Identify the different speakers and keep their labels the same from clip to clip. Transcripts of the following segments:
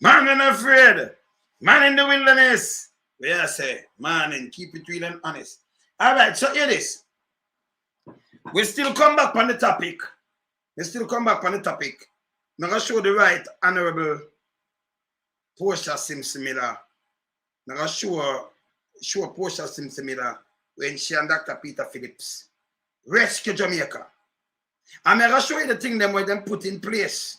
Speaker 1: Man ain't afraid. Man in the wilderness. We are say, man, and keep it real and honest. All right, so here it is. We still come back on the topic. I'm going to show the right Honorable Portia Simpson Miller. I'm going to show Portia Simpson Miller when she and Dr. Peter Phillips rescue Jamaica. I'm going to show you the thing them where them put in place.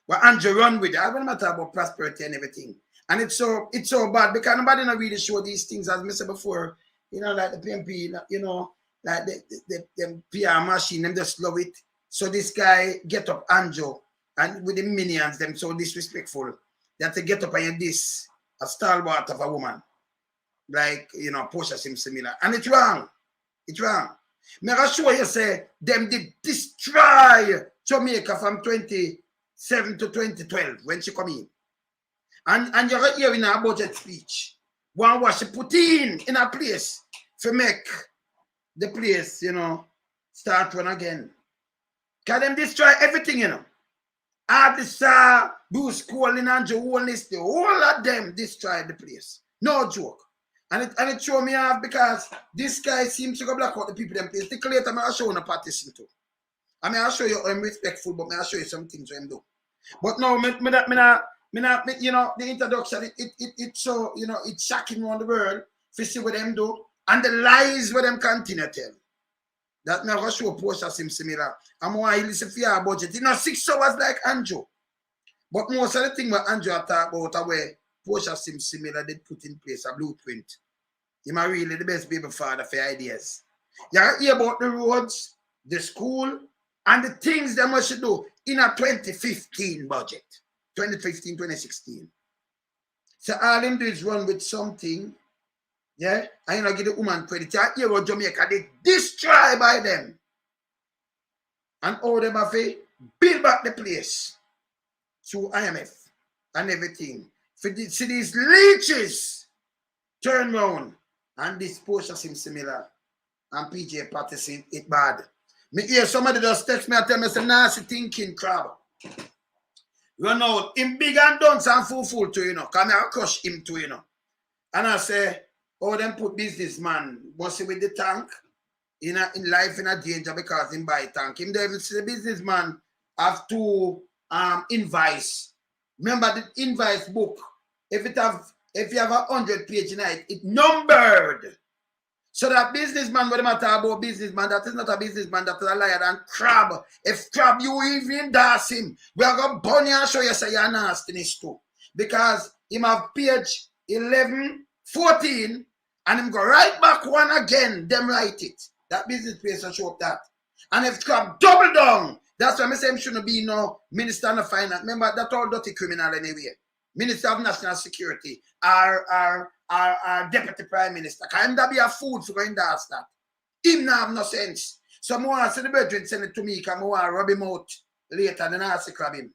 Speaker 1: What Andrew run with it. I don't matter about prosperity and everything. And it's so bad because nobody not really show these things, as I said before. You know, like the PMP, you know, like the PR machine, them just love it. So this guy get up Andrew and with the minions, them so disrespectful that they get up and this a stalwart of a woman. Like, you know, Portia Simpson Miller. And it's wrong. It's wrong. I'm sure you say them did destroy Jamaica from 2007 to 2012 when she come in. And you're hearing her budget speech. One was she put in a place to make the place, you know, start run again. Can them destroy everything, you know? All this Bruce Colin and Holness, the whole of them destroyed the place. No joke. And it showed me off because this guy seems to go black out the people in place. The later I'll show you a partition too. I mean, I'll show you I'm respectful, but I'll show you some things I'm do. But no, you know, the introduction, it's so, you know, it's shocking around the world to see what them do and the lies what them continue to tell. That never show Portia Simpson Miller. I'm why he listen for your budget. You know, 6 hours like Andrew. But most of the thing what Andrew talk about are where Portia Simpson Miller did put in place a blueprint. He's really the best baby father for ideas. You hear about the roads, the school, and the things they must do in a 2015 budget. 2015, 2016. So all him do is run with something. Yeah, and you know, give the woman credit. You hear about Jamaica, they destroy by them. And all them have to build back the place through IMF and everything. For see these leeches turn round and this Portia Simpson Miller and PJ Patterson, it bad. Me hear somebody just text me and tell me some nasty thinking crab. Run out, him big and dunce and full to, you know, come here and crush him too, you know. And I say, oh, them put businessman, must see with the tank, in life in a danger because him buy tank. Him there, see the businessman have to invoice. Remember the invoice book, if you have 100 page in it numbered. So that businessman, what matter about businessman, that is not a businessman, that is a liar and crab. If crab you even endorse him, we are going to burn you and show you say you're nastiness too. Because him have page 11, 14, and him go right back one again, them write it. That business place will show up that. And if crab double down, that's why I say him shouldn't be no minister of finance. Remember, that's all dirty criminal anyway. Minister of National Security, our Deputy Prime Minister. Can him that be a fool for going to ask that? Him not have no sense. So I see the brethren send it to me because I rub him out later than I see crab him.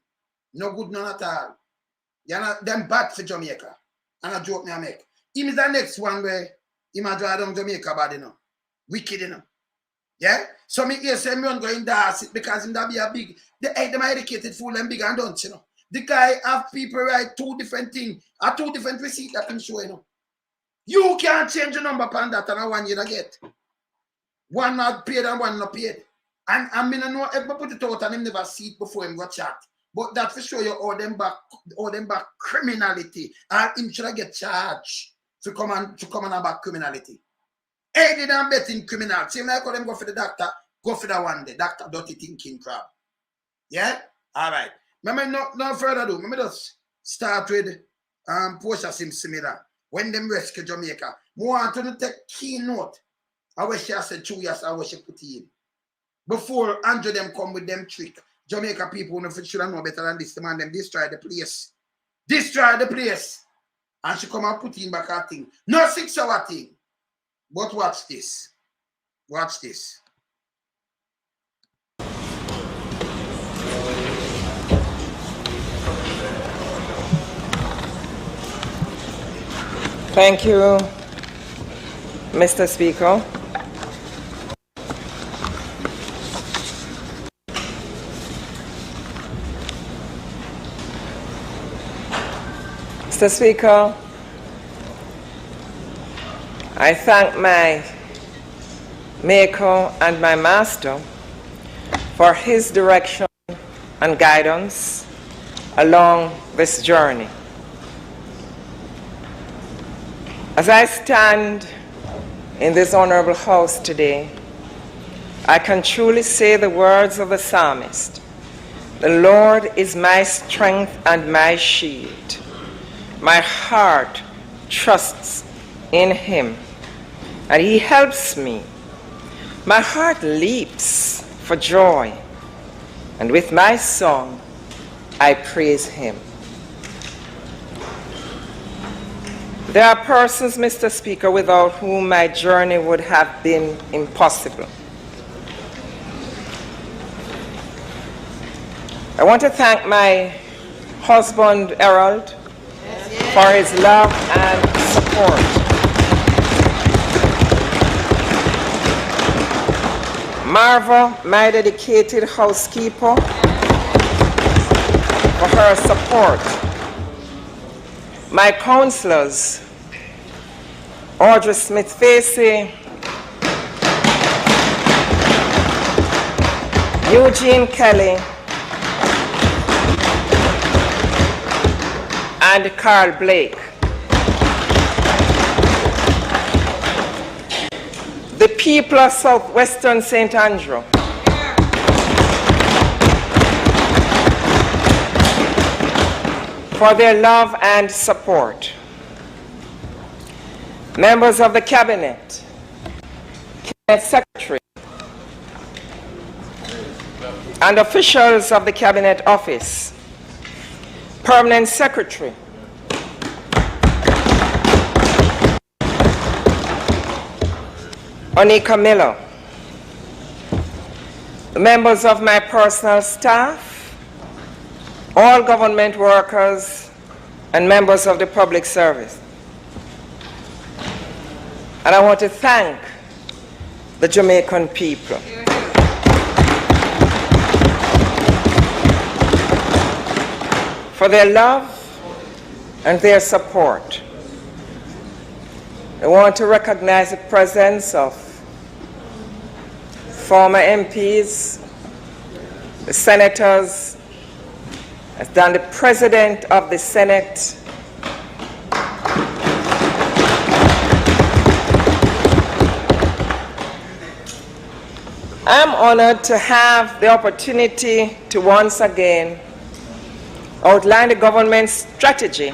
Speaker 1: No good, none at all. You're not them bad for Jamaica. And a joke me I make. Him is the next one where he might draw down Jamaica bad, you know. Wicked, you know. Yeah? So me here say me on going to ask it because him that be a big, them educated fool and big and don't, you know. The guy have people write 2 different things, 2 different receipts that him show, you know. You can't change the number upon that and one you don't get. One not paid and one not paid. And I mean, I know ever put it out and him never see it before him go chat. But that for sure you all them back criminality. And him should get charged to come and back criminality. Aiding and betting criminal. Same like how them go for the doctor, go for the one day. Doctor dirty thinking crap. Yeah? Alright. Remember, no further ado. Remember, just start with Portia Simpson Miller. When them rescue Jamaica. More want to take key note. I wish she said 2 years, I wish she put in. Before Andrew them come with them trick. Jamaica people should know better than this. The man them destroy the place. Destroy the place. And she come and put in back her thing. No 6 hour thing. But watch this. Watch this.
Speaker 2: Thank you, Mr. Speaker. Mr. Speaker, I thank my Maker and my Master for his direction and guidance along this journey. As I stand in this honorable house today, I can truly say the words of the psalmist, "The Lord is my strength and my shield. My heart trusts in him, and he helps me. My heart leaps for joy, and with my song I praise him." There are persons, Mr. Speaker, without whom my journey would have been impossible. I want to thank my husband, Harold, for his love and support. Marva, my dedicated housekeeper, for her support. My counselors, Audrey Smith-Facey, Eugene Kelly, and Carl Blake. The people of Southwestern St. Andrew, for their love and support. Members of the Cabinet, Cabinet Secretary, and officials of the Cabinet Office, Permanent Secretary, Onika Miller, the members of my personal staff, all government workers, and members of the public service. And I want to thank the Jamaican people. For their love and their support. I want to recognize the presence of former MPs, the senators, and the President of the Senate, I'm honored to have the opportunity to once again outline the government's strategy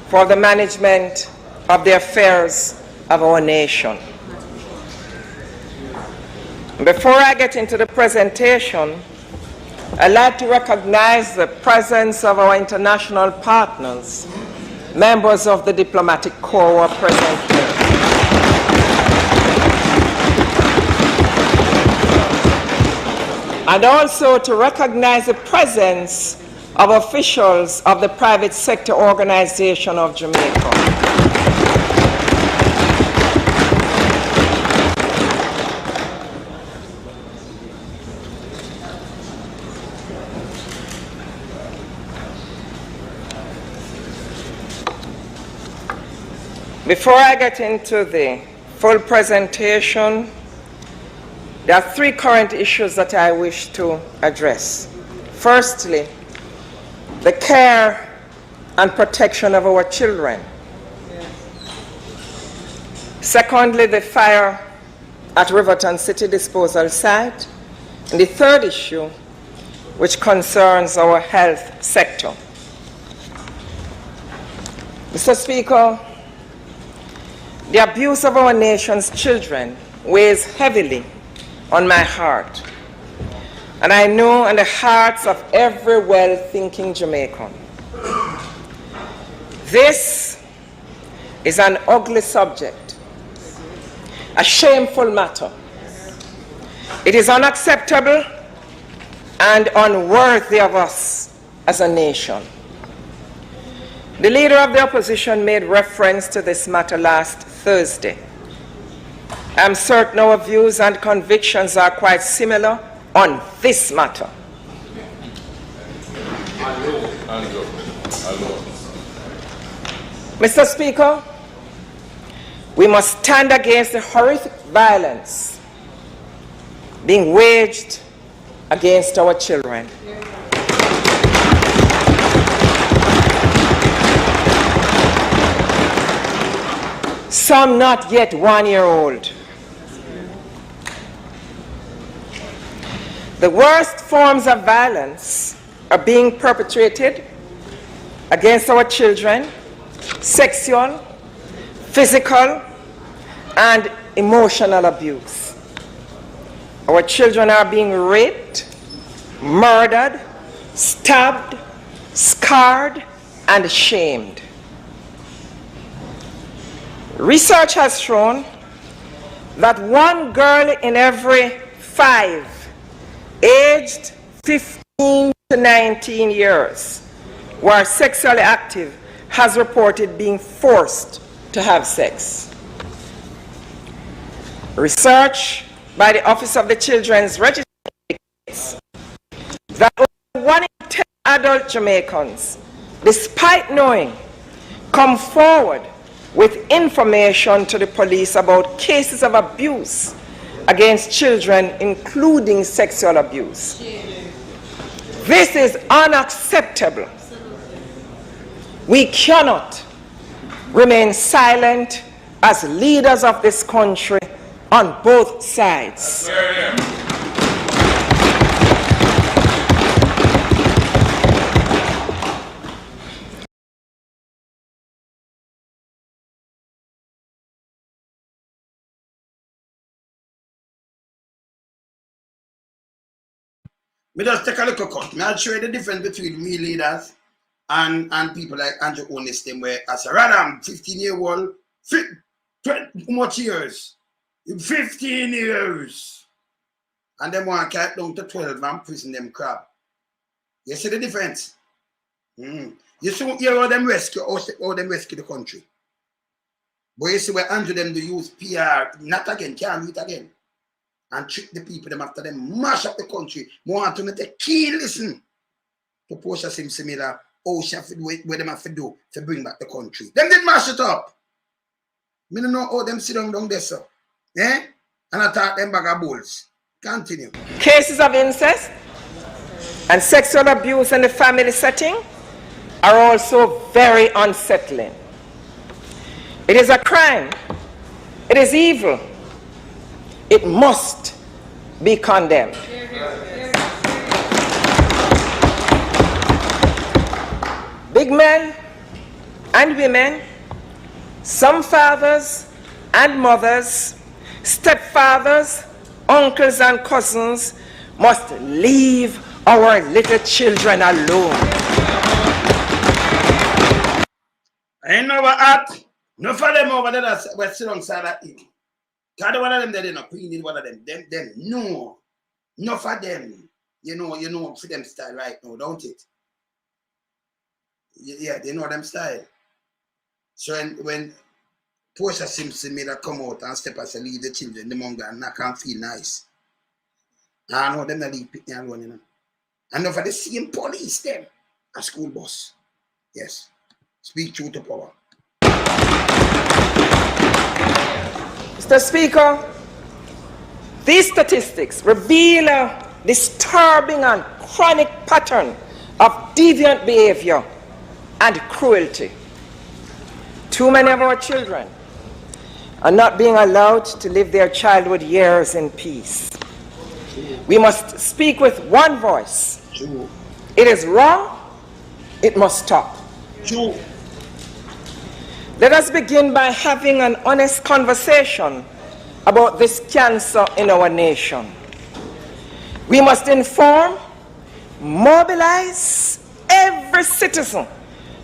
Speaker 2: for the management of the affairs of our nation. Before I get into the presentation, I'd like to recognize the presence of our international partners, members of the diplomatic corps who are present here. And also to recognize the presence of officials of the private sector organization of Jamaica. Before I get into the full presentation, there are three current issues that I wish to address. Firstly, the care and protection of our children. Secondly, the fire at Riverton City Disposal Site. And the third issue, which concerns our health sector. Mr. Speaker, the abuse of our nation's children weighs heavily on my heart, and I know in the hearts of every well-thinking Jamaican. This is an ugly subject, a shameful matter. It is unacceptable and unworthy of us as a nation. The leader of the opposition made reference to this matter last Thursday. I'm certain our views and convictions are quite similar on this matter. Mr. Speaker, we must stand against the horrific violence being waged against our children. Some not yet 1 year old. The worst forms of violence are being perpetrated against our children: sexual, physical, and emotional abuse. Our children are being raped, murdered, stabbed, scarred, and shamed. Research has shown that 1 girl in every 5 aged 15 to 19 years who are sexually active has reported being forced to have sex. Research by the Office of the Children's Registry indicates that over 1 in 10 adult Jamaicans, despite knowing, come forward with information to the police about cases of abuse against children, including sexual abuse. This is unacceptable. We cannot remain silent as leaders of this country on both sides.
Speaker 1: We just take a look at cut. I'll show you the difference between we leaders and people like Andrew Holness, them where as a radam 15-year-old, 20 much years, 15 years, and them want to cut down to 12 and prison them crap. You see the difference? You see how them rescue, how them rescue the country. But you see where Andrew them do use PR, not again, can't do it again. And trick the people them after them mash up the country. More want to make a key listen to Portia Simpson Miller, where them have to do to bring back the country. Them did mash it up. Me don't know how them sit down there, sir. Eh? And I thought them bag of bulls. Continue.
Speaker 2: Cases of incest and sexual abuse in the family setting are also very unsettling. It is a crime. It is evil. It must be condemned. Big men and women, some fathers and mothers, stepfathers, uncles and cousins must leave our little children alone.
Speaker 1: Ain't no at no for them over there that we're sitting on side of it. Cada one of them they not cleaning one of them. Them no. No for them. You know for them style right now, don't it? Yeah, they know them style. So when Portia Simpson Miller come out and step as a lead the children, the monga and I can't feel nice. I know them that leave pick me alone, you know. And now for the same police them, a school bus. Yes. Speak truth to power.
Speaker 2: Mr. Speaker, these statistics reveal a disturbing and chronic pattern of deviant behavior and cruelty. Too many of our children are not being allowed to live their childhood years in peace. We must speak with one voice. It is wrong. It must stop. Let us begin by having an honest conversation about this cancer in our nation. We must inform, mobilize every citizen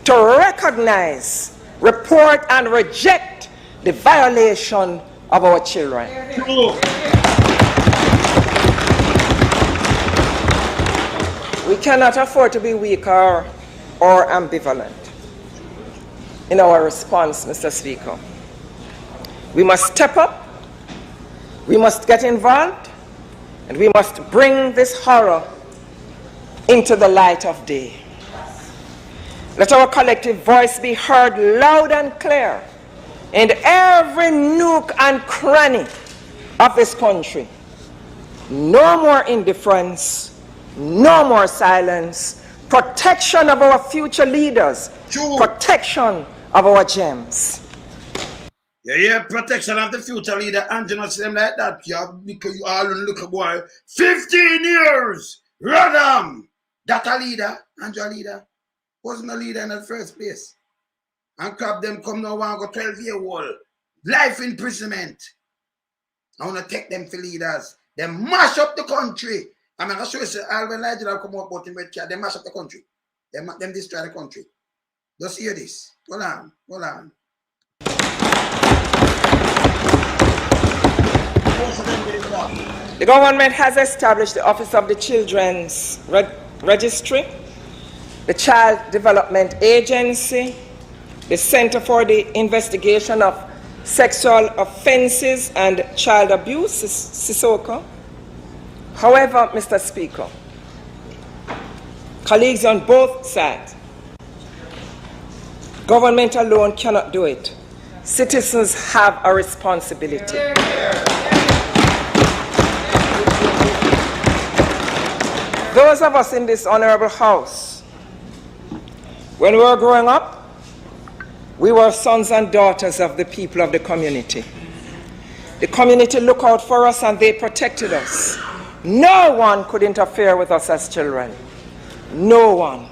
Speaker 2: to recognize, report, and reject the violation of our children. We cannot afford to be weak or ambivalent in our response, Mr. Speaker. We must step up, we must get involved, and we must bring this horror into the light of day. Let our collective voice be heard loud and clear in every nook and cranny of this country. No more indifference, no more silence. Protection of our future leaders, protection of our gems.
Speaker 1: Yeah, protection of the future leader, and you know, say them like that, yeah, because you all look a boy, 15 years, Radam, that a leader, and your leader, wasn't a leader in the first place. And crap them come now and go 12-year old, life imprisonment. I want to take them for leaders. They mash up the country. I'm going to show you, Alvin Nigeria come up about him, they mash up the country. Them destroy the country. Just hear this. Hold on, hold on.
Speaker 2: The government has established the Office of the Children's Registry, the Child Development Agency, the Center for the Investigation of Sexual Offenses and Child Abuse, Sisoko. However, Mr. Speaker, colleagues on both sides, government alone cannot do it. Citizens have a responsibility. Those of us in this honorable house, when we were growing up, we were sons and daughters of the people of the community. The community looked out for us and they protected us. No one could interfere with us as children. No one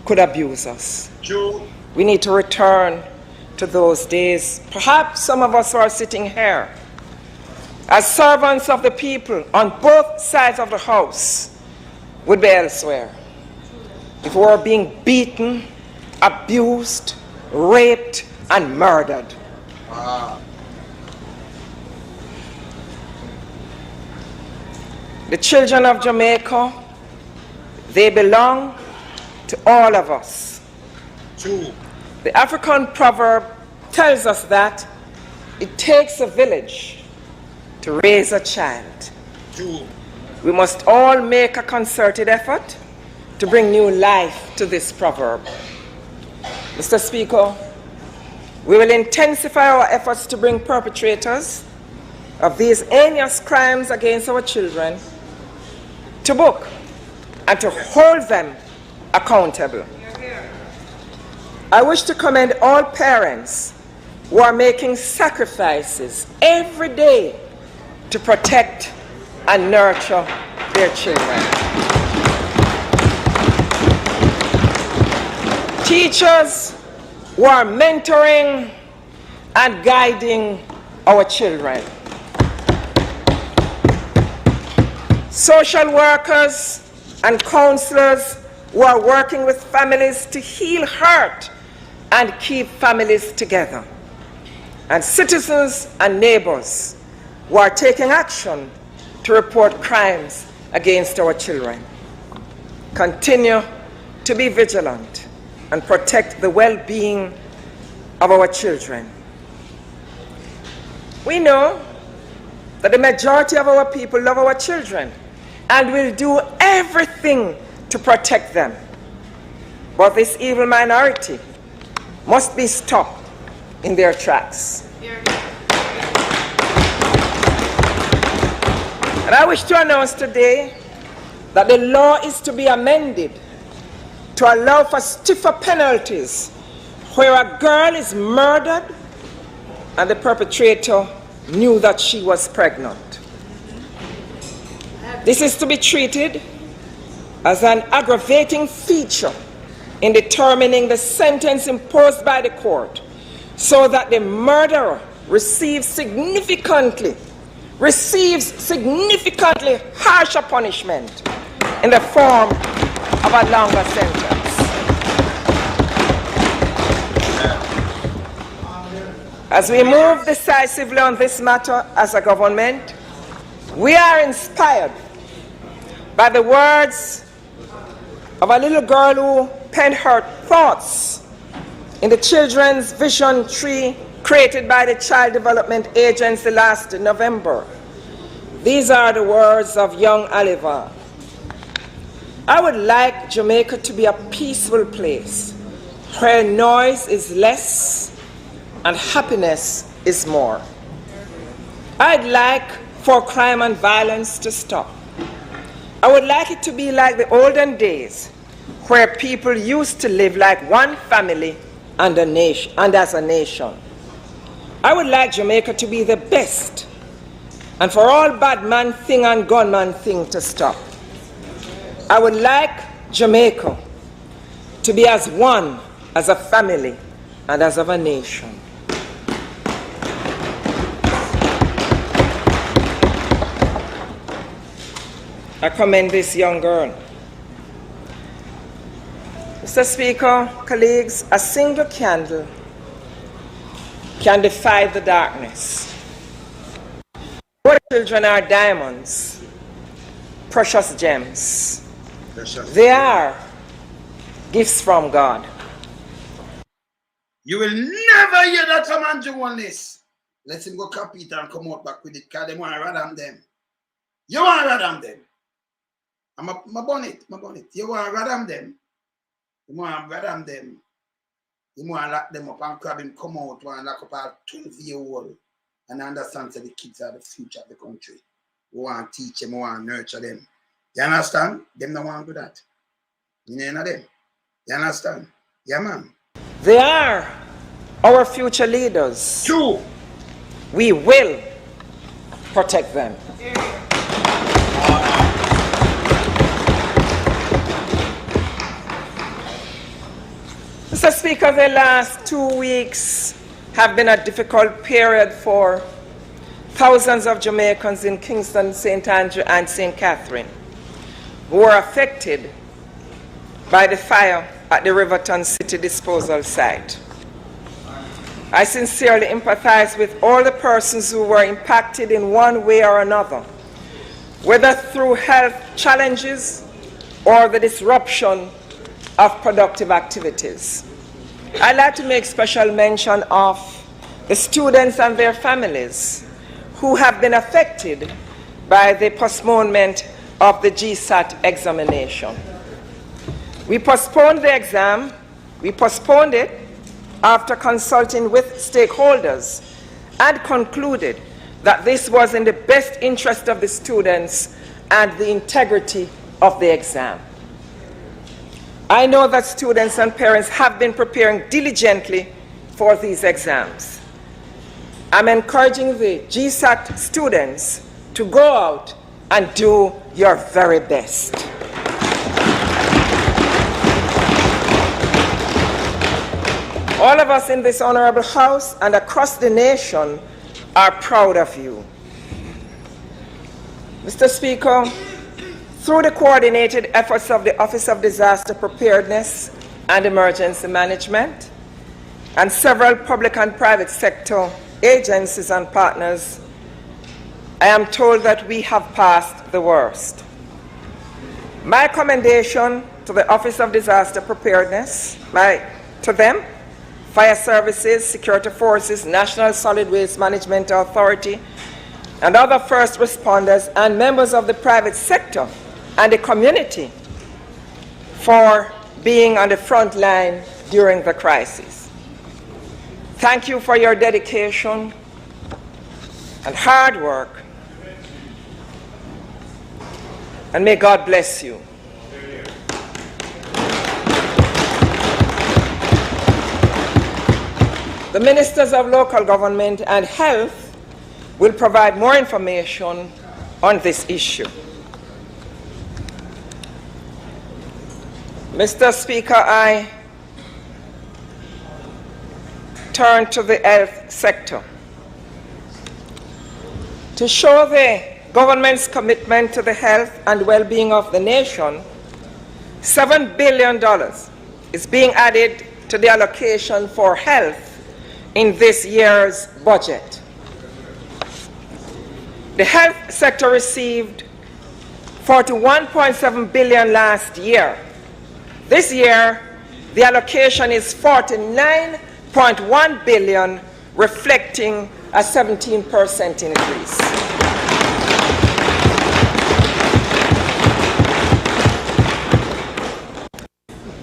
Speaker 2: could abuse us.
Speaker 1: True.
Speaker 2: We need to return to those days. Perhaps some of us who are sitting here as servants of the people on both sides of the house would be elsewhere. If we were being beaten, abused, raped, and murdered.
Speaker 1: Wow.
Speaker 2: The children of Jamaica, they belong to all of us.
Speaker 1: True.
Speaker 2: The African proverb tells us that it takes a village to raise a child.
Speaker 1: True.
Speaker 2: We must all make a concerted effort to bring new life to this proverb. Mr. Speaker, we will intensify our efforts to bring perpetrators of these heinous crimes against our children to book and to hold them accountable. I wish to commend all parents who are making sacrifices every day to protect and nurture their children. Teachers who are mentoring and guiding our children. Social workers and counselors who are working with families to heal hurt and keep families together. And citizens and neighbors who are taking action to report crimes against our children. Continue to be vigilant and protect the well-being of our children. We know that the majority of our people love our children and will do everything to protect them. But this evil minority must be stopped in their tracks. And I wish to announce today that the law is to be amended to allow for stiffer penalties where a girl is murdered and the perpetrator knew that she was pregnant. This is to be treated as an aggravating feature in determining the sentence imposed by the court, so that the murderer receives significantly harsher punishment in the form of a longer sentence. As we move decisively on this matter as a government, we are inspired by the words of a little girl who penned her thoughts in the children's vision tree created by the Child Development Agency last November. These are the words of young Oliver. I would like Jamaica to be a peaceful place where noise is less and happiness is more. I'd like for crime and violence to stop. I would like it to be like the olden days, where people used to live like one family and as a nation. I would like Jamaica to be the best, and for all bad man thing and gunman thing to stop. I would like Jamaica to be as one, as a family, and as of a nation. I commend this young girl. Mr. Speaker, colleagues, a single candle can defy the darkness. Our children are diamonds, precious gems. They are gifts from God.
Speaker 1: You will never hear that from Andrew Holness. Let him go copy it and come out back with it, because they want to rat them. You want to rat them. I'm a bonnet. You want to rat them. You want to rat them. You want to lock them up and grab him, come out, and lock up a 12-year-old and understand that the kids are the future of the country. We want to teach them, we want to nurture them. You understand? Them don't want to do that. You know them. You understand? Yeah, man.
Speaker 2: They are our future leaders.
Speaker 1: True.
Speaker 2: We will protect them. Mr. Speaker, the last 2 weeks have been a difficult period for thousands of Jamaicans in Kingston, St. Andrew, and St. Catherine who were affected by the fire at the Riverton City disposal site. I sincerely empathize with all the persons who were impacted in one way or another, whether through health challenges or the disruption of productive activities. I'd like to make special mention of the students and their families who have been affected by the postponement of the GSAT examination. We postponed the exam. We postponed it after consulting with stakeholders and concluded that this was in the best interest of the students and the integrity of the exam. I know that students and parents have been preparing diligently for these exams. I'm encouraging the GSAT students to go out and do your very best. All of us in this honorable house and across the nation are proud of you. Mr. Speaker, through the coordinated efforts of the Office of Disaster Preparedness and Emergency Management and several public and private sector agencies and partners, I am told that we have passed the worst. My commendation to the Office of Disaster Preparedness, to them, fire services, security forces, National Solid Waste Management Authority, and other first responders and members of the private sector and the community for being on the front line during the crisis. Thank you for your dedication and hard work, and may God bless you. The Ministers of Local Government and Health will provide more information on this issue. Mr. Speaker, I turn to the health sector. To show the government's commitment to the health and well-being of the nation, $7 billion is being added to the allocation for health in this year's budget. The health sector received $41.7 billion last year. This year, the allocation is $49.1 billion, reflecting a 17% increase.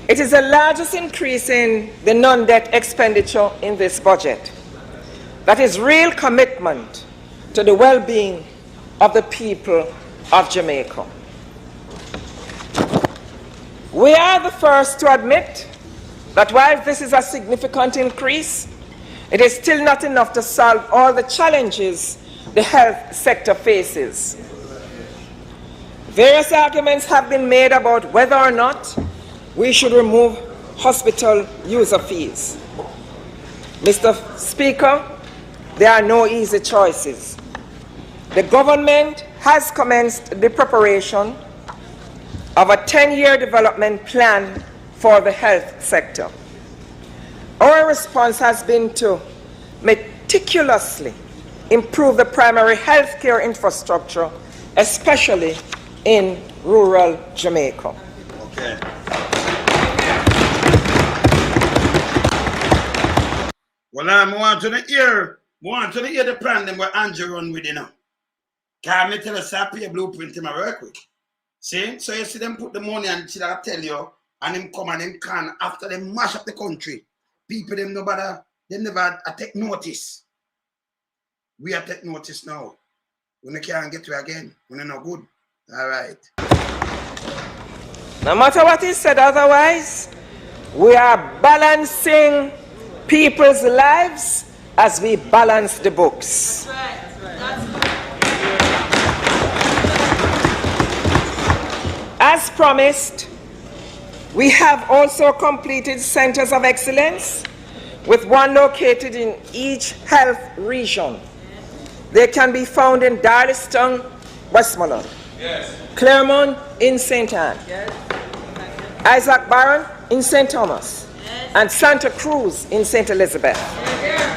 Speaker 2: It It is the largest increase in the non-debt expenditure in this budget. That is real commitment to the well-being of the people of Jamaica. We are the first to admit that while this is a significant increase, it is still not enough to solve all the challenges the health sector faces. Various arguments have been made about whether or not we should remove hospital user fees. Mr. Speaker, there are no easy choices. The government has commenced the preparation of a 10-year development plan for the health sector. Our response has been to meticulously improve the primary health care infrastructure, especially in rural Jamaica.
Speaker 1: Okay. Well, I want to hear the plan them where Andrew run with, you know. Can me tell us I pay a blueprint in my work with? See? So you see them put the money and shit, I tell you, and them come and them can, after they mash up the country, people them no bother, they never take notice. We are take notice now. When they can't get to again, when they're not good. All right.
Speaker 2: No matter what is said otherwise, we are balancing people's lives as we balance the books.
Speaker 3: That's right. That's right.
Speaker 2: As promised, we have also completed centers of excellence with one located in each health region. They can be found in Darlington, Westmoreland, yes. Claremont in St. Anne, yes. Isaac Barron in St. Thomas, yes. And Santa Cruz in St. Elizabeth. Yes.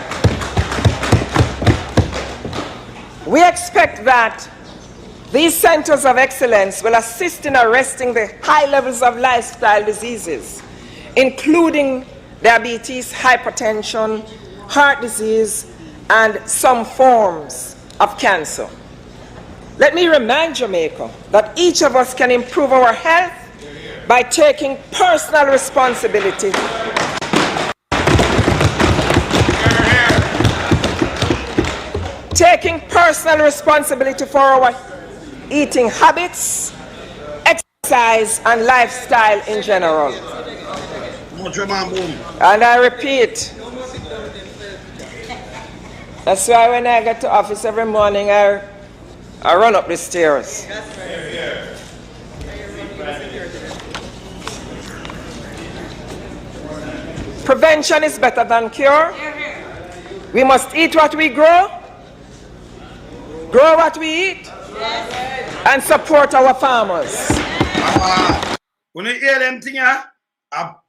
Speaker 2: We expect that these centers of excellence will assist in arresting the high levels of lifestyle diseases, including diabetes, hypertension, heart disease, and some forms of cancer. Let me remind Jamaica that each of us can improve our health by taking personal responsibility. Taking personal responsibility for our eating habits, exercise, and lifestyle in general. And I repeat, that's why when I get to office every morning, I run up the stairs. Prevention is better than cure. We must eat what we grow what we eat, and support our farmers.
Speaker 1: When you hear them things,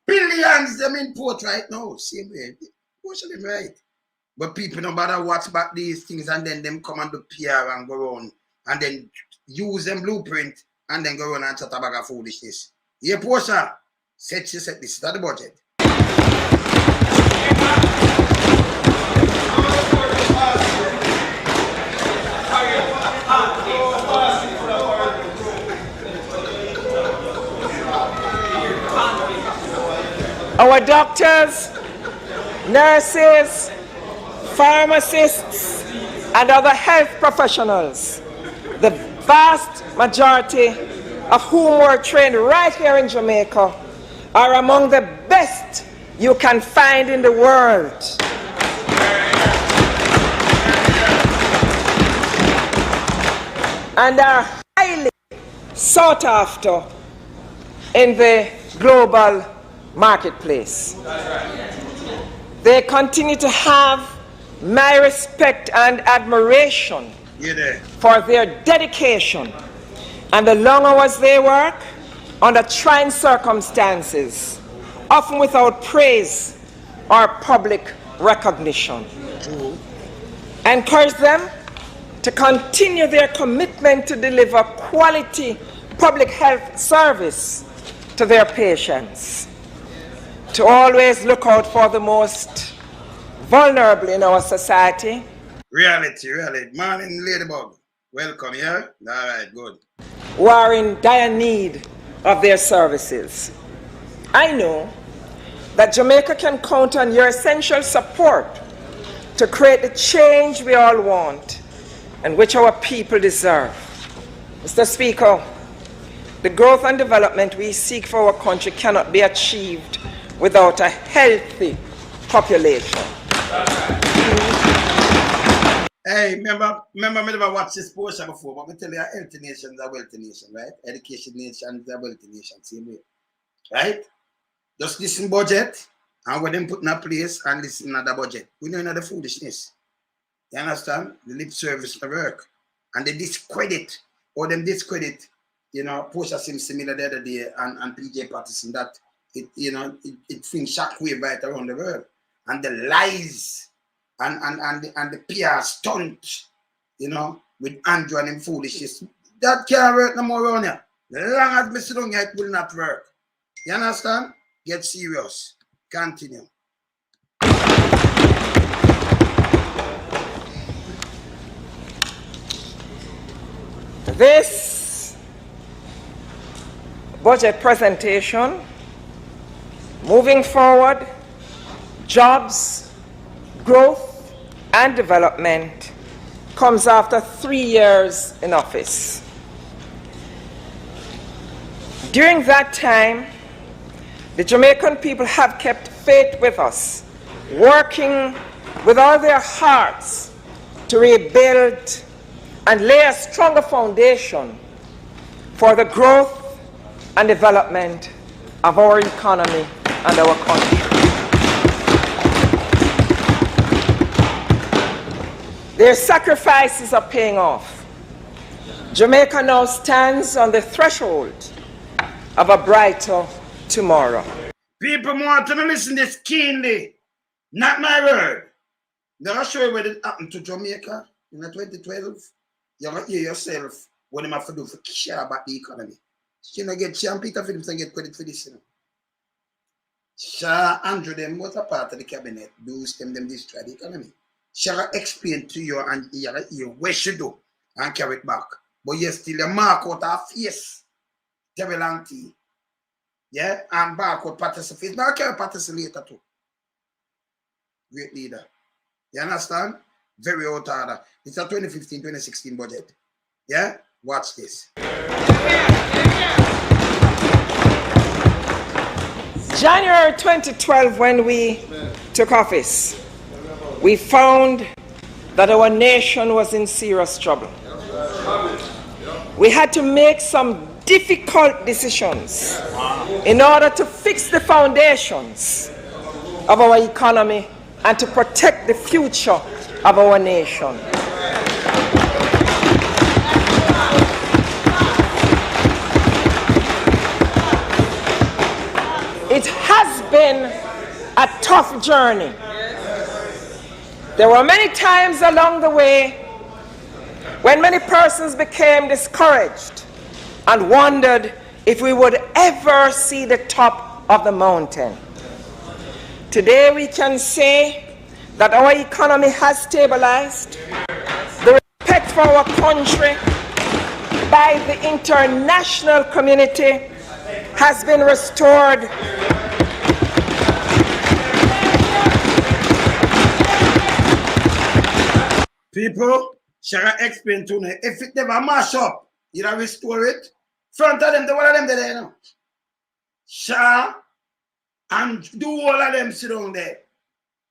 Speaker 1: billions them in port right now. Same way. Portia them right. But people no bother watch back these things and then them come and do PR and go on and then use them blueprint and then go on and chat about a foolishness. Yeah, Portia, set this is the budget.
Speaker 2: Our doctors, nurses, pharmacists, and other health professionals, the vast majority of whom were trained right here in Jamaica, are among the best you can find in the world. And are highly sought after in the global marketplace. They continue to have my respect and admiration for their dedication and the long hours they work under trying circumstances, often without praise or public recognition. I encourage them to continue their commitment to deliver quality public health service to their patients, to always look out for the most vulnerable in our society.
Speaker 1: Reality. Morning, Ladybug. Welcome, yeah? All right, good.
Speaker 2: Who are in dire need of their services. I know that Jamaica can count on your essential support to create the change we all want and which our people deserve. Mr. Speaker, the growth and development we seek for our country cannot be achieved without a healthy population.
Speaker 1: Hey, remember me never watched this Portia before, but I tell you, a healthy nation is a wealthy nation, right? Education nation is a wealthy nation, same way, right? Just listen budget, and when them put in a place and listen at the budget. We know the foolishness. You understand? The lip service the work. And they discredit, or them discredit, you know, Portia Simpson Miller the other day and PJ Patterson, that it, you know, it flings shockwave right around the world. And the lies and the PR stunt, you know, with Andrew and them foolishness. That can't work no more around here. As long as we sit down here, it will not work. You understand? Get serious. Continue.
Speaker 2: This budget presentation, moving forward, jobs, growth, and development, comes after 3 years in office. During that time, the Jamaican people have kept faith with us, working with all their hearts to rebuild and lay a stronger foundation for the growth and development of our economy and our country. Their sacrifices are paying off. Jamaica now stands on the threshold of a brighter tomorrow.
Speaker 1: People want to listen this keenly. Not my word. Now I'll show you what happened to Jamaica in 2012. You're going to hear yourself what they have to do for care about the economy. You know, get Sean Peter Phillips and get credit for this. You know. Shah Andrew them was a part of the cabinet. Those them destroy the economy. Shall explain to you and you what you do and carry it back. But you still a mark out our face. TerryLong T. Yeah, and back out Patterson face. But I carry Patterson later too. Great leader. You understand? Very out order. It's a 2015-2016 budget. Yeah? Watch this.
Speaker 2: January 2012, when we took office, we found that our nation was in serious trouble. We had to make some difficult decisions in order to fix the foundations of our economy and to protect the future of our nation. It has been a tough journey. There were many times along the way when many persons became discouraged and wondered if we would ever see the top of the mountain. Today we can say that our economy has stabilized. The respect for our country by the international community has been restored.
Speaker 1: People, shall I explain to you? If it never mash up, you know, restore it. Front of them, the one of them there, you know. Shall and do all of them sit down there.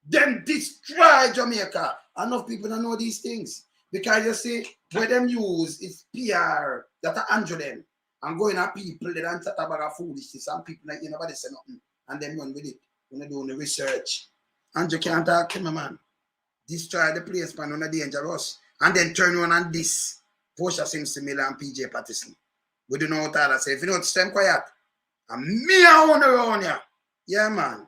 Speaker 1: Them destroy Jamaica. Enough people don't know these things. Because you see, what them use is PR that are under them. And going at people, they don't chat about foolishness. Some people like, nobody say nothing. And them run with it. When they do the research. And you can't talk to me, man. Destroy the place, man, on dangerous. And then turn on and this. Portia Simpson Miller and PJ Patterson. We do know what I say. If you don't stand quiet, and me I want around here. Yeah, man.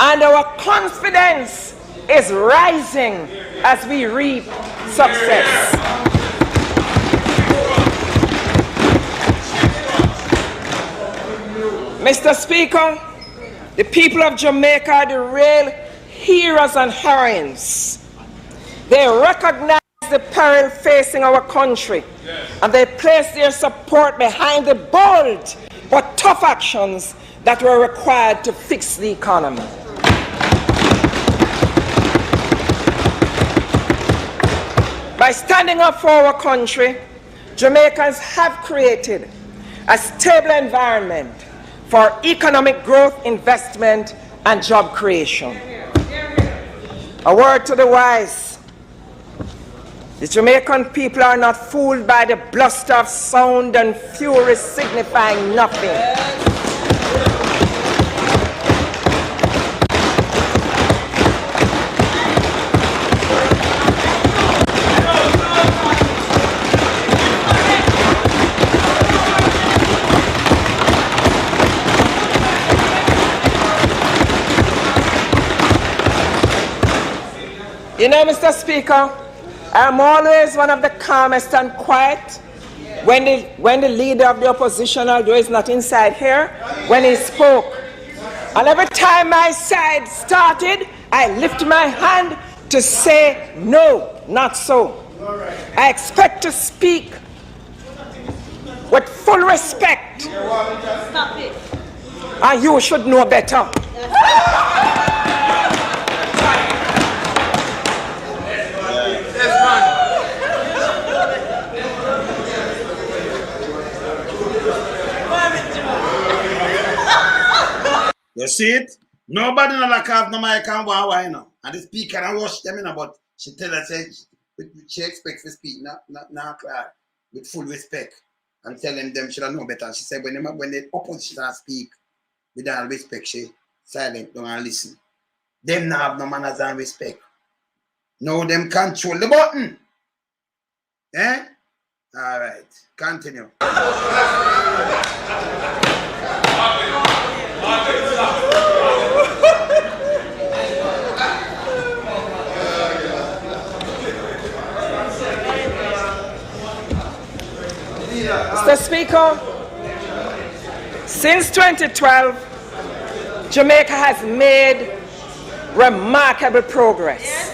Speaker 2: And our confidence is rising as we reap success. Mr. Speaker, the people of Jamaica are the real heroes and heroines. They recognize the peril facing our country, and they placed their support behind the bold but tough actions that were required to fix the economy. By standing up for our country, Jamaicans have created a stable environment for economic growth, investment, and job creation. A word to the wise: the Jamaican people are not fooled by the bluster of sound and fury signifying nothing. You know, Mr. Speaker, I'm always one of the calmest and quiet when the leader of the opposition, although he's not inside here, when he spoke. And every time my side started, I lift my hand to say, no, not so. I expect to speak with full respect.
Speaker 3: Stop it.
Speaker 2: And you should know better.
Speaker 1: You see it? Nobody no like have no mic and why now. And the speaker and rush them in, but she tell us she expects to speak, not with full respect. And telling them she don't know better. And she said when the opposition speak with all respect, she silent, don't listen. Them now have no manners and respect. Now them control the button. Eh? All right, continue.
Speaker 2: Mr. Speaker, since 2012, Jamaica has made remarkable progress.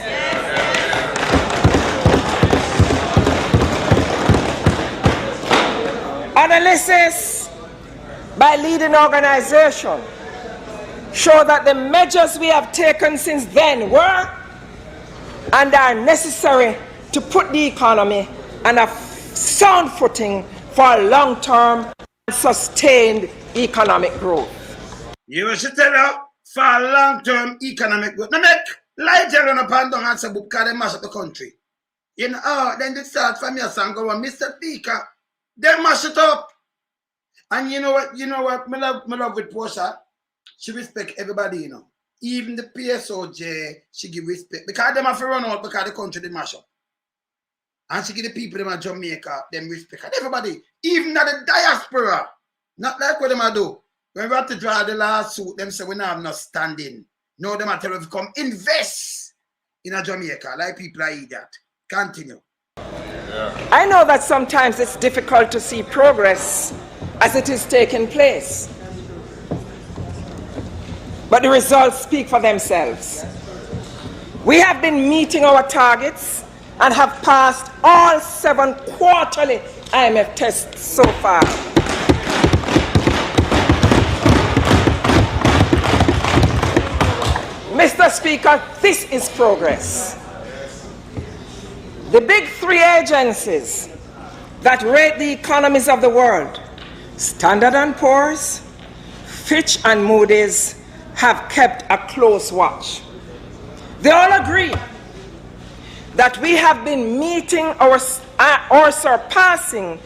Speaker 2: Analysis by leading organizations show that the measures we have taken since then were and are necessary to put the economy on a sound footing for long-term and sustained economic growth.
Speaker 1: You should tell her for long-term economic growth. Now make light on a pan down and say book because they mash up the country. You know, then they start from your song go on, Mr. Speaker, they mash it up. And you know what, my love with Portia, she respect everybody, you know. Even the PSOJ, she give respect. Because them have to run out because the country they mash up. And she give the people them in Jamaica, them respect. And everybody, even at the diaspora, not like what them do. When we have to draw the lawsuit, them say we don't have no standing. No, them have to come invest in a Jamaica, like people are idiot. Continue.
Speaker 2: I know that sometimes it's difficult to see progress as it is taking place. But the results speak for themselves. We have been meeting our targets and have passed all 7 quarterly IMF tests so far. Mr. Speaker, this is progress. The big 3 agencies that rate the economies of the world, Standard & Poor's, Fitch and Moody's, have kept a close watch. They all agree that we have been meeting or surpassing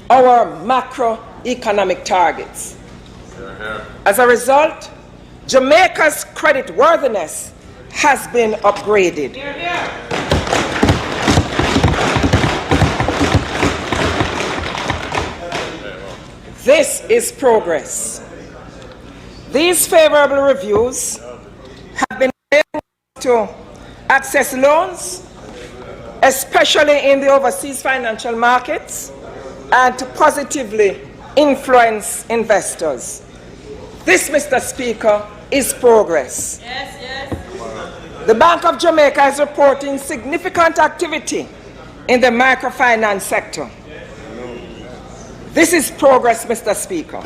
Speaker 2: our macroeconomic targets. As a result, Jamaica's credit worthiness has been upgraded. This is progress. These favorable reviews have been able to access loans, especially in the overseas financial markets, and to positively influence investors. This, Mr. Speaker, is progress.
Speaker 3: Yes, yes.
Speaker 2: The Bank of Jamaica is reporting significant activity in the microfinance sector. This is progress, Mr. Speaker.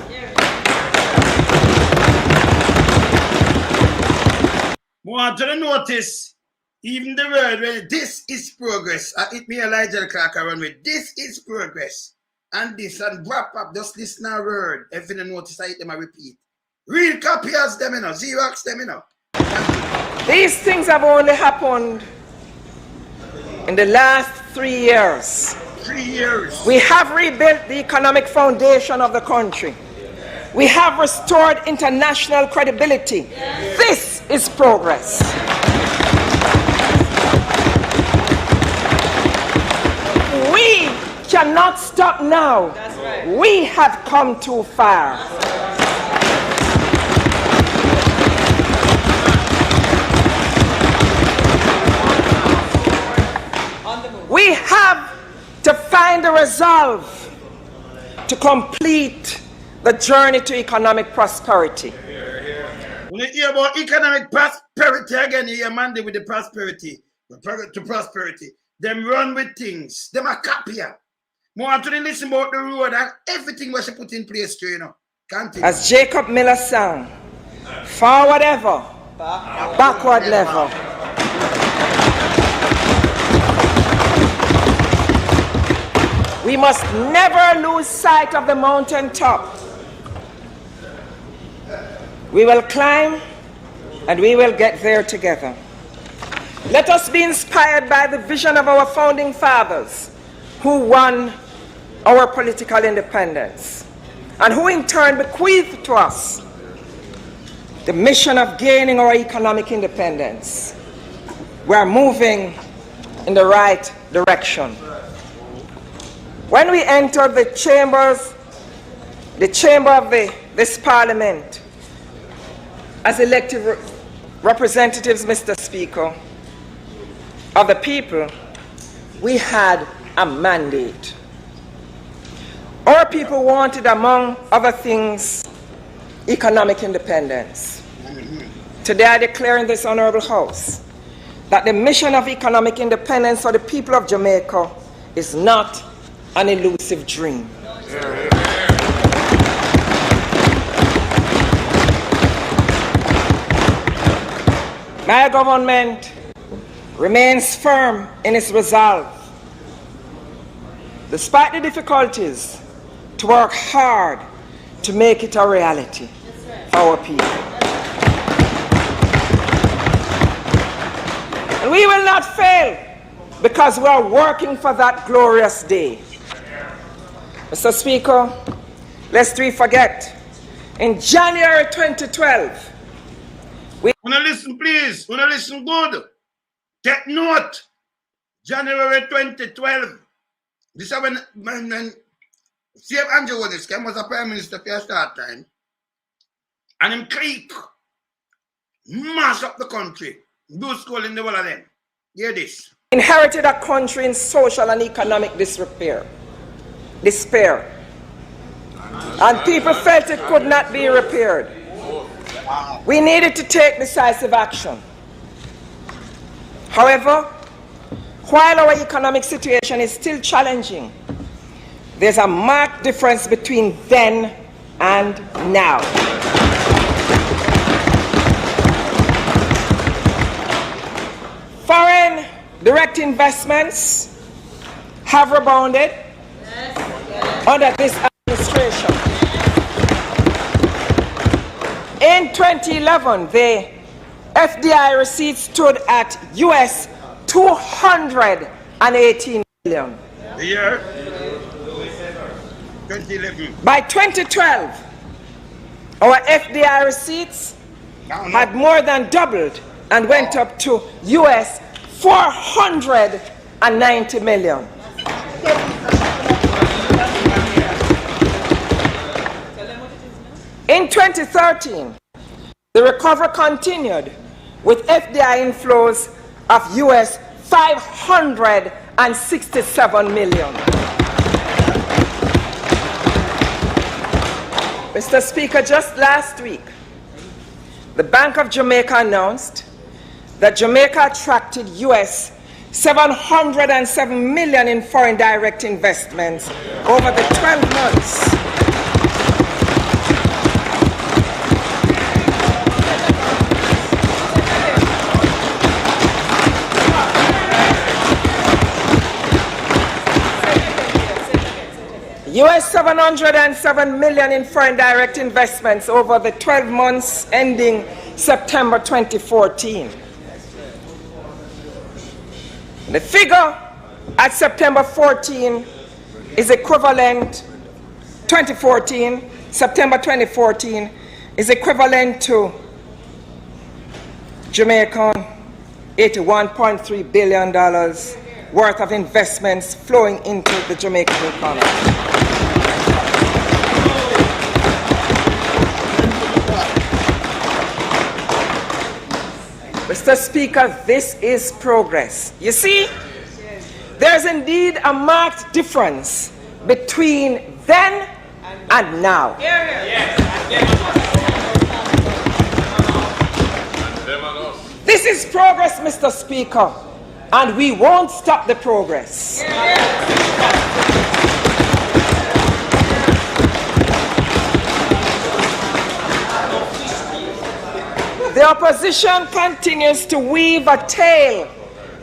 Speaker 1: Want to notice, even the word when this is progress, it me Elijah Clark around with this is progress. And this and wrap up, just listen a word. If you don't notice, I hit them, I repeat. Real copiers them, you know, Xerox them, you know.
Speaker 2: These things have only happened in the last 3 years.
Speaker 1: 3 years.
Speaker 2: We have rebuilt the economic foundation of the country. We have restored international credibility. This is progress. We cannot stop now.
Speaker 3: That's right.
Speaker 2: We have come too far. We have to find the resolve to complete the journey to economic prosperity.
Speaker 1: When you hear about economic prosperity again, you hear Monday with the prosperity, to prosperity. Them run with things. Them a copier. More to listen about the road and everything was put in place, you know. Continue.
Speaker 2: As Jacob Miller sang, forward ever, backward never. We must never lose sight of the mountaintop. We will climb and we will get there together. Let us be inspired by the vision of our founding fathers who won our political independence and who in turn bequeathed to us the mission of gaining our economic independence. We are moving in the right direction. When we entered the chamber of this parliament as elected representatives, Mr. Speaker, of the people, we had a mandate. Our people wanted, among other things, economic independence. Today I declare in this honorable house that the mission of economic independence for the people of Jamaica is not an elusive dream. My government remains firm in its resolve, despite the difficulties, to work hard to make it a reality for our people. And we will not fail because we are working for that glorious day. Mr. Speaker, lest we forget, in January 2012,
Speaker 1: Wanna listen, please. Wanna listen good. Take note. January 2012. This is when Save Andrew was a prime minister for a start time. And him click. Mash up the country. Do school in the world of them. Hear this.
Speaker 2: inherited a country in social and economic despair. And people felt it could not be repaired. We needed to take decisive action. However, while our economic situation is still challenging, there's a marked difference between then and now. Foreign direct investments have rebounded under this administration. In 2011, the FDI receipts stood at US $218 million.
Speaker 1: The year 2011.
Speaker 2: By 2012, our FDI receipts had more than doubled and went up to US $490 million. In 2013, the recovery continued with FDI inflows of US $567 million. Mr. Speaker, just last week, the Bank of Jamaica announced that Jamaica attracted US 707 million in foreign direct investments over the 12 months. US 707 million in foreign direct investments over the 12 months ending September 2014. The figure at September 14 is equivalent, September 2014 is equivalent to Jamaican $81.3 billion worth of investments flowing into the Jamaican economy. Mr. Speaker, this is progress. You see, there's indeed a marked difference between then and now. This is progress, Mr. Speaker, and we won't stop the progress. The opposition continues to weave a tale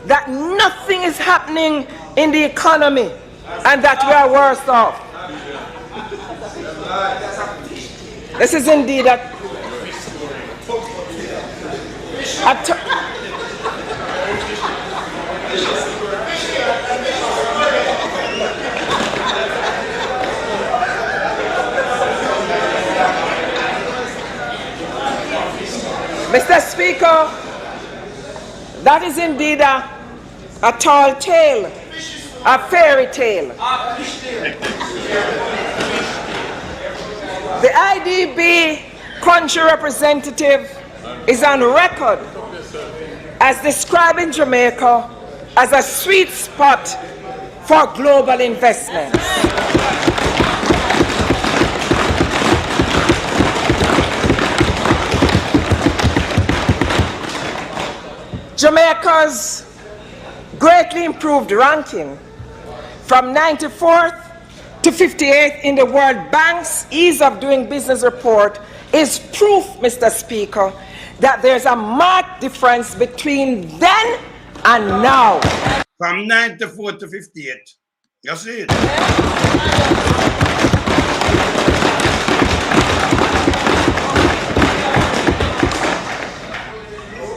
Speaker 2: that nothing is happening in the economy and that we are worse off. This is indeed Mr. Speaker, that is indeed a tall tale, a fairy tale. The IDB country representative is on record as describing Jamaica as a sweet spot for global investments. Jamaica's greatly improved ranking from 94th to 58th in the World Bank's Ease of Doing Business report is proof, Mr. Speaker, that there's a marked difference between then and now.
Speaker 1: From 94 to 58. You see it?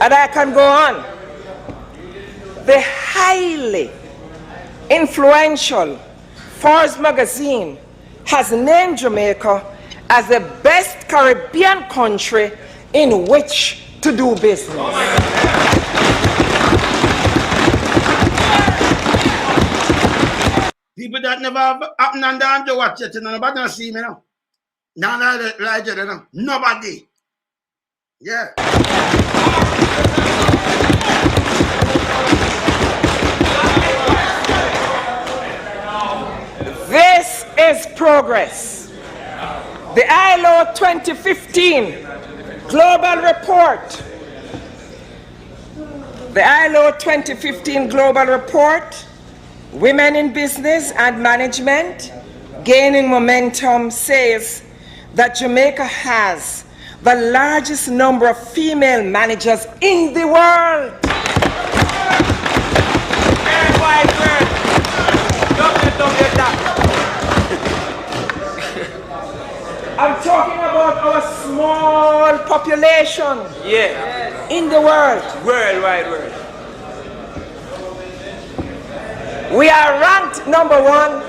Speaker 2: And I can go on. The highly influential Forbes magazine has named Jamaica as the best Caribbean country in which to do business.
Speaker 1: People that never have happened and down to watch it, nobody don't see me now. Nobody. Yeah.
Speaker 2: This is progress. The ILO 2015 Global Report. The ILO 2015 Global Report, Women in Business and Management, Gaining Momentum, says that Jamaica has the largest number of female managers in the world. I'm talking about our small population in the world.
Speaker 3: Worldwide.
Speaker 2: We are ranked number one.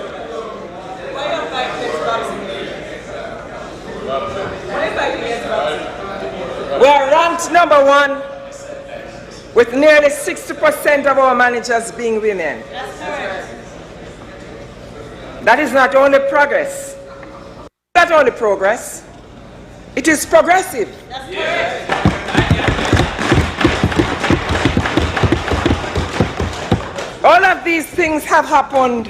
Speaker 2: We are ranked number one with nearly 60% of our managers being women. That is not only progress. Not only progress, it is progressive. All of these things have happened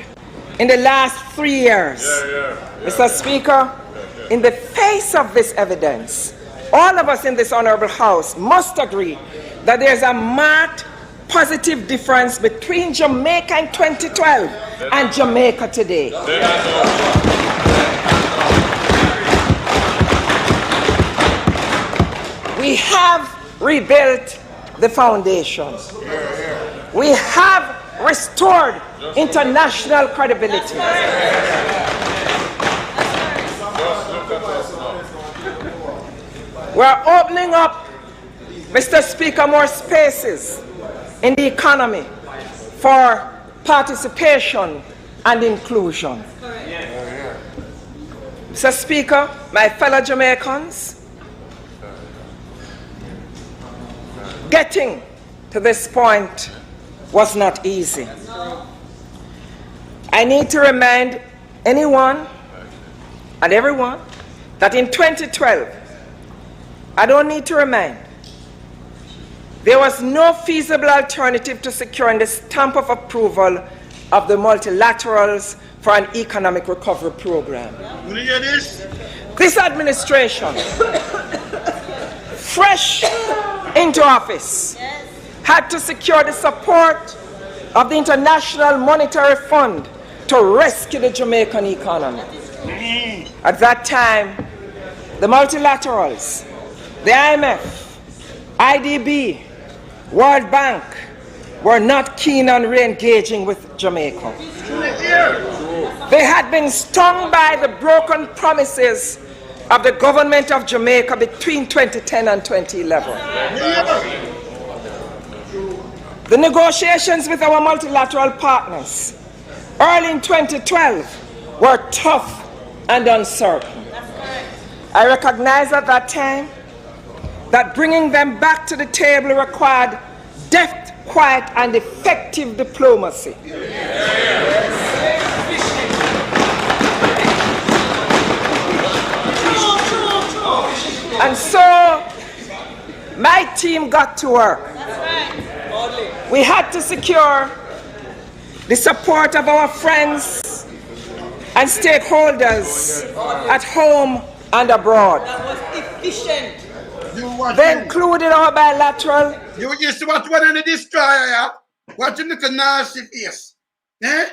Speaker 2: in the last 3 years. Mr. Speaker, in the face of this evidence, all of us in this honorable house must agree that there's a marked positive difference between Jamaica in 2012 and Jamaica today. We have rebuilt the foundations. We have restored international credibility. We're opening up, Mr. Speaker, more spaces in the economy for participation and inclusion. Mr. Speaker, my fellow Jamaicans, getting to this point was not easy. I need to remind anyone and everyone that in 2012, I don't need to remind, there was no feasible alternative to securing the stamp of approval of the multilaterals for an economic recovery program. This administration, fresh into office, had to secure the support of the International Monetary Fund to rescue the Jamaican economy. At that time, the multilaterals, the IMF, IDB, World Bank were not keen on re-engaging with Jamaica. They had been stung by the broken promises of the government of Jamaica between 2010 and 2011. The negotiations with our multilateral partners early in 2012 were tough and uncertain. I recognized at that time that bringing them back to the table required deft, quiet, and effective diplomacy. And so my team got to work. We had to secure the support of our friends and stakeholders at home and abroad.
Speaker 3: That was efficient.
Speaker 2: They included our bilateral.
Speaker 1: You used to watch one of the destroyer, yeah? Watching the nasty face. Eh?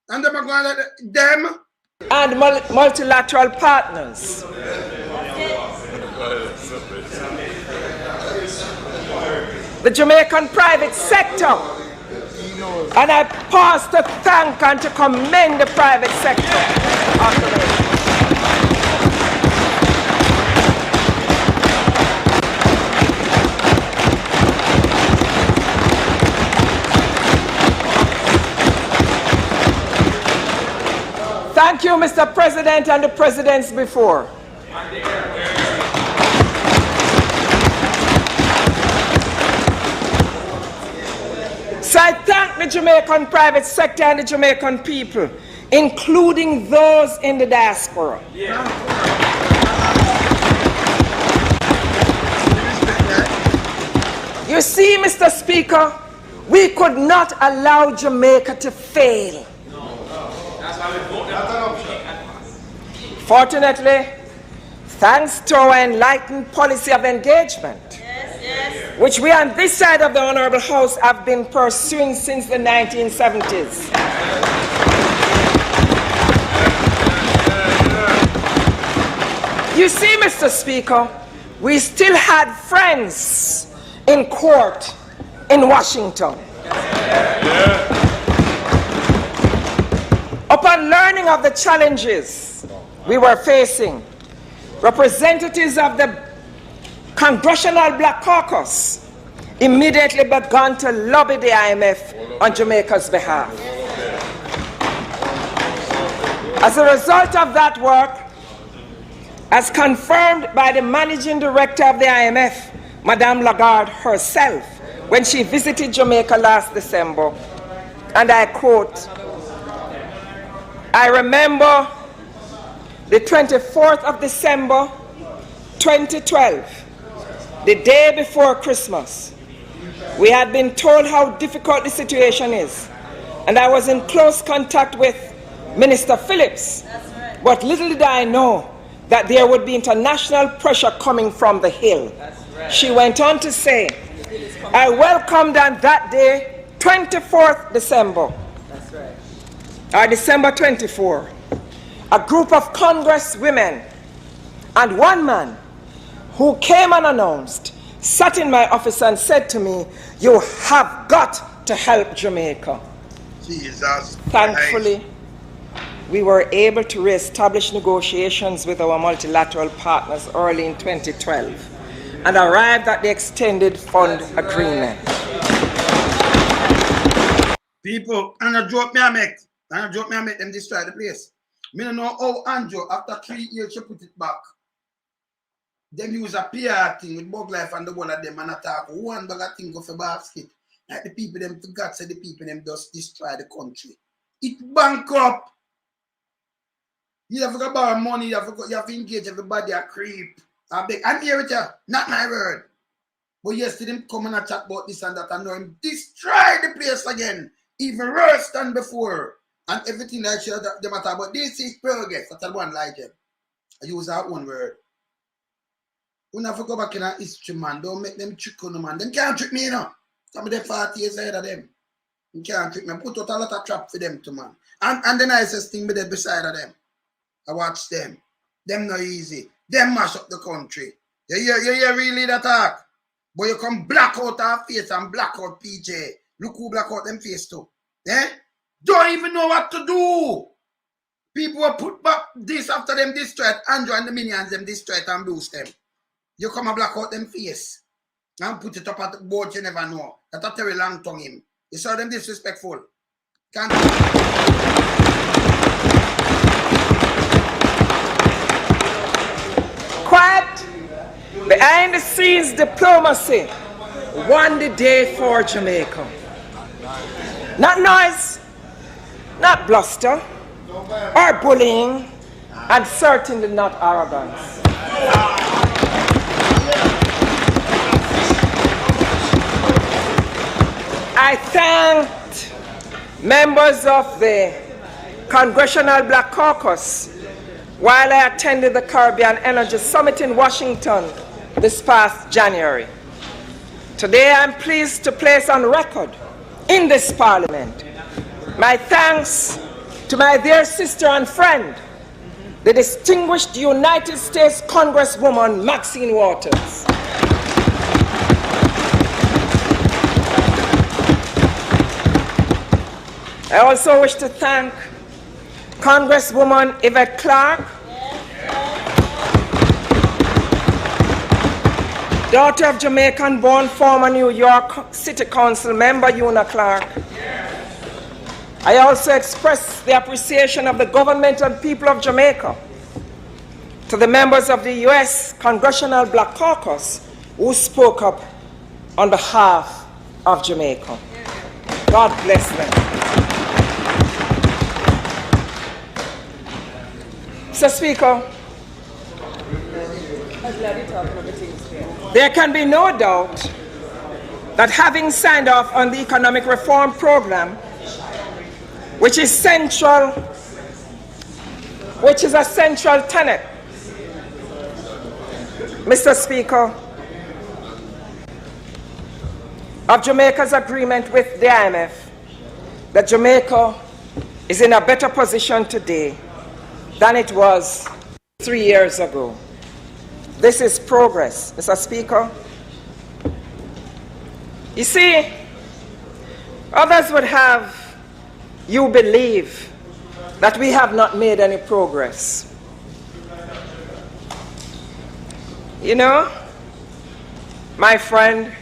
Speaker 1: And them are going to them.
Speaker 2: And multilateral partners. The Jamaican private sector. And I pause to thank and to commend the private sector. Thank you, Mr. President, and the presidents before. So I thank the Jamaican private sector and the Jamaican people, including those in the diaspora. You see, Mr. Speaker, we could not allow Jamaica to fail. Fortunately, thanks to our enlightened policy of engagement, which we on this side of the Honorable House have been pursuing since the 1970s. You see, Mr. Speaker, we still had friends in court in Washington. Upon learning of the challenges we were facing, representatives of the Congressional Black Caucus immediately began to lobby the IMF on Jamaica's behalf. As a result of that work, as confirmed by the managing director of the IMF, Madame Lagarde herself, when she visited Jamaica last December, and I quote, "I remember the 24th of December, 2012, the day before Christmas. We had been told how difficult the situation is, and I was in close contact with Minister Phillips, but little did I know that there would be international pressure coming from the Hill." She went on to say, I welcomed on that day, 24th December, that's right, or December 24, a group of Congress women and one man who came unannounced, sat in my office and said to me, "You have got to help Jamaica."
Speaker 1: Jesus.
Speaker 2: Thankfully, we were able to reestablish negotiations with our multilateral partners early in 2012 and arrived at the extended fund agreement.
Speaker 1: People, and a joke me I make them destroy the place. Me don't know how Andrew, after 3 years, she put it back. Them use a PR thing with Bug Life and the one of them and attack one bag of thing of a basket. Like the people them forgot, say the people them just destroy the country. It bankrupt. You have to borrow money, you have to engage everybody a creep. I beg, I'm here with you, not my word. But yesterday them come and chat about this and that and know him destroy the place again. Even worse than before. And everything that should them talk about this is progress. That's one like it. I use that one word. We have to go back in our history, man. Don't make them trick on them, man. Them can't trick me, you know. Some of them 40 years ahead of them. You can't trick me. Put out a lot of trap for them too, man. And the nicest thing be there beside of them. I watch them. Them not easy. Them mash up the country. You hear really that talk? But you come black out our face and black out PJ. Look who black out them face too. Eh? Don't even know what to do. People will put back this after them destroyed. Andrew and the minions them destroyed and boost them. You come and black out them face and put it up at the board you never know. That's a TerryLong tongue him. You saw them disrespectful. Can't
Speaker 2: Quiet, behind the scenes diplomacy won the day for Jamaica. Not noise, not bluster, or bullying, and certainly not arrogance. I thanked members of the Congressional Black Caucus while I attended the Caribbean Energy Summit in Washington this past January. Today I'm pleased to place on record in this Parliament my thanks to my dear sister and friend, the distinguished United States Congresswoman Maxine Waters. I also wish to thank Congresswoman Yvette Clarke, daughter of Jamaican-born former New York City Council member Una Clarke. I also express the appreciation of the government and people of Jamaica to the members of the U.S. Congressional Black Caucus who spoke up on behalf of Jamaica. God bless them. Mr. Speaker, there can be no doubt that having signed off on the economic reform program, which is a central tenet, Mr. Speaker, of Jamaica's agreement with the IMF, that Jamaica is in a better position today than it was 3 years ago. This is progress, Mr. Speaker. You see, others would have you believe that we have not made any progress. You know, my friend,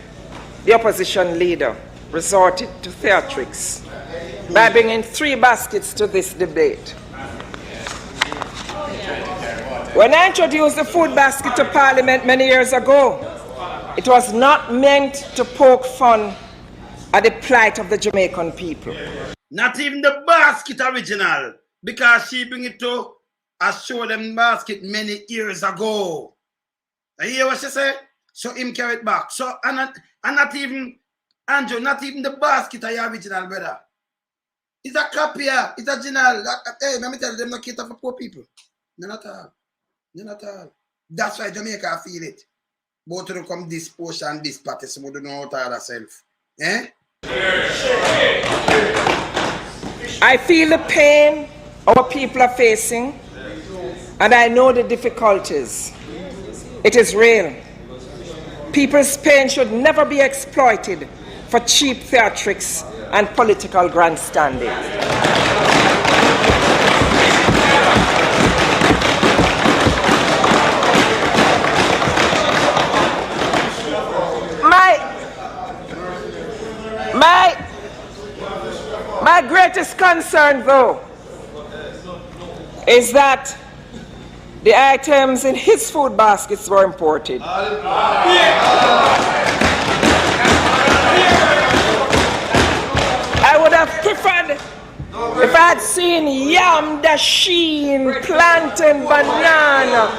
Speaker 2: the opposition leader, resorted to theatrics by bringing 3 baskets to this debate. When I introduced the food basket to Parliament many years ago, it was not meant to poke fun at the plight of the Jamaican people.
Speaker 1: Not even the basket original, because she bring it to a show them basket many years ago. You hear what she said? So him carry it back. So and not even Andrew, not even the basket are your original, brother. It's a copy, it's a original. Hey, let me tell you, them not cater for poor people. None at all. None at all. That's why Jamaica feel it. both of them come this Portia and this party, so we don't know how to other self. Eh?
Speaker 2: I feel the pain our people are facing, and I know the difficulties. It is real. People's pain should never be exploited for cheap theatrics and political grandstanding. My greatest concern, though, is that the items in his food baskets were imported. I would have preferred if I had seen yam, dasheen, plantain, banana,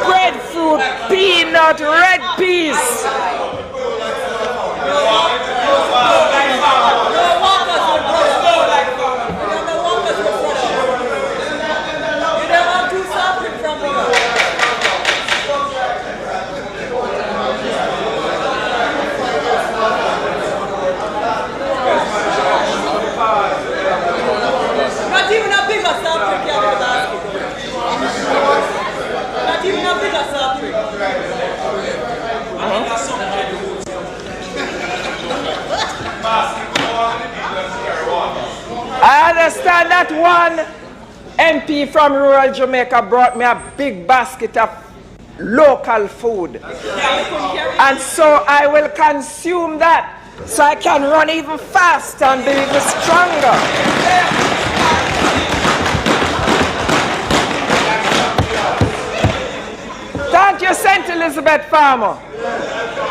Speaker 2: breadfruit, peanut, red peas. I understand that one MP from rural Jamaica brought me a big basket of local food. And so I will consume that so I can run even faster and be even stronger. Thank you, St. Elizabeth Farmer.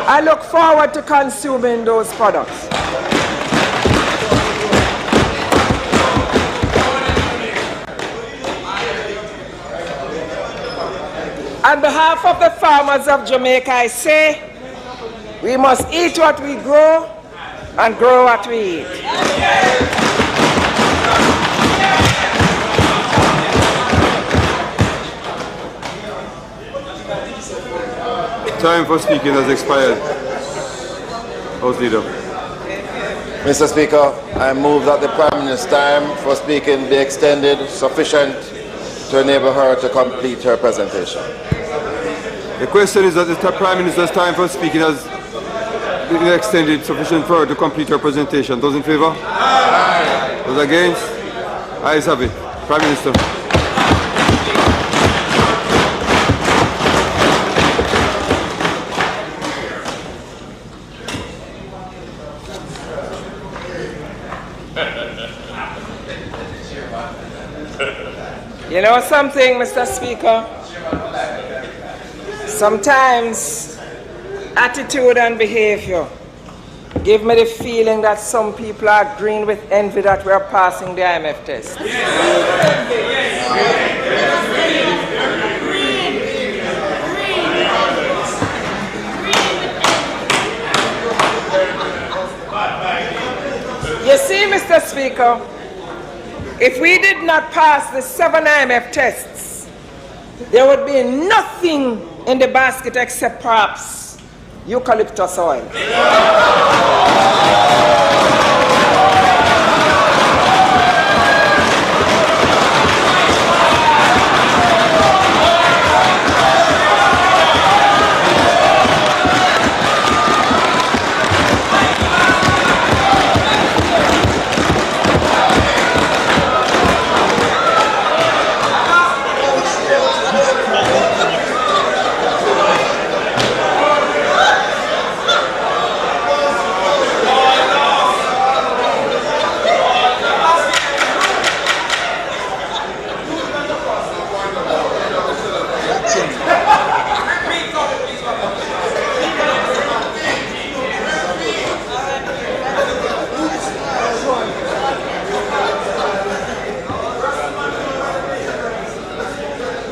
Speaker 2: I look forward to consuming those products. On behalf of the farmers of Jamaica, I say, we must eat what we grow and grow what we eat.
Speaker 3: Time for speaking has expired. House Leader.
Speaker 4: Mr. Speaker, I move that the Prime Minister's time for speaking be extended sufficient to enable her to complete her presentation.
Speaker 3: The question is that the Prime Minister's time for speaking has been extended sufficient for her to complete her presentation. Those in favour? Aye. Those against? Ayes have it. Prime Minister.
Speaker 2: You know something, Mr. Speaker? Sometimes attitude and behavior give me the feeling that some people are green with envy that we are passing the IMF test. You see, Mr. Speaker, if we did not pass the 7 IMF tests, there would be nothing in the basket except perhaps eucalyptus oil.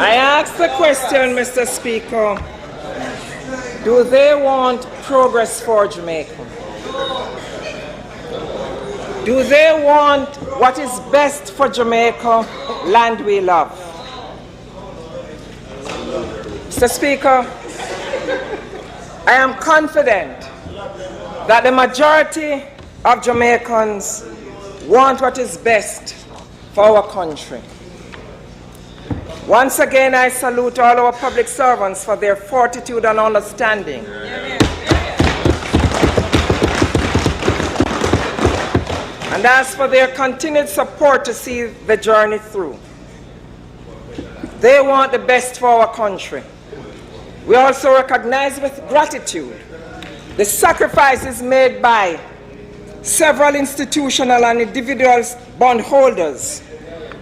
Speaker 2: I ask the question, Mr. Speaker, do they want progress for Jamaica? Do they want what is best for Jamaica, land we love? Mr. Speaker, I am confident that the majority of Jamaicans want what is best for our country. Once again, I salute all our public servants for their fortitude and understanding. And ask for their continued support to see the journey through. They want the best for our country. We also recognize with gratitude the sacrifices made by several institutional and individual bondholders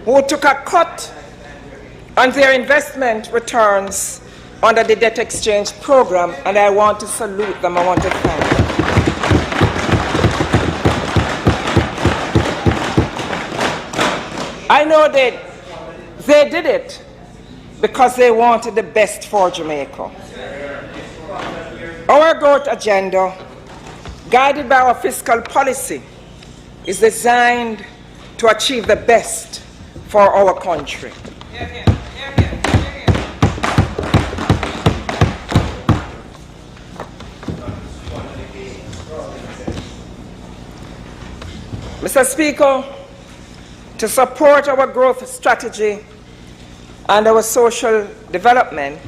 Speaker 2: who took a cut on their investment returns under the debt exchange program, and I want to salute them. I want to thank them. I know that they did it because they wanted the best for Jamaica. Our growth agenda, guided by our fiscal policy, is designed to achieve the best for our country. Mr. Speaker, to support our growth strategy and our social development,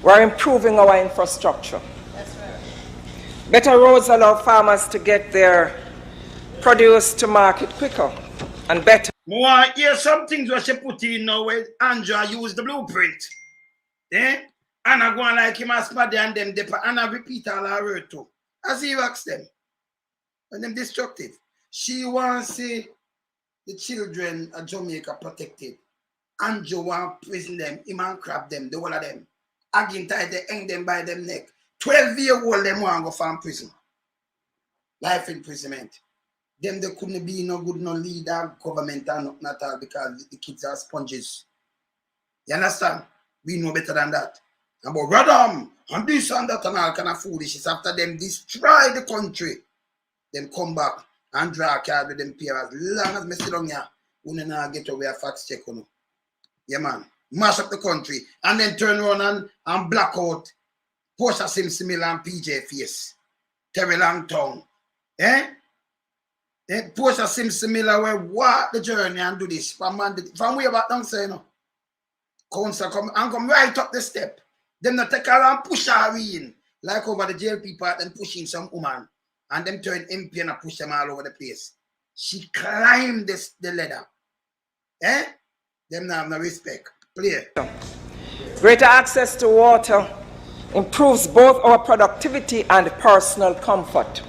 Speaker 2: we're improving our infrastructure. That's right. Better roads allow farmers to get their produce to market quicker and better.
Speaker 1: I want to hear some things what she put in now where Andrew used the blueprint. Eh? And I go on like him as Paddy and them, and I repeat all her word too. As he asked them. And them destructive. She wants to see the children of Jamaica protected. Andrew want to prison them, him and crab them, the whole of them. Again, tie they hang them by them neck. 12-year-old them want to go from prison. Life imprisonment. Them they couldn't be no good, no leader, government and nothing at all because the kids are sponges. You understand? We know better than that. And but Radam and this and that and all kind of foolishness after them destroy the country. Them come back and draw a card with them pay as long as me sit down here, we don't know get away a fax check on. Yeah man. Mash up the country and then turn around and black out Portia Simpson Miller and PJ Face. TerryLong T. Eh? Portia Simpson Miller will walk the journey and do this from way back down say no. Council come right up the step. Them not take her and push her in. Like over the JLP part and pushing some woman. And them turn MP and push them all over the place. She climbed the ladder. Eh? Them not have no respect. Play.
Speaker 2: Greater access to water improves both our productivity and personal comfort.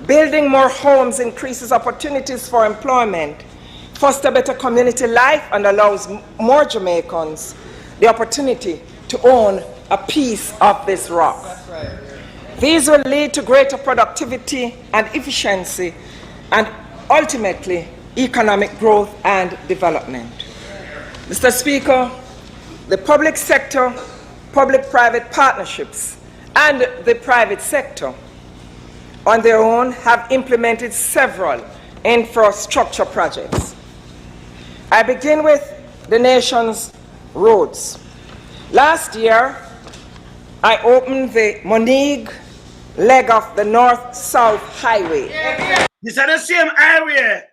Speaker 2: Building more homes increases opportunities for employment, fosters better community life, and allows more Jamaicans the opportunity to own a piece of this rock. That's right. These will lead to greater productivity and efficiency and ultimately economic growth and development. Mr. Speaker, the public sector, public-private partnerships, and the private sector on their own have implemented several infrastructure projects. I begin with the nation's roads. Last year, I opened the Moneeg leg of the North-South Highway.
Speaker 1: This is the same highway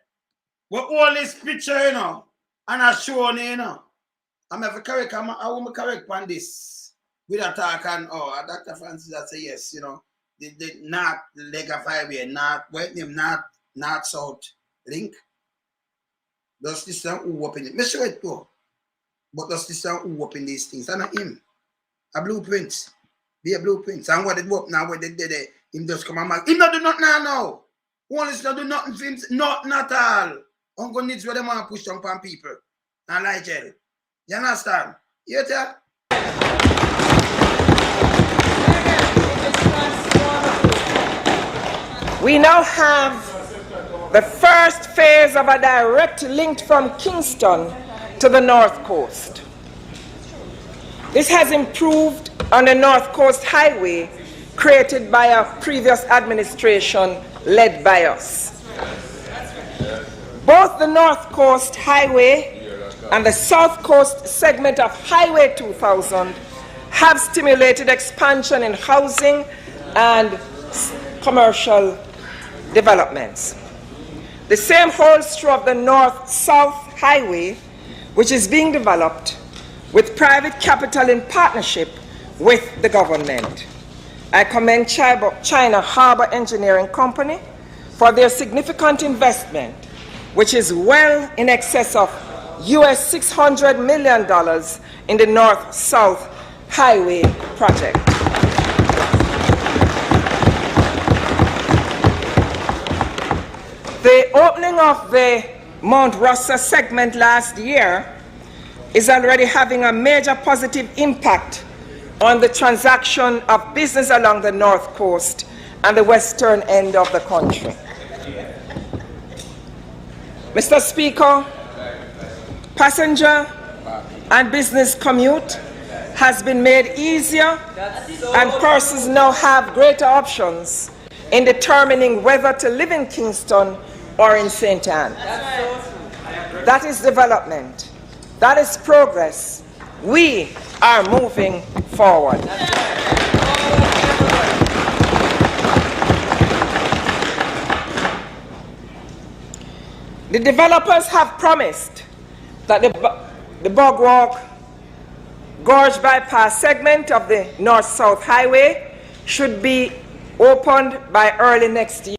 Speaker 1: with all this picture, you know, and I show you know. I will be correct on this. With a talk and Dr. Francis I say yes, you know. The north leg of highway, north south link. Does this one who open it? Me show it too. But does this one who open these things? And not him. A blueprint. Be a blueprint. And what it up now, what they did, him just come and mark. Him not do nothing now. Holness not do nothing for him, nothing at all. Uncle needs where they want to push down on people. And like jail. You understand? You tell?
Speaker 2: We now have the first phase of a direct link from Kingston to the North Coast. This has improved on the North Coast Highway created by a previous administration led by us. Both the North Coast Highway and the South Coast segment of Highway 2000 have stimulated expansion in housing and commercial developments. The same holds true of the North-South Highway, which is being developed with private capital in partnership with the government. I commend China Harbor Engineering Company for their significant investment, which is well in excess of US $600 million in the North-South Highway project. The opening of the Mount Rossa segment last year is already having a major positive impact on the transaction of business along the north coast and the western end of the country. Mr. Speaker, passenger and business commute has been made easier, and persons now have greater options in determining whether to live in Kingston or in St. Anne. That is development. That is progress. We are moving forward. The developers have promised that the Bogwalk Gorge Bypass segment of the North-South Highway should be opened by early next year,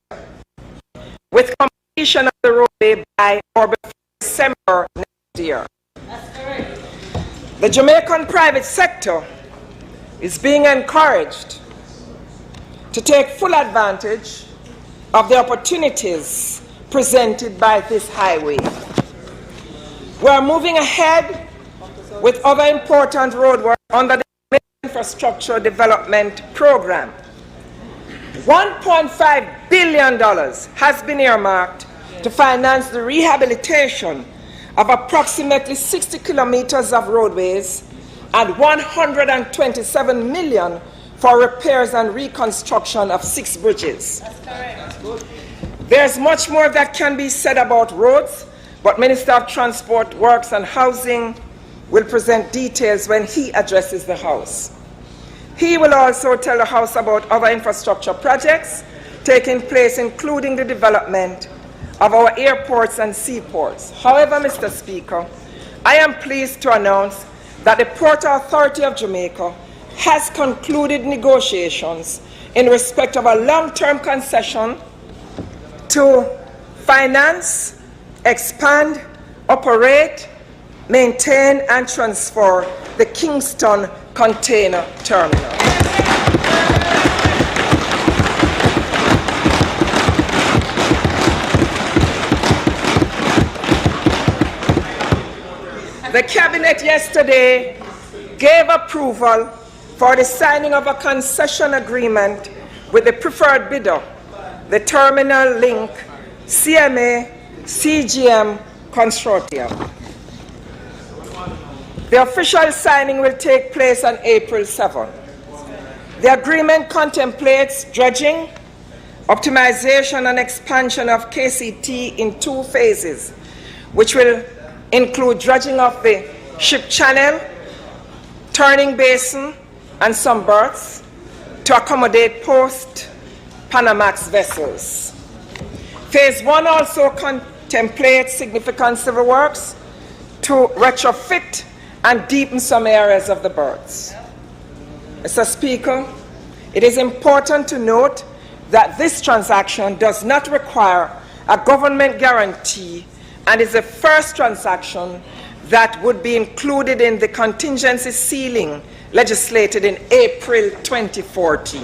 Speaker 2: with completion of the roadway by or before December next year. The Jamaican private sector is being encouraged to take full advantage of the opportunities presented by this highway. We are moving ahead with other important roadwork under the Infrastructure Development Program. $1.5 billion has been earmarked to finance the rehabilitation of approximately 60 kilometers of roadways and $127 million for repairs and reconstruction of 6 bridges. There's much more that can be said about roads, but Minister of Transport, Works and Housing will present details when he addresses the House. He will also tell the House about other infrastructure projects taking place, including the development of our airports and seaports. However, Mr. Speaker, I am pleased to announce that the Port Authority of Jamaica has concluded negotiations in respect of a long-term concession to finance, expand, operate, maintain, and transfer the Kingston Container Terminal. The Cabinet yesterday gave approval for the signing of a concession agreement with the preferred bidder, the Terminal Link CMA CGM Consortium. The official signing will take place on April 7. The agreement contemplates dredging, optimization and expansion of KCT in 2 phases, which will include dredging of the ship channel, turning basin, and some berths to accommodate post-Panamax vessels. Phase 1 also contemplates significant civil works to retrofit and deepen some areas of the berths. Mr. Speaker, it is important to note that this transaction does not require a government guarantee and is the first transaction that would be included in the contingency ceiling legislated in April 2014.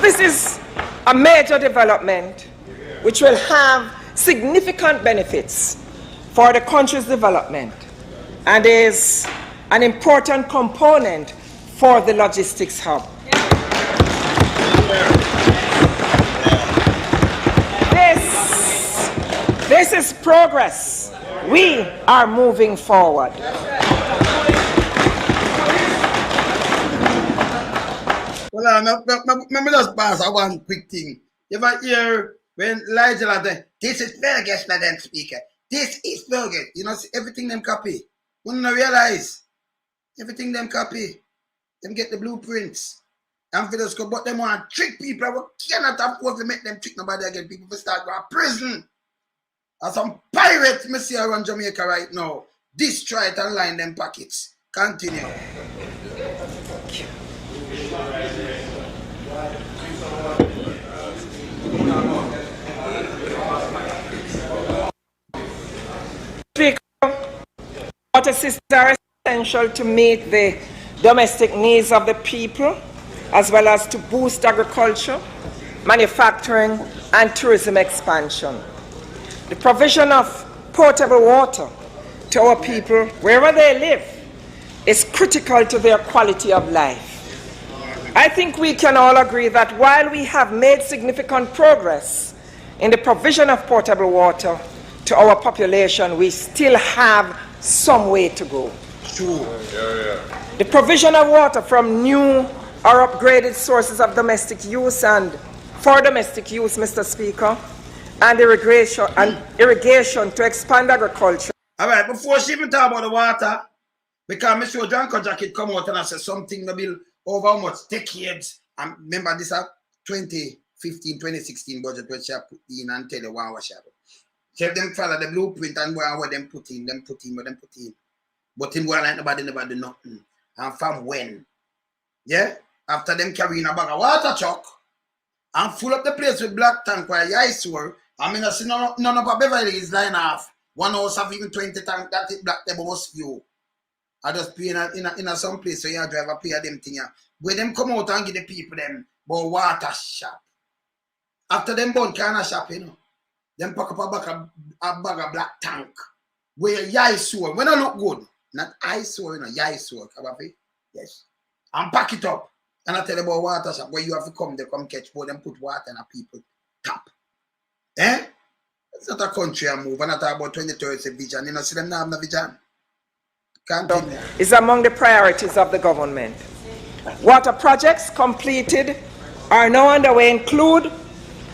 Speaker 2: This is a major development which will have significant benefits for the country's development and is an important component for the logistics hub. This is progress. We are moving forward.
Speaker 1: Well, let me just pass one quick thing. You ever hear when Elijah said, "This is Fergus, Madam Speaker. This is burger. You know, everything them copy. When you realize, everything them copy. Them get the blueprints. And for this, but them want to trick people. We cannot afford to make them trick nobody again. People will start going to prison. And some pirates, me see around Jamaica right now. Destroy it and line them pockets. Continue.
Speaker 2: Speaker, water systems are essential to meet the domestic needs of the people, as well as to boost agriculture, manufacturing, and tourism expansion. The provision of potable water to our people, wherever they live, is critical to their quality of life. I think we can all agree that while we have made significant progress in the provision of potable water to our population, we still have some way to go.
Speaker 1: True.
Speaker 2: The provision of water from new or upgraded sources of domestic use and for domestic use, Mr. Speaker, and irrigation to expand agriculture.
Speaker 1: All right, before she even talk about the water, because Mr. Janko Jacket come out and I said something maybe over how much decades. And remember this 2015, 2016 budget which I put in and tell you what she have. So them follow the blueprint and what them put in. But him go like nobody never do nothing. And from when? Yeah? After them carrying a bag of water truck and full up the place with black tank where your ice were. I mean, I see none of our Beverly is line off. One house have even 20 tank that is black table was few. I just pay in some place so you drive a pay them thing. Where them come out and give the people them but water shop. After them born kind of shop, you know. Them pack up a bag of black tank. Where your ice were. When I look good. Not eyesore, you know, your eyesore, yes. And pack it up. And I tell you about water shop where you have to come, they come catch boat and put water in a people tap. Eh? It's not a country I move. And I talk about 2030 vision. You know, see them now have no vision. Continue.
Speaker 2: Is among the priorities of the government. Water projects completed are now underway include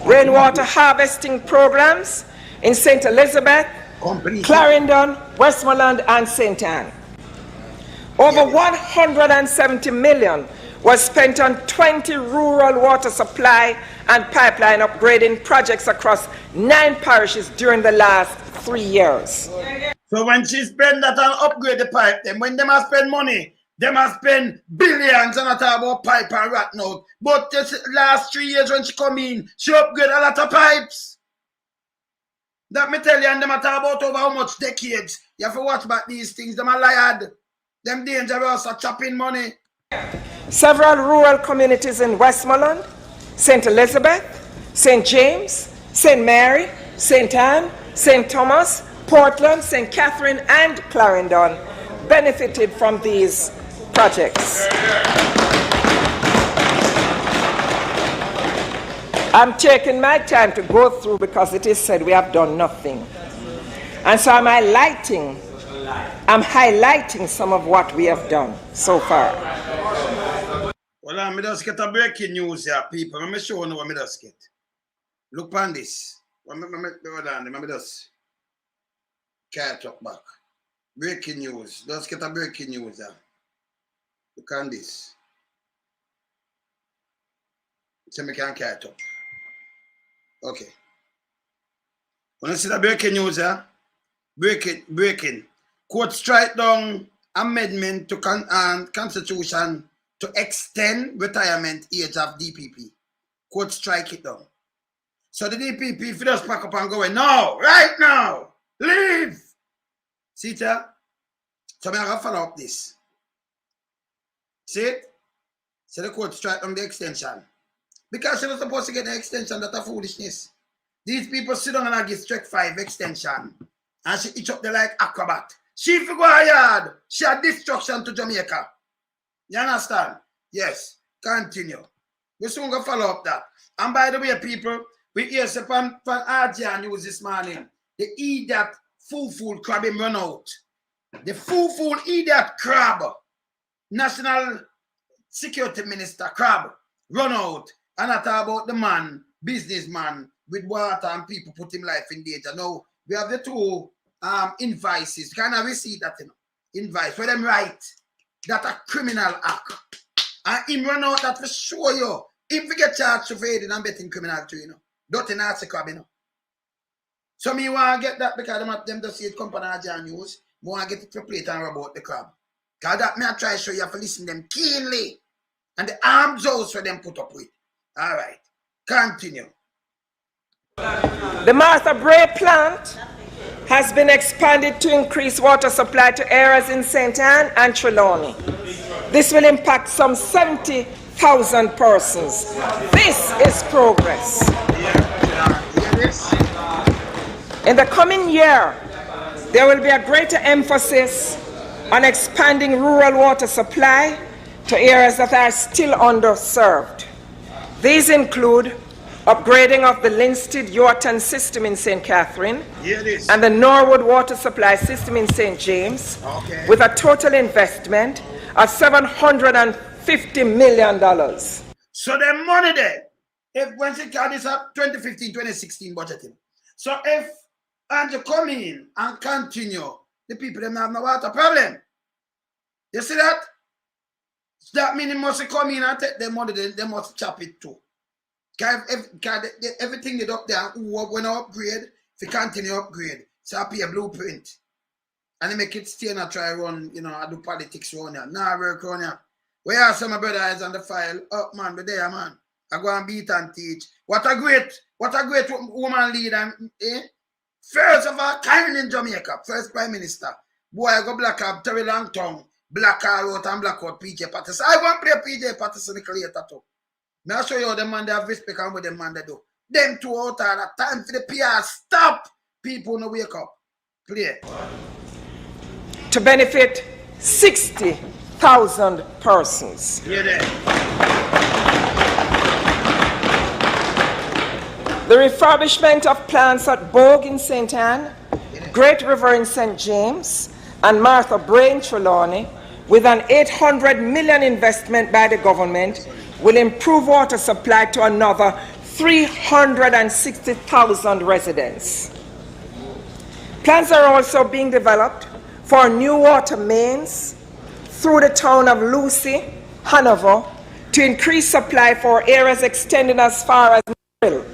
Speaker 2: rainwater harvesting programs in St. Elizabeth, Clarendon, Westmoreland, and St. Anne. Over 170 million was spent on 20 rural water supply and pipeline upgrading projects across 9 parishes during the last 3 years.
Speaker 1: So when she spend that and upgrade the pipe, then when they must spend money, they must spend billions and I talk about pipe and rat note. But this last 3 years when she come in, she upgrade a lot of pipes. That me tell you, and them a talk about over how much decades. You have to watch about these things. Them a liar. Them dangerous are chopping money.
Speaker 2: Several rural communities in Westmoreland, St. Elizabeth, St. James, St. Mary, St. Anne, St. Thomas, Portland, St. Catherine, and Clarendon benefited from these projects. I'm taking my time to go through because it is said we have done nothing. And so I'm highlighting some of what we have done so far.
Speaker 1: Well, I'm just get a breaking news here, people. Let me show you what I just get. Look on this. Let me just catch up back. Breaking news. Just get a breaking news here. Look on this. So we can catch up. Okay. When you see the breaking news here, breaking. Court strike down amendment to Constitution to extend retirement age of DPP. Court strike it down. So the DPP, if you just pack up and go, no, right now, leave. See it here? So I'm going to follow up this. See it? So the court strike down the extension. Because you're not supposed to get the extension, that's a foolishness. These people sit down and give strike 5 extension. And she itch up there like acrobat. She figure her yard. She had destruction to Jamaica. You understand? Yes. Continue. We're soon going to follow up that. And by the way, people, we hear from RJ News this morning. The idiot foo-fool crab him run out. The foo-fool idiot crab. National Security Minister crab run out. And I talk about the man, businessman, with water and people put him life in danger. Now, we have the two invoices. Can I receive that, you know? Invoice where them write that a criminal act. And him run out that for sure you. If we get charged for aiding and betting criminal too, you know. Dirty Nazi crab, you know. So me want to get that because them just see it come on our news. I want to get it to plate and rub out the crab. Because that me I try to show you have to listen them keenly. And the arms also them put up with. All right. Continue.
Speaker 2: The Martha Bray plant has been expanded to increase water supply to areas in St. Anne and Trelawney. This will impact some 70,000 persons. This is progress. In the coming year, there will be a greater emphasis on expanding rural water supply to areas that are still underserved. These include upgrading of the Linstead-Yorton system in St. Catherine and the Norwood water supply system in St. James, with a total investment of $750 million.
Speaker 1: So the money there, if when she got this up 2015-2016 budgeting. So if Andrew come in and continue, the people them have no water problem. You see that? That means they must come in and take their money, they must chop it too. Everything they up there, when I upgrade, if you continue upgrade, so I pay a blueprint. And they make it stay and I try run, you know, I do politics around here. Now I work around here. Where are some of my brothers on the file? Up man, but there man. I go and beat and teach. What a great woman leader. First of all, Karen in Jamaica, first Prime Minister. Boy, I go black up TerryLong T, black out and black out PJ Patterson. I want to play PJ Patterson later too. May I show you how the man they have respect and what the man they do. Them two out at that time for the PR. Stop! People no wake up. Play.
Speaker 2: To benefit 60,000 persons.
Speaker 1: Yeah, there.
Speaker 2: The refurbishment of plants at Bogue in St. Anne, Great River in St. James, and Martha Bray in Trelawney, with an $800 million investment by the government, will improve water supply to another 360,000 residents. Plans are also being developed for new water mains through the town of Lucy, Hanover, to increase supply for areas extending as far as Mill.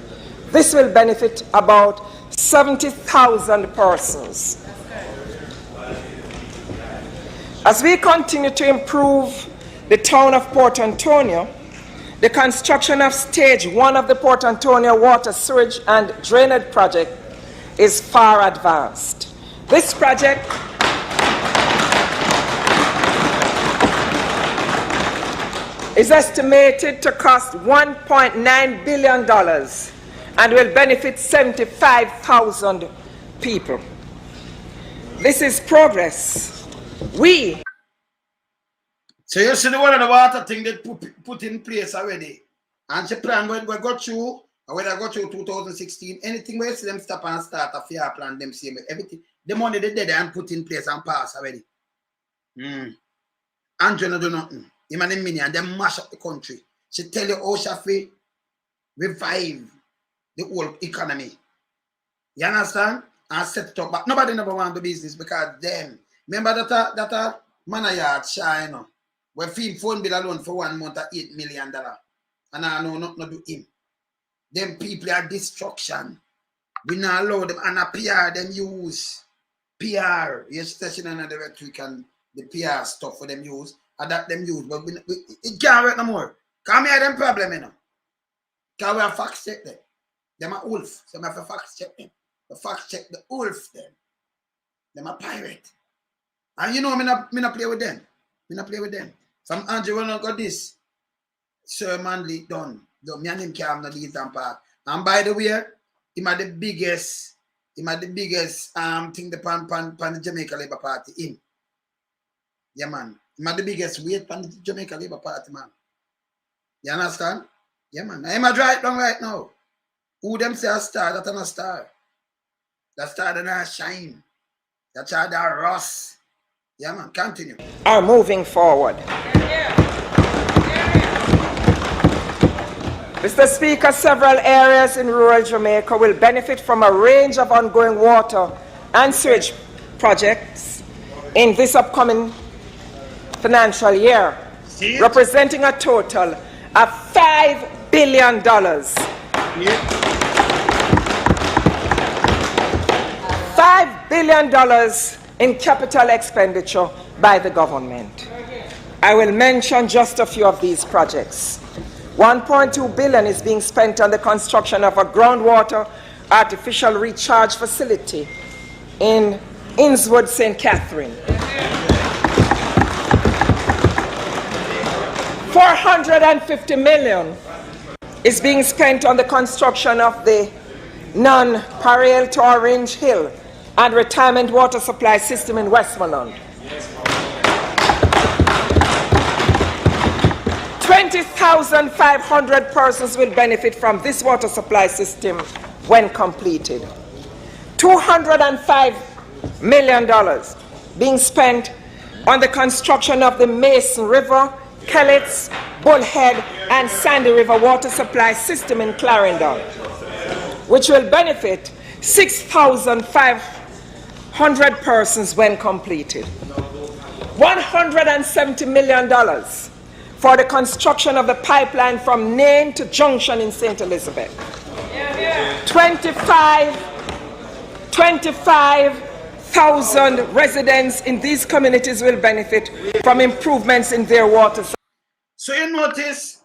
Speaker 2: This will benefit about 70,000 persons. As we continue to improve the town of Port Antonio, the construction of stage 1 of the Port Antonio water sewage and drainage project is far advanced. This project is estimated to cost $1.9 billion and will benefit 75,000 people. This is progress.
Speaker 1: So you see the one of the water thing that put in place already. And she plan when we go through, or when I go through 2016, anything where you see them stop and start a fair plan, them same everything. The money they did and put in place and pass already. Andrew no do nothing. Him and Minnie and them mash up the country. She tell you how she revive the whole economy. You understand? And set it up. But nobody never want the business because them. Remember that man yard shine. When film phone bill alone for 1 month at $8 million. And I know not do him. Them people are destruction. We not allow them and a PR them use. PR. Yes, station and the rhetoric and the PR stuff for them use. And that them use. But it can't work no more. Come here them problem, you know. Because we have fact check them. Them are wolf. So we have to fact check them. The fact check the wolf them. Them a pirate. And you know me not play with them. Me not play with them. Some Andrew will not got this. Sir Manley done. Me and him can't have no lead and part. And by the way, he had the biggest thing the pan the Jamaica Labour Party in. Yeah man. He had the biggest weight pan the Jamaica Labour Party, man. You understand? Yeah man. I'm a right down right now. Who them say a star, that's not a star. That star that not shine. That's how that rust. Yeah man, continue.
Speaker 2: Are moving forward. Mr. Speaker, several areas in rural Jamaica will benefit from a range of ongoing water and sewage projects in this upcoming financial year, representing a total of $5 billion. $5 billion in capital expenditure by the government. I will mention just a few of these projects. $1.2 billion is being spent on the construction of a groundwater artificial recharge facility in Innswood, St. Catherine. $450 million is being spent on the construction of the non-Parallel to Orange Hill and retirement water supply system in Westmoreland. 20,500 persons will benefit from this water supply system when completed. $205 million being spent on the construction of the Mason River, Kellets, Bullhead, and Sandy River water supply system in Clarendon, which will benefit 6,500 persons when completed. $170 million for the construction of the pipeline from Nain to Junction in St. Elizabeth. 25,000 residents in these communities will benefit from improvements in their water.
Speaker 1: So you notice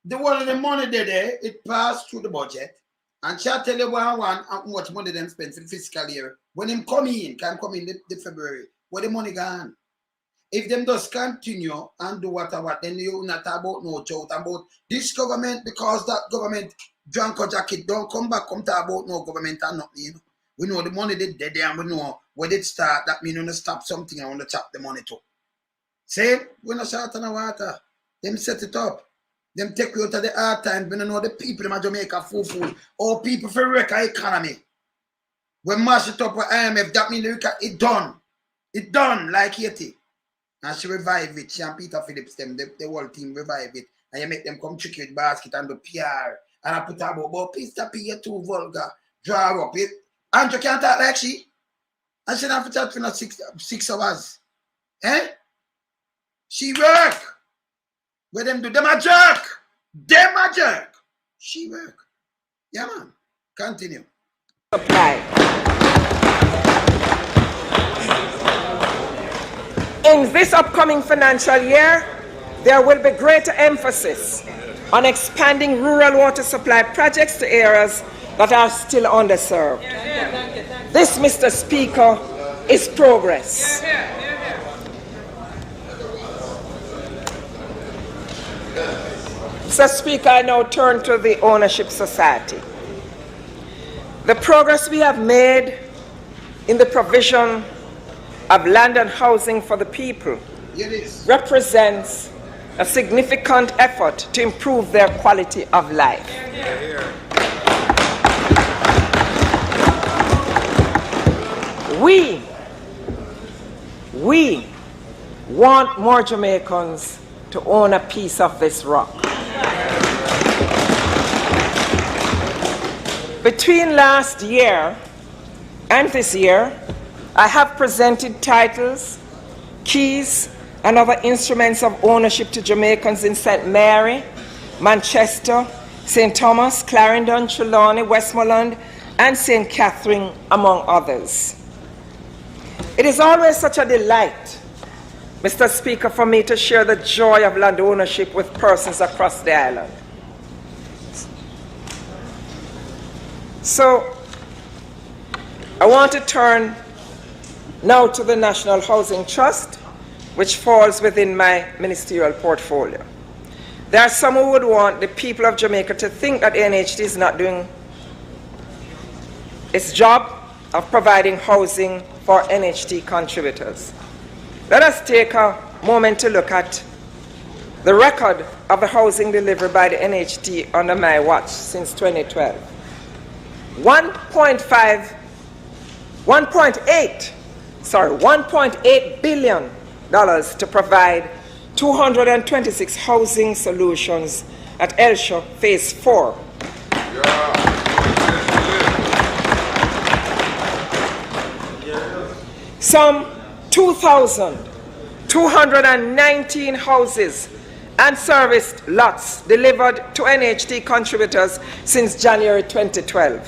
Speaker 1: the one of the money there, it passed through the budget. And shall tell you how much money they spend for the fiscal year. When him come in the February, where the money gone? If them just continue and do what, then you not about no joke about this government, because that government drank a jacket, don't come back, come talk about no government and nothing. You know? We know the money they did there and we know where it start. That means you want to stop something and want to chop the money too. Say, we're not short on the water. Them set it up. Them take you out of the hard time. We don't know the people in Jamaica full. All people for wreck our economy. When mash it up with IMF, that means it done. It done like Haiti. And she revive it. She and Peter Phillips, them, the whole team revive it. And you make them come trick you with basket and do PR. And I put her about Peter P, you're too vulgar. Draw up it. Andrew can't talk like she. And she don't have to chat for not 6 hours. Eh? She work. Where them do? Them a jerk. Them a jerk. She work. Yeah, man. Continue.
Speaker 2: Supply. In this upcoming financial year, there will be greater emphasis on expanding rural water supply projects to areas that are still underserved. This, Mr. Speaker, is progress. Mr. Speaker, I now turn to the Ownership Society. The progress we have made in the provision of land and housing for the people represents a significant effort to improve their quality of life. We want more Jamaicans to own a piece of this rock. Between last year and this year, I have presented titles, keys, and other instruments of ownership to Jamaicans in St. Mary, Manchester, St. Thomas, Clarendon, Trelawney, Westmoreland, and St. Catherine, among others. It is always such a delight, Mr. Speaker, for me to share the joy of land ownership with persons across the island. So, I want to turn now to the National Housing Trust, which falls within my ministerial portfolio. There are some who would want the people of Jamaica to think that NHT is not doing its job of providing housing for NHT contributors. Let us take a moment to look at the record of the housing delivered by the NHT under my watch since 2012. $1.8 billion to provide 226 housing solutions at Elsha Phase 4. some 2,219 houses and serviced lots delivered to NHT contributors since January 2012.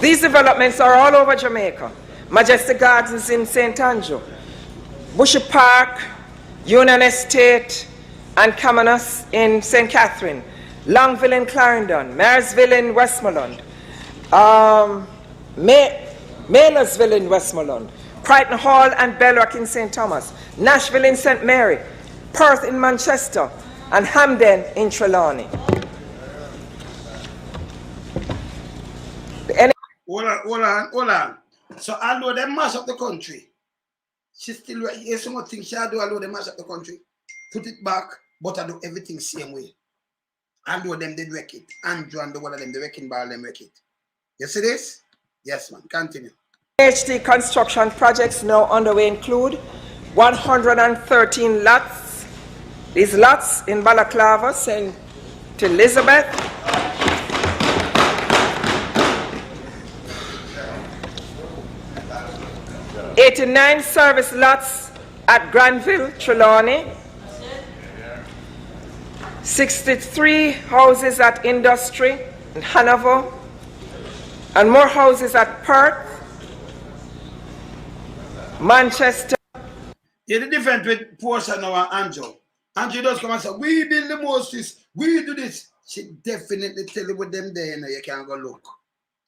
Speaker 2: These developments are all over Jamaica. Majestic Gardens in St. Andrew, Bushy Park, Union Estate, and Camanus in St. Catherine, Longville in Clarendon, Marysville in Westmoreland, Mailersville in Westmoreland, Crichton Hall and Belrock in St. Thomas, Nashville in St. Mary, Perth in Manchester, and Hamden in Trelawney.
Speaker 1: Hold on. So although they mash up the country, she still, there's some things she do, although they mash up the country, put it back, but I do everything same way. Although them did wreck it. Andrew and the one of them, the wrecking ball, them wreck it. You see this? Yes, man. Continue.
Speaker 2: HT construction projects now underway include 113 lots. These lots in Balaclava, St. Elizabeth, '89 service lots at Granville, Trelawney, 63 houses at Industry in Hanover, and more houses at Perth, Manchester.
Speaker 1: Yeah, the difference with Portia now and Andrew. Andrew does come and say, we build the most this, we do this. She definitely tell you with them there, you know, you can't go look.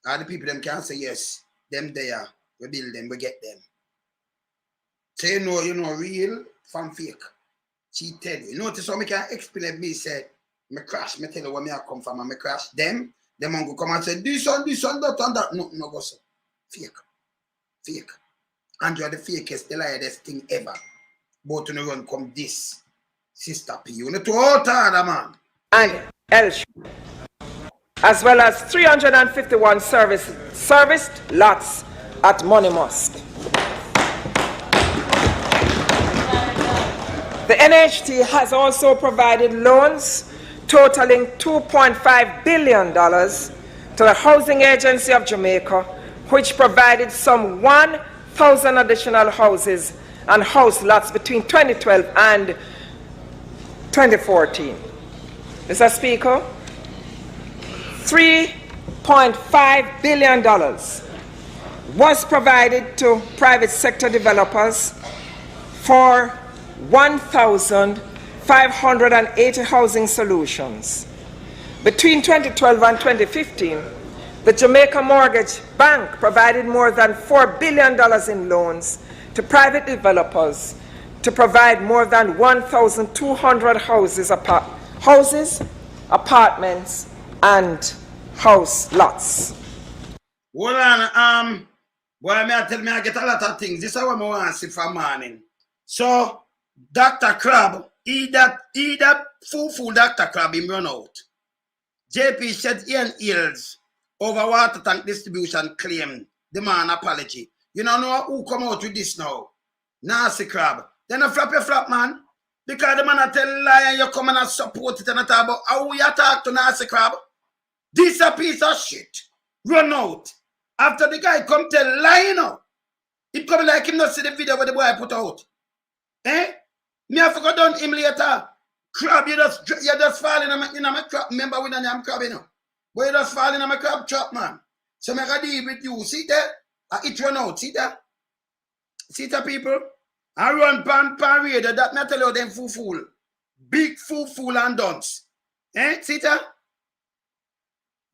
Speaker 1: All the people them can say, yes, them there, we build them, we get them. So you know real from fake. She tell you. Notice how me can explain it, me say, me crash, me tell you where me I come from and me crash. Them go come and say, this one, that and that. No go so. Fake. Andrew the fakest, the liarest thing ever. But when you run come this, Sister P. You know to all other man.
Speaker 2: And Elsh, as well as 351 serviced lots at Money Mosque. The NHT has also provided loans totaling $2.5 billion to the Housing Agency of Jamaica, which provided some 1,000 additional houses and house lots between 2012 and 2014. Mr. Speaker, $3.5 billion was provided to private sector developers for 1,580 housing solutions. Between 2012 and 2015, the Jamaica Mortgage Bank provided more than $4 billion in loans to private developers to provide more than 1,200 houses, apartments, and house lots.
Speaker 1: Hold on, boy, I get a lot of things. This is what I want to see from morning. So, Dr. Crab, he that full Dr. Crab him run out. JP shed Ian Hills over water tank distribution claim, demand apology. You know who come out with this now? Nasty Crab. Then a flap man. Because the man a tell lie and you come and support it and talk about how you talk to Nasty Crab. This a piece of shit. Run out. After the guy come tell lie, you know. It come like him not see the video where the boy put out. Eh? Me I forgot done him later. Crab, you just fall in my crab. Remember when I'm crab, you know. But you just fall in my crab trap, man. So I gotta deal with you. See that? It run out. See that? See that, people? I run pan radar that me tell you them fool. Big fool and dunce. Eh? See that?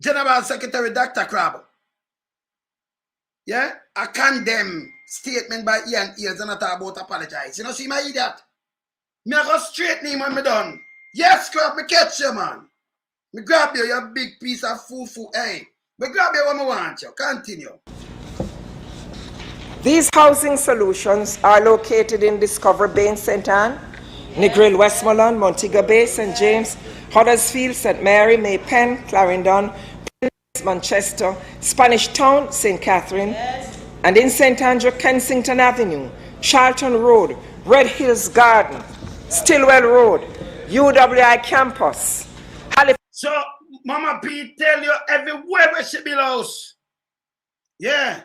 Speaker 1: General Secretary Dr. Crab. Yeah? I condemn statement by Ian Ears and I talk about apologize. You know, see my idiot? Me I go straighten him when me done. Yes, Crab, me catch you, man. Me grab you, you big piece of fool. Hey, me grab you when me want you. Continue.
Speaker 2: These housing solutions are located in Discover Bay in St. Anne, Negril, Westmoreland, Montego Bay, St. James, Huddersfield, St. Mary, Maypen, Clarendon, Manchester, Spanish Town, St. Catherine, and in St. Andrew, Kensington Avenue, Charlton Road, Red Hills Garden, Stillwell Road, UWI Campus, Halifax.
Speaker 1: So, Mama P tell you everywhere where she belongs. Yeah.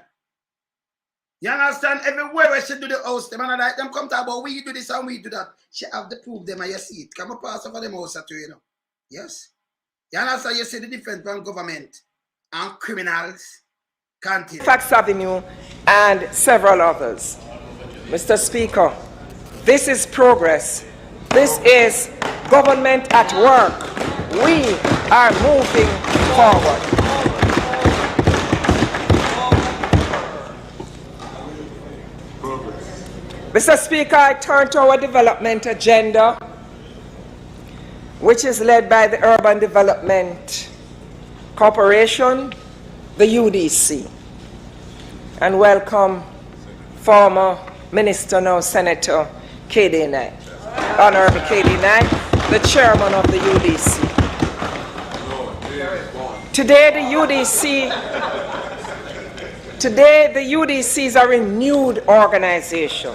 Speaker 1: You understand? Everywhere we should do the house, them and like them come talk about we do this and we do that. She have to prove them and you see it. Come up pass over them house too, you know. Yes. You understand? You see the difference from government and criminals. Continue.
Speaker 2: Fax Avenue and several others. Mr. Speaker, this is progress. This is government at work. We are moving forward. Mr. Speaker, I turn to our development agenda, which is led by the Urban Development Corporation, the UDC, and welcome former Minister, now Senator K.D. Knight, Honorable K.D. Knight, the chairman of the UDC. Today the UDC is a renewed organization.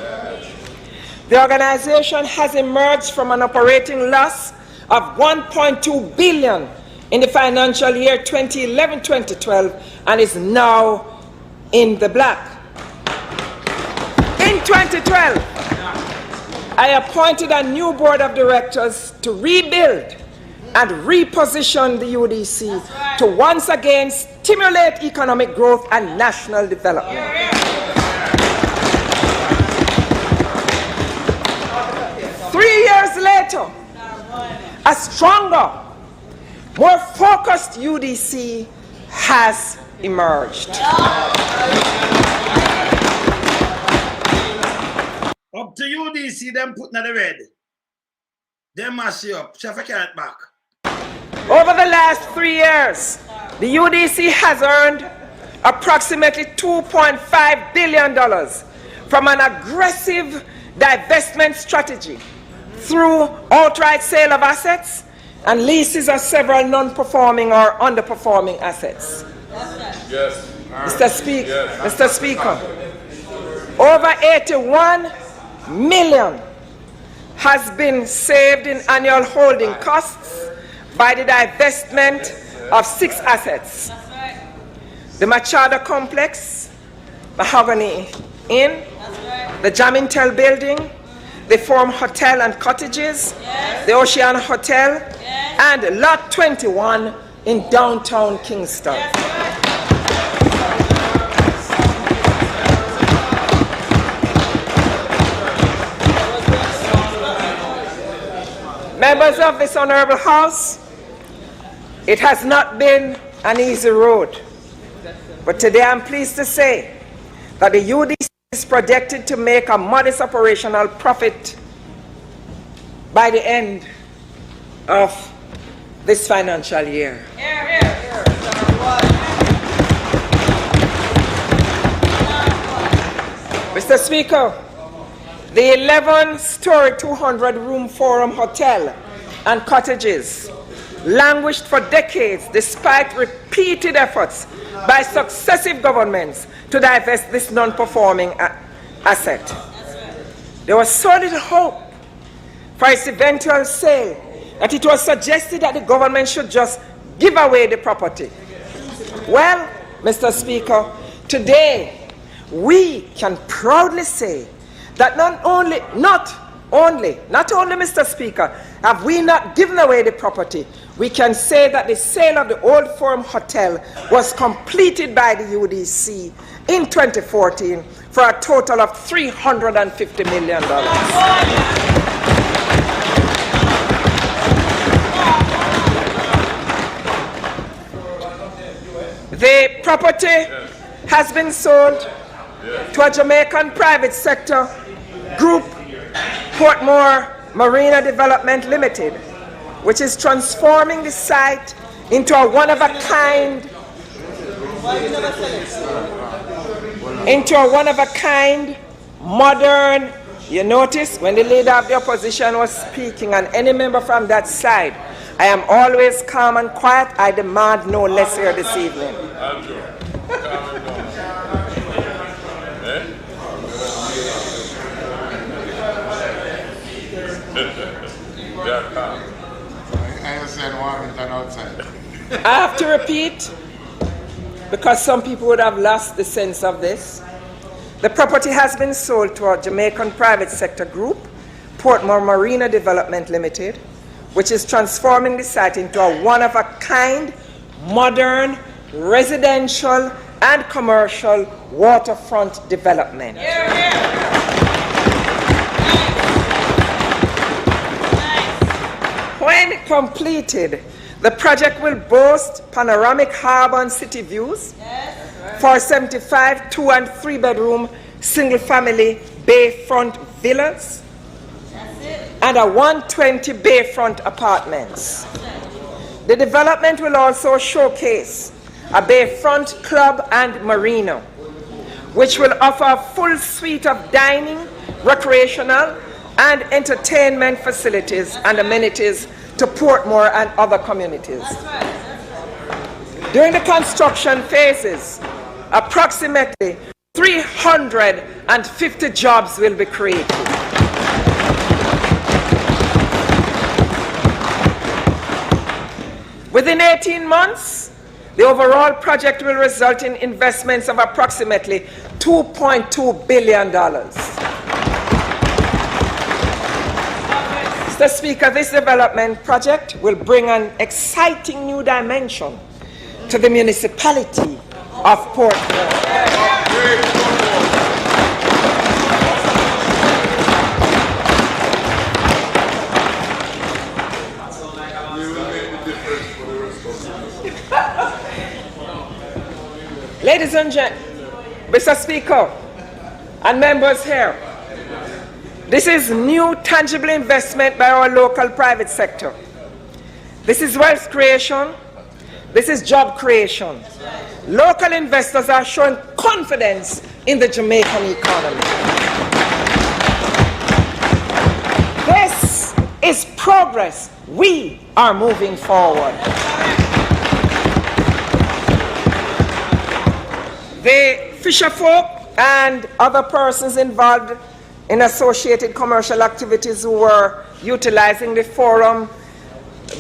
Speaker 2: The organization has emerged from an operating loss of $1.2 billion in the financial year 2011-2012 and is now in the black. In 2012, I appointed a new board of directors to rebuild and reposition the UDC to once again stimulate economic growth and national development. 3 years later, a stronger, more focused UDC has emerged.
Speaker 1: Up to UDC, them putting at the red. Them mash you up. Chef, I can't back.
Speaker 2: Over the last 3 years, the UDC has earned approximately $2.5 billion from an aggressive divestment strategy through outright sale of assets and leases of several non-performing or underperforming assets.
Speaker 3: Yes.
Speaker 2: Mr. Speaker, over 81 million has been saved in annual holding costs by the divestment of 6 assets. The Machado Complex, Mahogany Inn, the Jamintel Building, the Forum Hotel and Cottages, the Ocean Hotel, and Lot 21 in downtown Kingston. Members of this Honorable House, it has not been an easy road, but today I'm pleased to say that the UDC is projected to make a modest operational profit by the end of this financial year. Mr. Speaker, the 11-story 200-room Forum Hotel and Cottages languished for decades despite repeated efforts by successive governments to divest this non-performing asset. There was so little hope for its eventual sale that it was suggested that the government should just give away the property. Well, Mr. Speaker, today we can proudly say that not only, Mr. Speaker, have we not given away the property, we can say that the sale of the old Forum Hotel was completed by the UDC in 2014 for a total of $350 million. The property has been sold to a Jamaican private sector group, Portmore Marina Development Limited, which is transforming the site into a one-of-a-kind modern. You notice when the leader of the opposition was speaking and any member from that side, I am always calm and quiet. I demand no less here this evening.
Speaker 5: I understand Warrington outside.
Speaker 2: I have to repeat because some people would have lost the sense of this. The property has been sold to a Jamaican private sector group, Portmore Marina Development Limited, which is transforming the site into a one-of-a-kind, modern, residential and commercial waterfront development. When completed, the project will boast panoramic harbor and city views for 75 2- and 3-bedroom single-family bayfront villas and a 120 bayfront apartments. The development will also showcase a bayfront club and marina, which will offer a full suite of dining, recreational, and entertainment facilities and amenities to Portmore and other communities. During the construction phases, approximately 350 jobs will be created. Within 18 months, the overall project will result in investments of approximately $2.2 billion. Mr. Speaker, this development project will bring an exciting new dimension to the municipality of Portmore. Ladies and gentlemen, Mr. Speaker, and members here, this is new tangible investment by our local private sector. This is wealth creation. This is job creation. Local investors are showing confidence in the Jamaican economy. This is progress. We are moving forward. The fisherfolk and other persons involved in associated commercial activities who were utilizing the Forum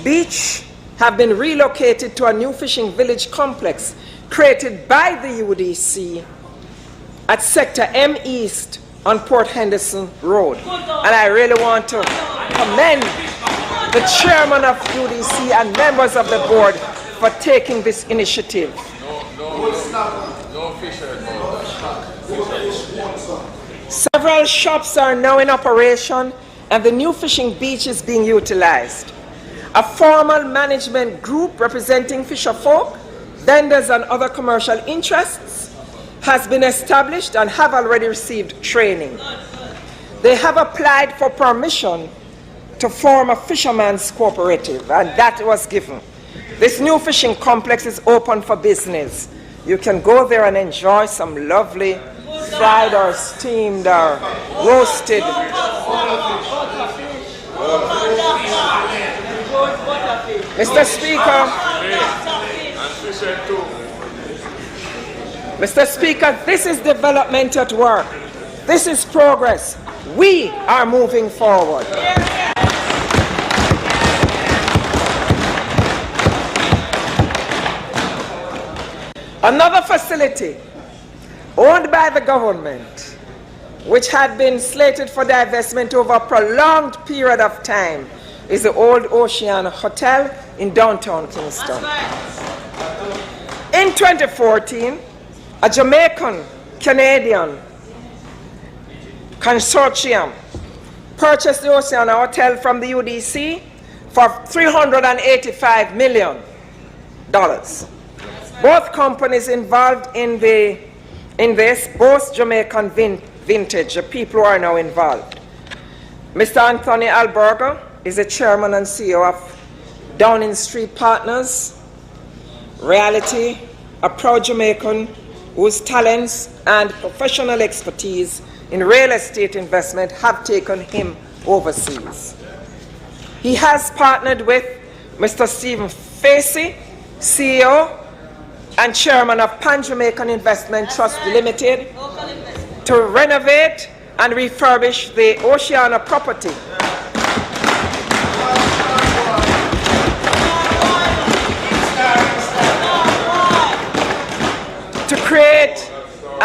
Speaker 2: Beach have been relocated to a new fishing village complex created by the UDC at Sector M East on Port Henderson Road. And I really want to commend the chairman of UDC and members of the board for taking this initiative. Several shops are now in operation and the new fishing beach is being utilized. A formal management group representing fisherfolk, vendors and other commercial interests has been established and have already received training. They have applied for permission to form a fisherman's cooperative, and that was given. This new fishing complex is open for business. You can go there and enjoy some lovely fried or steamed or roasted. Mr. Speaker, this is development at work. This is progress. We are moving forward. Another facility owned by the government, which had been slated for divestment over a prolonged period of time, is the Old Ocean Hotel in downtown Kingston. In 2014, a Jamaican-Canadian consortium purchased the Oceana Hotel from the UDC for $385 million. Both companies involved in this, both Jamaican vintage, the people who are now involved. Mr. Anthony Alberga is the chairman and CEO of Downing Street Partners, Reality, a proud Jamaican whose talents and professional expertise in real estate investment have taken him overseas. He has partnered with Mr. Stephen Facey, CEO and chairman of Pan Jamaican Investment Trust Limited, to renovate and refurbish the Oceana property.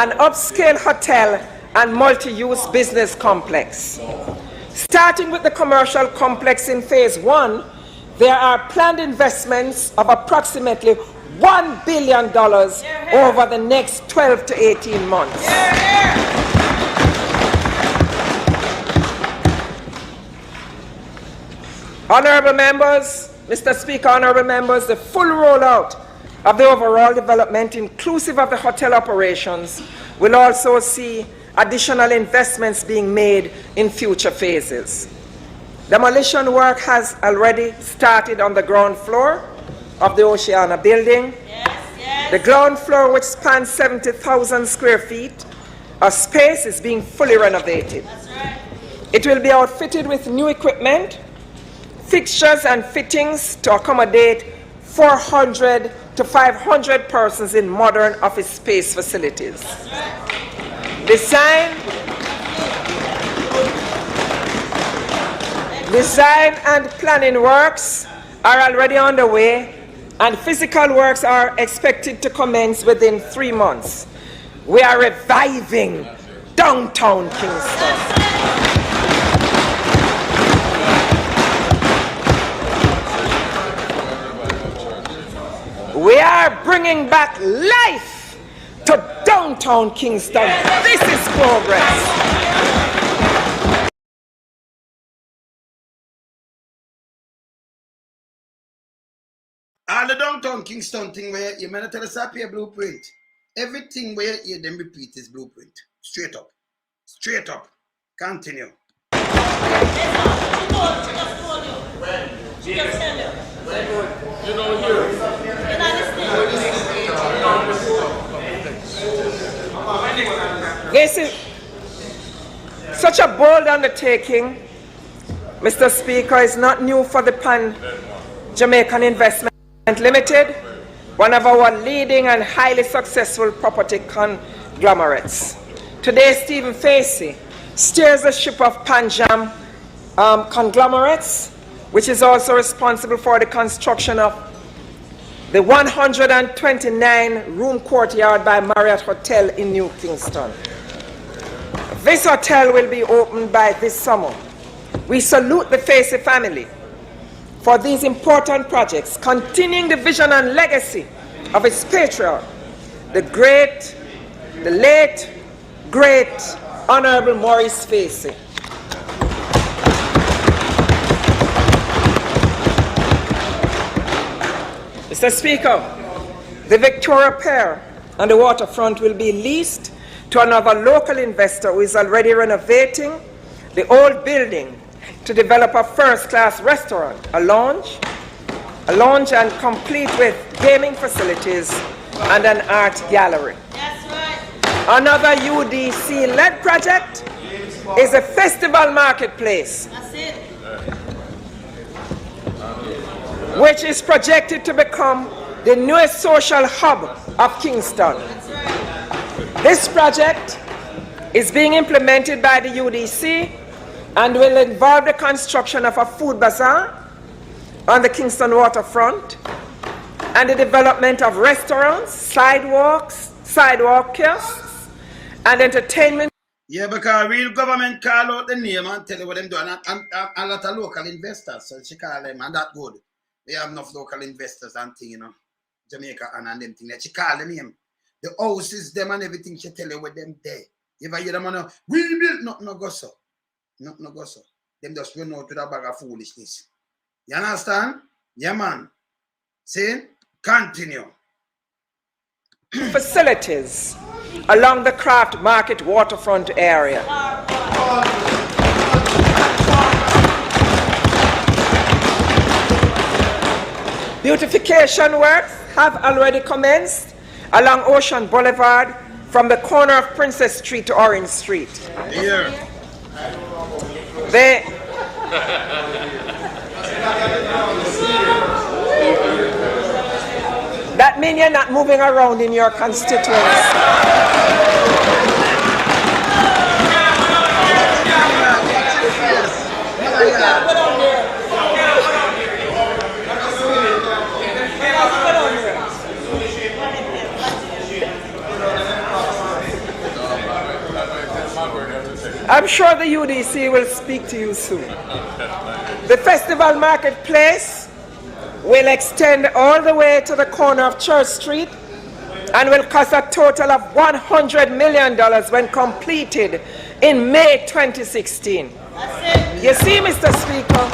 Speaker 2: an upscale hotel and multi-use business complex. Starting with the commercial complex in phase 1, there are planned investments of approximately $1 billion over the next 12 to 18 months. Honorable members, Mr. Speaker, honorable members, the full rollout of the overall development, inclusive of the hotel operations, will also see additional investments being made in future phases. Demolition work has already started on the ground floor of the Oceana building. The ground floor, which spans 70,000 square feet of space, is being fully renovated. It will be outfitted with new equipment, fixtures and fittings to accommodate 400 to 500 persons in modern office space facilities. Design and planning works are already underway, and physical works are expected to commence within 3 months. We are reviving downtown Kingston. We are bringing back life to downtown Kingston. This is progress.
Speaker 1: All the downtown Kingston thing where you may tell us up your blueprint. Everything where you then repeat is blueprint. Straight up. Straight up. Continue.
Speaker 2: This is such a bold undertaking, Mr. Speaker, is not new for the Pan Jamaican Investment Limited, one of our leading and highly successful property conglomerates. Today, Stephen Facey steers the ship of Pan Jam conglomerates, which is also responsible for the construction of the 129-room courtyard by Marriott Hotel in New Kingston. This hotel will be opened by this summer. We salute the Facey family for these important projects, continuing the vision and legacy of its patriarch, the late, great, Honorable Maurice Facey. Mr. Speaker, the Victoria Pier and the waterfront will be leased to another local investor who is already renovating the old building to develop a first-class restaurant, a lounge and complete with gaming facilities and an art gallery. That's right. Another UDC-led project is a festival marketplace. That's it. Which is projected to become the newest social hub of Kingston. That's right. This project is being implemented by the UDC and will involve the construction of a food bazaar on the Kingston waterfront and the development of restaurants, sidewalk kiosks, and entertainment.
Speaker 1: Yeah, because real government call out the name and tell you what them do, and a lot of local investors, so she call them, and that good. They have enough local investors and thing, you know, Jamaica and them thing. She call the name. The houses, them and everything, she tell you what them there. If I hear them on we build, no go so. No go so. Them just run out with a bag of foolishness. You understand? Yeah, man. See? Continue.
Speaker 2: Facilities along the Craft Market waterfront area. Beautification works have already commenced along Ocean Boulevard from the corner of Princess Street to Orange Street.
Speaker 1: Here.
Speaker 2: That means you're not moving around in your constituency. UDC will speak to you soon. The festival marketplace will extend all the way to the corner of Church Street and will cost a total of $100 million when completed in May 2016. You see, Mr. Speaker,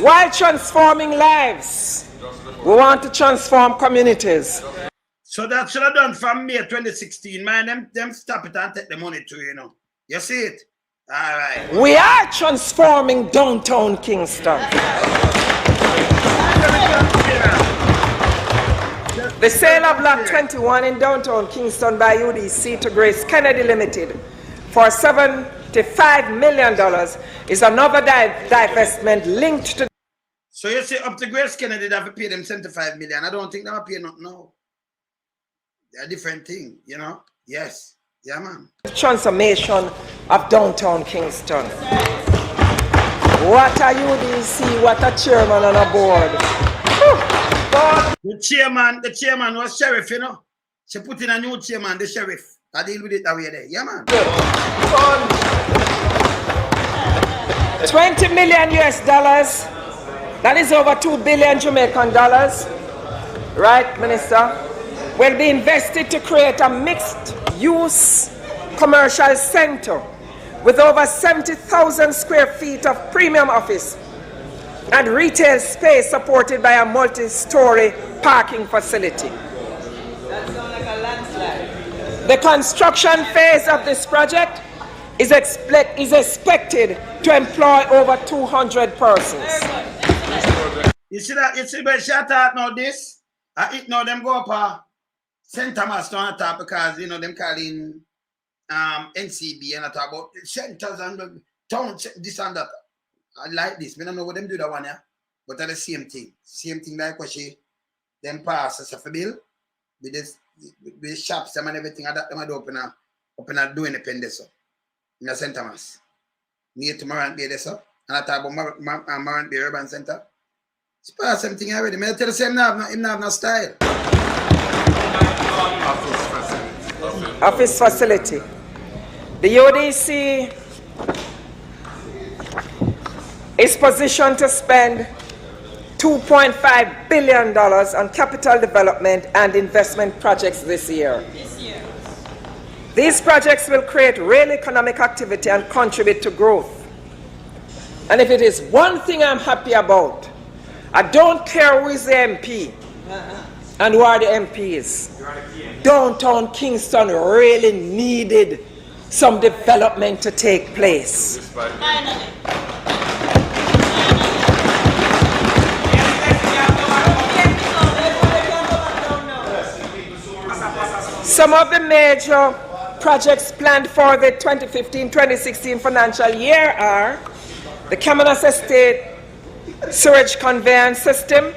Speaker 2: while transforming lives, we want to transform communities.
Speaker 1: So that should have done from May 2016, man. Them stop it and take the money too, you know. You see it? All right.
Speaker 2: We are transforming downtown Kingston. The sale of Lot 21 in downtown Kingston by UDC to Grace Kennedy Limited for $75 million is another divestment linked to.
Speaker 1: So you say up to Grace Kennedy, they have to pay them $75 million. I don't think they have to pay nothing now. They're a different thing, you know? Yes. Yeah, man.
Speaker 2: Transformation of downtown Kingston. What a UDC, what a chairman on a board.
Speaker 1: The chairman was sheriff, you know. She put in a new chairman, the sheriff. I deal with it that way there. Yeah, man.
Speaker 2: $20 million US. That is over 2 billion Jamaican dollars. Right, Minister? Will be invested to create a mixed-use commercial center with over 70,000 square feet of premium office and retail space supported by a multi-story parking facility.
Speaker 5: That sounds like a landslide.
Speaker 2: The construction phase of this project is expected to employ over 200 persons.
Speaker 1: You see that? You see, but shout out now this. It now them go up St. Thomas on top because you know them calling NCB and I talk about centers and towns, this and that. I like this. I don't know what them do that one, yeah. But that's the same thing. Same thing like what she them pass as a bill with this with shops and everything and that them open a doing appendix in the St. Thomas. Near to Marant Bay this up. And I talk about Marant Bay Urban Center. It's part same thing already. I tell the same now, him have no style.
Speaker 2: Office facility. The UDC is positioned to spend $2.5 billion on capital development and investment projects this year. These projects will create real economic activity and contribute to growth. And if it is one thing I'm happy about, I don't care who is the MP and who are the MPs. Downtown Kingston really needed some development to take place. Some of the major projects planned for the 2015-2016 financial year are the Caminas Estate Sewage Conveyance System,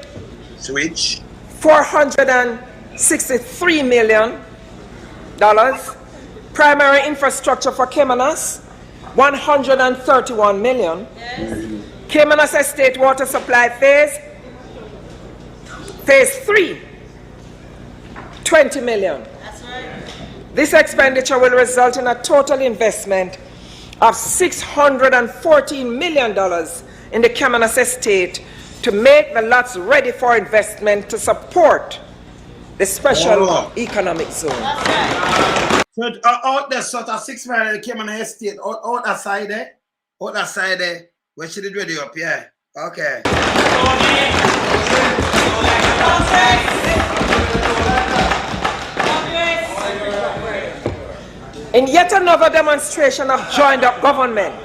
Speaker 1: Switch.
Speaker 2: $463 million. Primary infrastructure for Caminas, $131 million. Caminas Estate Water Supply Phase 3, $20 million. This expenditure will result in a total investment of $614 million in the Caminas Estate to make the lots ready for investment to support the special economic zone.
Speaker 1: So out there, sort of 6 million Caminas Estate, out that side there, where she did ready up, yeah. Okay.
Speaker 2: In yet another demonstration of joined-up government,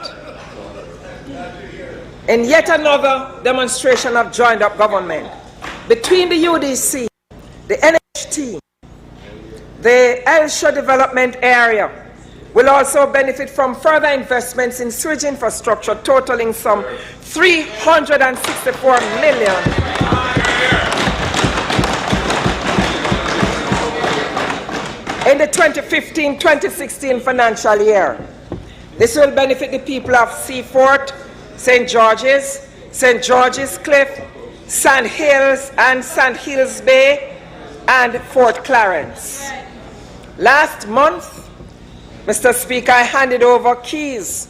Speaker 2: between the UDC, the NHT, the Elsha development area will also benefit from further investments in sewage infrastructure totaling some $364 million. In the 2015-2016 financial year. This will benefit the people of Seafort, St. George's Cliff, Sand Hills and Sand Hills Bay, and Fort Clarence. Last month, Mr. Speaker, I handed over keys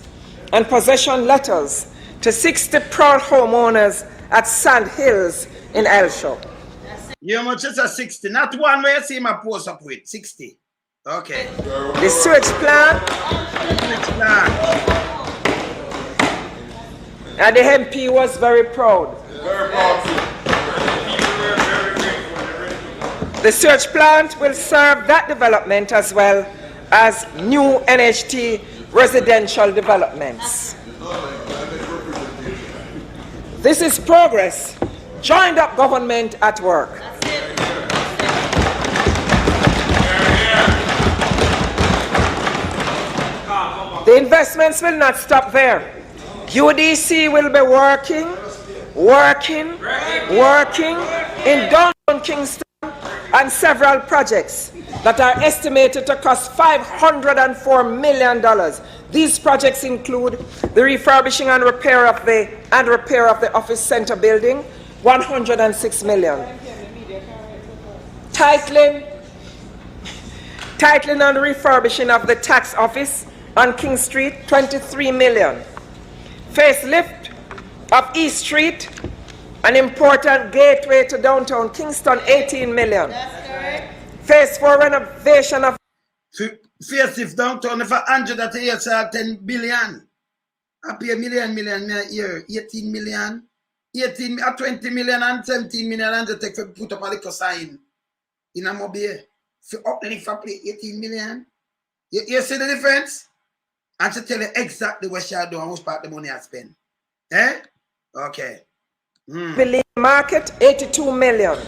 Speaker 2: and possession letters to 60 proud homeowners at Sand Hills in Elshaw.
Speaker 1: You much is a 60, not one where you see my post up with 60. Okay.
Speaker 2: The sewage plant and the MP was very proud. The sewage plant will serve that development as well as new NHT residential developments. This is progress, joined up government at work. The investments will not stop there. UDC will be working in downtown Kingston on several projects that are estimated to cost $504 million. These projects include the refurbishing and repair of the office center building, $106 million. Titling and refurbishing of the tax office on King Street, $23 million. Facelift of East Street, an important gateway to downtown Kingston, $18 million. Phase 4 renovation of
Speaker 1: Facelift downtown for 100 at a year, so 10 billion. I pay a million a year, 18 million. 20 million and 17 million and take for put up a little sign in a mobile. For uplift for play 18 million. You see the difference? And to tell you exactly what she do and which part the money I spend. Eh? Okay.
Speaker 2: Building market, $82 million.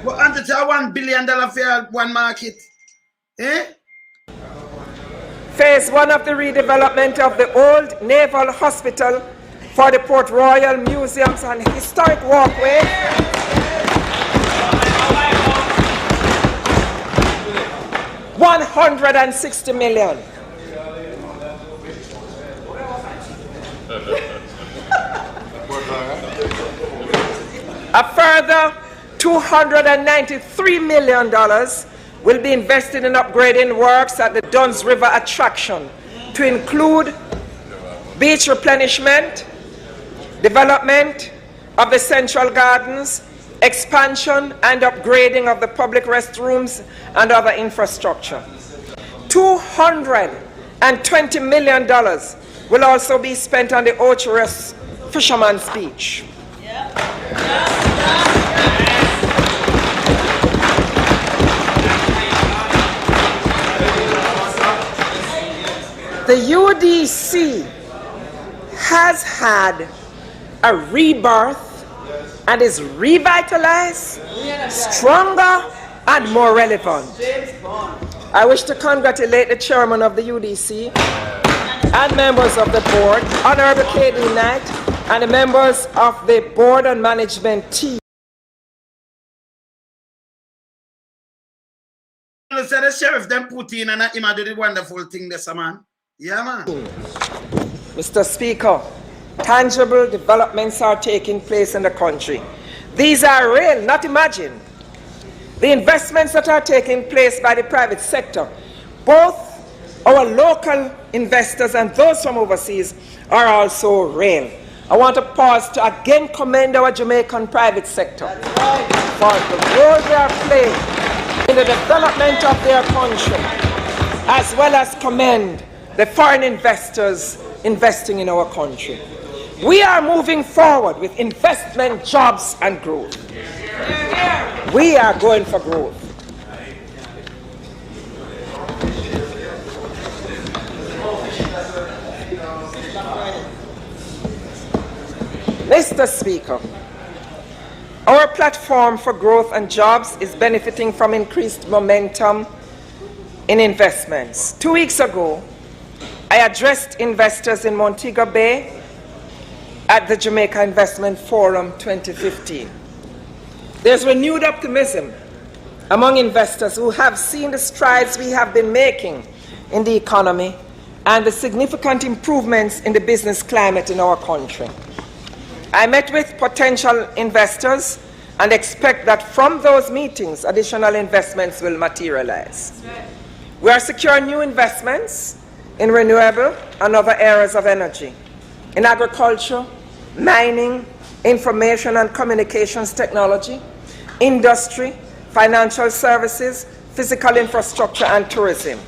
Speaker 1: But and it's a $1 billion for one market. Eh?
Speaker 2: Phase 1 of the redevelopment of the old Naval Hospital for the Port Royal Museums and Historic Walkway. $160 million. A further $293 million will be invested in upgrading works at the Duns River attraction to include beach replenishment, development of the central gardens, expansion and upgrading of the public restrooms and other infrastructure. $220 million will also be spent on the Ocherous Fisherman's Beach. The UDC has had a rebirth and is revitalized, stronger and more relevant. I wish to congratulate the chairman of the UDC and members of the board, Honorable K.D. Knight, and the members of the board and management team.
Speaker 1: So the sheriff them put in and him do the wonderful thing this man. Yeah, man.
Speaker 2: Mr. Speaker, tangible developments are taking place in the country. These are real, not imagined. The investments that are taking place by the private sector, both our local investors and those from overseas, are also real. I want to pause to again commend our Jamaican private sector for the role they are playing in the development of their country, as well as commend the foreign investors investing in our country. We are moving forward with investment, jobs, and growth. We are going for growth. Mr. Speaker, our platform for growth and jobs is benefiting from increased momentum in investments. 2 weeks ago, I addressed investors in Montego Bay at the Jamaica Investment Forum 2015. There's renewed optimism among investors who have seen the strides we have been making in the economy and the significant improvements in the business climate in our country. I met with potential investors and expect that from those meetings, additional investments will materialize. We are securing new investments in renewable and other areas of energy, in agriculture, mining, information and communications technology, industry, financial services, physical infrastructure, and tourism.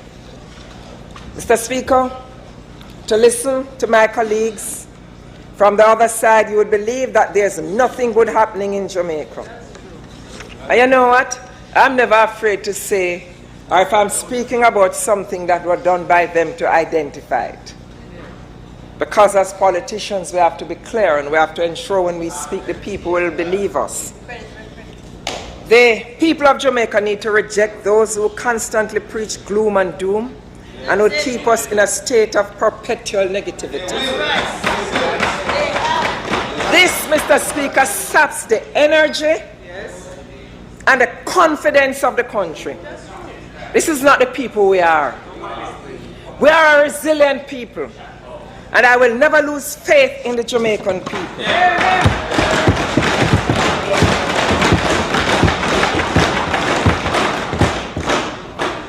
Speaker 2: Mr. Speaker, to listen to my colleagues from the other side, you would believe that there's nothing good happening in Jamaica. And you know what? I'm never afraid to say, or if I'm speaking about something that was done by them, to identify it. Because as politicians, we have to be clear and we have to ensure when we speak, the people will believe us. The people of Jamaica need to reject those who constantly preach gloom and doom and would keep us in a state of perpetual negativity. This, Mr. Speaker, saps the energy and the confidence of the country. This is not the people we are. We are a resilient people, and I will never lose faith in the Jamaican people.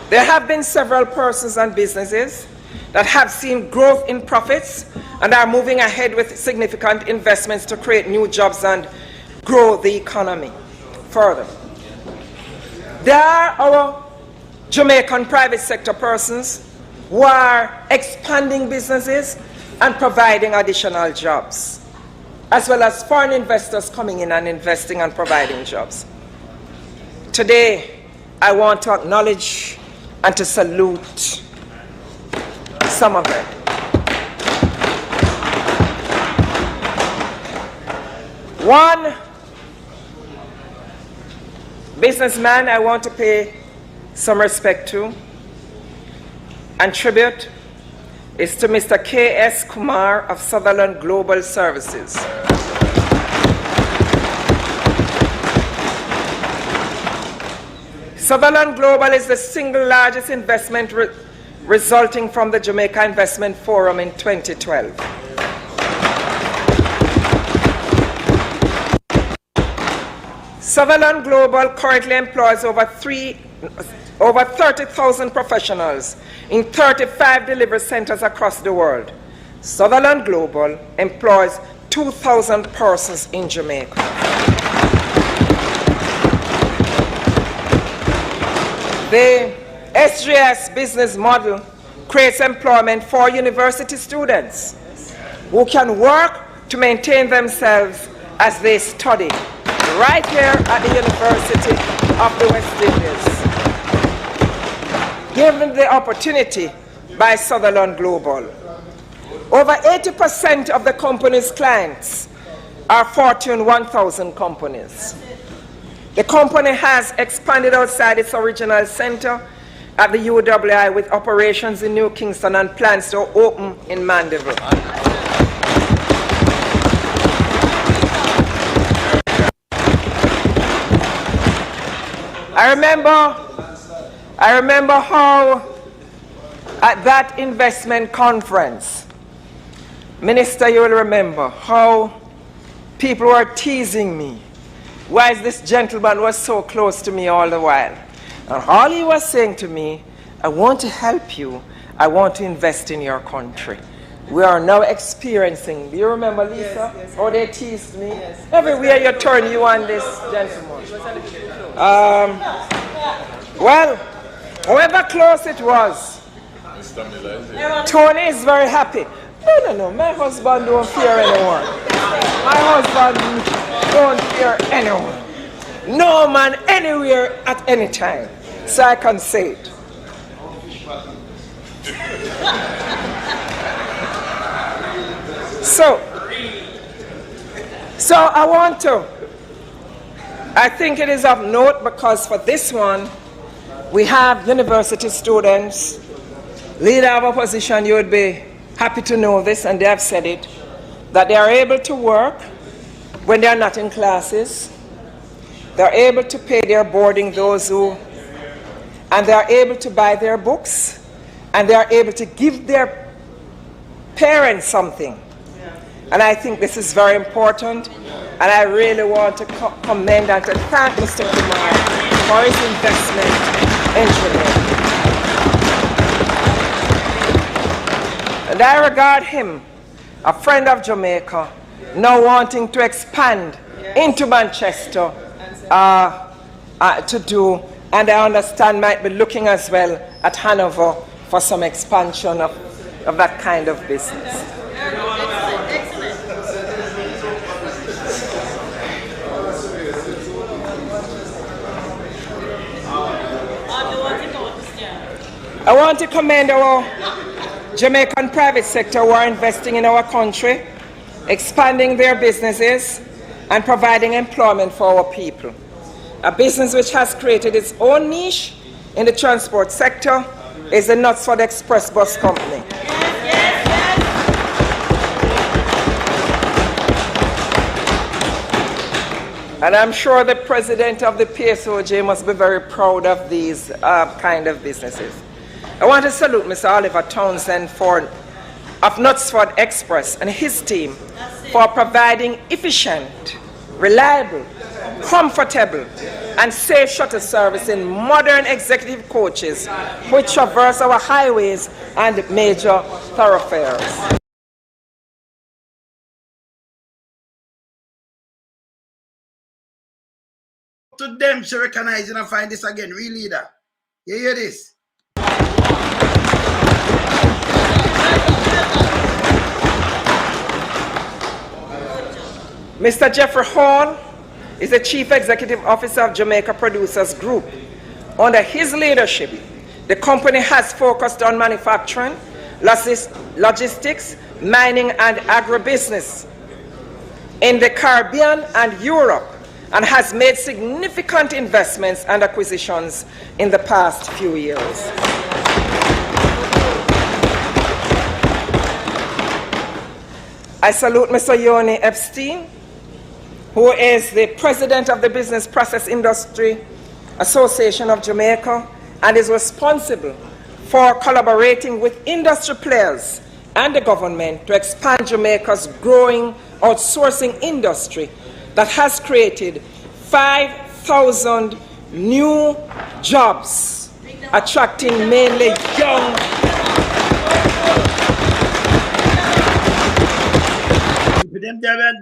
Speaker 2: There have been several persons and businesses that have seen growth in profits and are moving ahead with significant investments to create new jobs and grow the economy further. There are our Jamaican private sector persons who are expanding businesses and providing additional jobs, as well as foreign investors coming in and investing and providing jobs. Today, I want to acknowledge and to salute some of them. One businessman I want to pay some respect to and tribute is to Mr. K.S. Kumar of Sutherland Global Services. Sutherland Global is the single largest investment resulting from the Jamaica Investment Forum in 2012. Sutherland Global currently employs over 30,000 professionals in 35 delivery centers across the world. Sutherland Global employs 2,000 persons in Jamaica. The SGS business model creates employment for university students who can work to maintain themselves as they study right here at the University of the West Indies, given the opportunity by Sutherland Global. Over 80% of the company's clients are Fortune 1000 companies. The company has expanded outside its original center at the UWI with operations in New Kingston and plans to open in Mandeville. I remember how at that investment conference, Minister, you will remember how people were teasing me. Why is this gentleman was so close to me all the while? And all he was saying to me, I want to help you. I want to invest in your country. We are now experiencing, do you remember, Lisa? Yes. How they teased me? Yes. Everywhere you turn, you and this gentleman. Well, however close it was, Tony is very happy. No, my husband don't fear anyone. My husband don't fear anyone. No man anywhere at any time. So I can say it. So I think it is of note because for this one, we have university students, leader of opposition, you would be happy to know this, and they have said it, that they are able to work when they are not in classes. They are able to pay their boarding, and they are able to buy their books, and they are able to give their parents something. And I think this is very important, and I really want to commend and to thank Mr. Kumar for his investment in Jamaica. And I regard him, a friend of Jamaica, now wanting to expand into Manchester to do, and I understand might be looking as well at Hanover for some expansion of that kind of business. I want to commend our Jamaican private sector who are investing in our country, expanding their businesses, and providing employment for our people. A business which has created its own niche in the transport sector is the Knutsford Express Bus Company. And I'm sure the president of the PSOJ must be very proud of these kind of businesses. I want to salute Mr. Oliver Townsend of Knutsford Express and his team for providing efficient, reliable, comfortable, and safe shuttle service in modern executive coaches which traverse our highways and major thoroughfares.
Speaker 1: To them to recognize and find this again, real leader. You hear this?
Speaker 2: Mr. Jeffrey Hall is the Chief Executive Officer of Jamaica Producers Group. Under his leadership, the company has focused on manufacturing, logistics, mining, and agribusiness in the Caribbean and Europe, and has made significant investments and acquisitions in the past few years. I salute Mr. Yoni Epstein, who is the president of the Business Process Industry Association of Jamaica and is responsible for collaborating with industry players and the government to expand Jamaica's growing outsourcing industry that has created 5,000 new jobs, attracting mainly young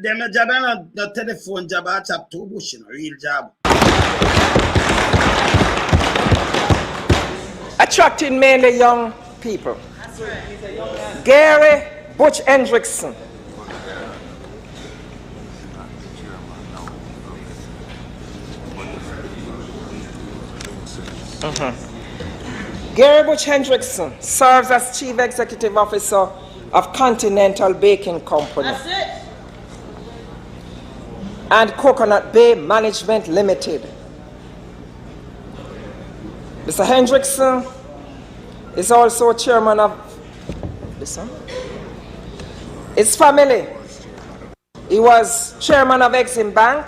Speaker 1: them job and the telephone job at up to bush, a real job.
Speaker 2: Attracting mainly young people. That's right. He's a young man. Gary Butch Hendrickson. Gary Butch Hendrickson serves as Chief Executive Officer of Continental Baking Company.
Speaker 5: That's it.
Speaker 2: And Coconut Bay Management Limited. Mr. Hendrickson is also chairman of his family. He was chairman of Exim Bank.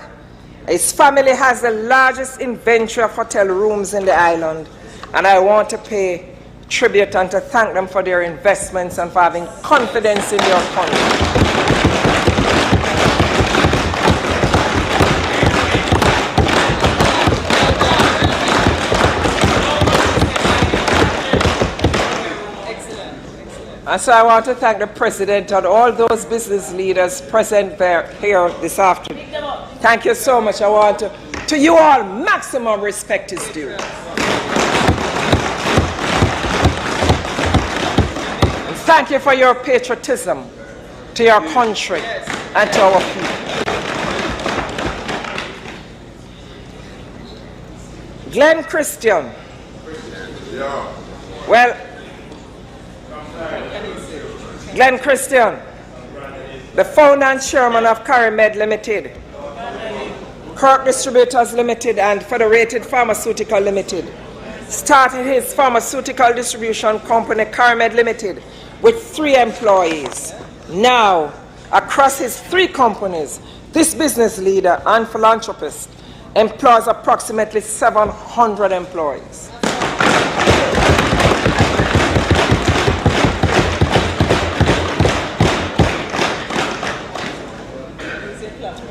Speaker 2: His family has the largest inventory of hotel rooms in the island, and I want to pay tribute and to thank them for their investments and for having confidence in their country. And so I want to thank the president and all those business leaders present here this afternoon. Thank you so much. I want to you all, maximum respect is due. And thank you for your patriotism to your country and to our people. Glenn Christian. Well, Glenn Christian, the founder and chairman of CariMed Limited, Kirk Distributors Limited, and Federated Pharmaceutical Limited, started his pharmaceutical distribution company, CariMed Limited, with 3 employees. Now, across his 3 companies, this business leader and philanthropist employs approximately 700 employees.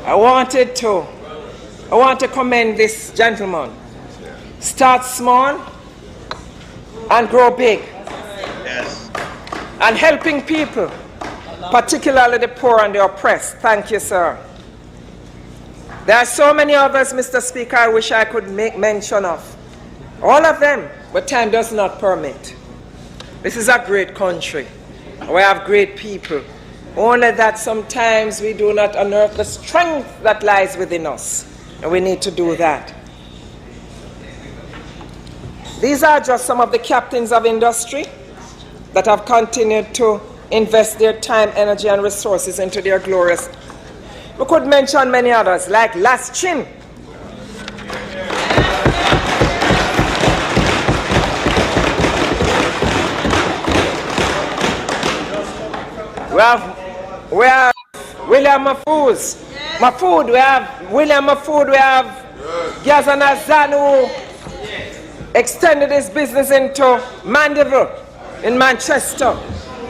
Speaker 2: I want to commend this gentleman. Start small and grow big.
Speaker 1: Yes.
Speaker 2: and helping people, particularly the poor and the oppressed. Thank you, sir. There are so many others, Mr. Speaker, I wish I could make mention of. All of them, but time does not permit. This is a great country. We have great people. Only that sometimes we do not unearth the strength that lies within us. And we need to do that. These are just some of the captains of industry that have continued to invest their time, energy, and resources into their glorious. We could mention many others, like Las Chin. We have William Mahfoud, we have William Mahfoud, we have Gazan Azan, who extended his business into Mandeville in Manchester.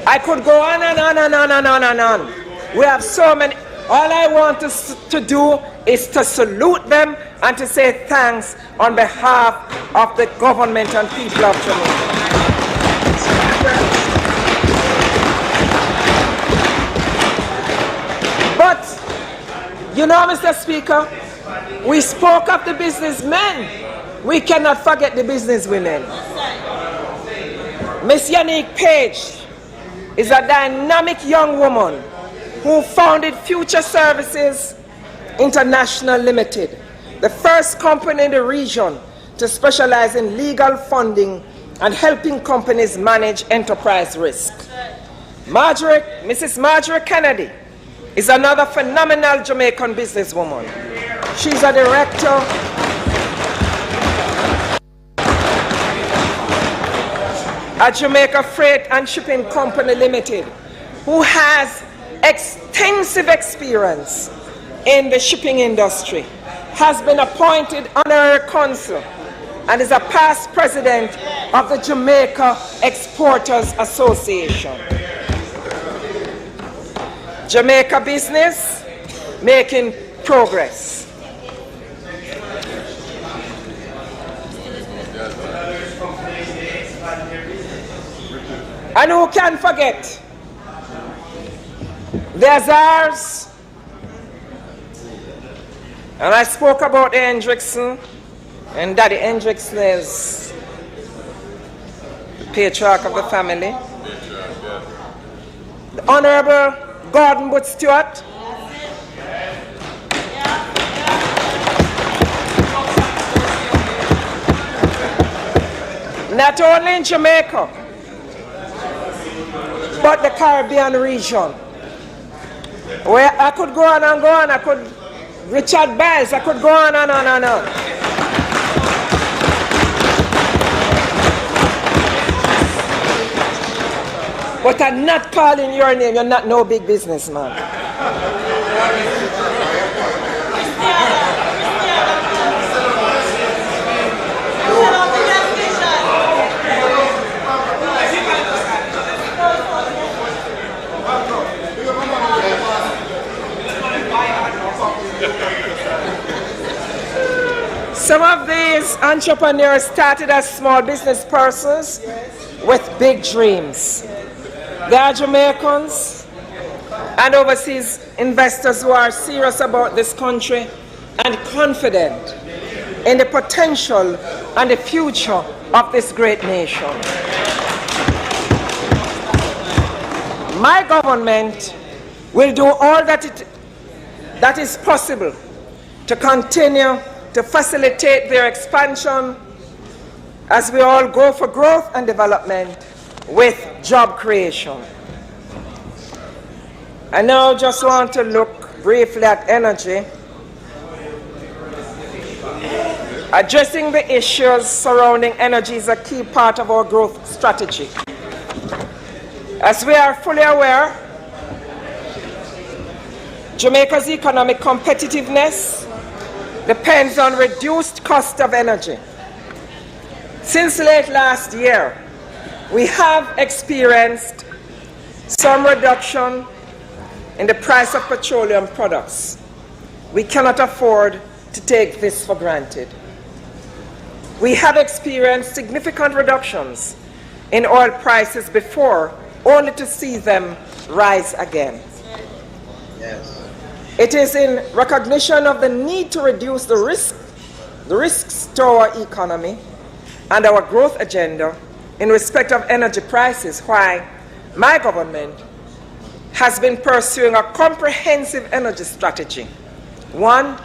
Speaker 2: I could go on and on and on and on and on. We have so many. All I want to do is to salute them and to say thanks on behalf of the government and people of Jamaica. But, you know, Mr. Speaker, we spoke of the businessmen. We cannot forget the businesswomen. Miss Yannick Page is a dynamic young woman who founded Future Services International Limited, the first company in the region to specialize in legal funding and helping companies manage enterprise risk. Mrs. Marjorie Kennedy is another phenomenal Jamaican businesswoman. She's a director at Jamaica Freight and Shipping Company Limited, who has extensive experience in the shipping industry, has been appointed honorary consul, and is a past president of the Jamaica Exporters Association. Jamaica business making progress. And who can forget the Azars? And I spoke about Hendrickson, and Daddy Hendrickson is the patriarch of the family. The Honorable Gordon Booth Stewart. Not only in Jamaica, but the Caribbean region. Where I could go on and go on, Richard Biles, I could go on and on and on. But I'm not calling your name, you're not no big businessman. Some of these entrepreneurs started as small business persons with big dreams. They are Jamaicans and overseas investors who are serious about this country and confident in the potential and the future of this great nation. My government will do all that is possible to continue to facilitate their expansion as we all go for growth and development with job creation. I now just want to look briefly at energy. Addressing the issues surrounding energy is a key part of our growth strategy. As we are fully aware, Jamaica's economic competitiveness depends on reduced cost of energy. Since late last year, we have experienced some reduction in the price of petroleum products. We cannot afford to take this for granted. We have experienced significant reductions in oil prices before only to see them rise again.
Speaker 4: Yes.
Speaker 2: It is in recognition of the need to reduce the risks to our economy and our growth agenda in respect of energy prices why my government has been pursuing a comprehensive energy strategy. One,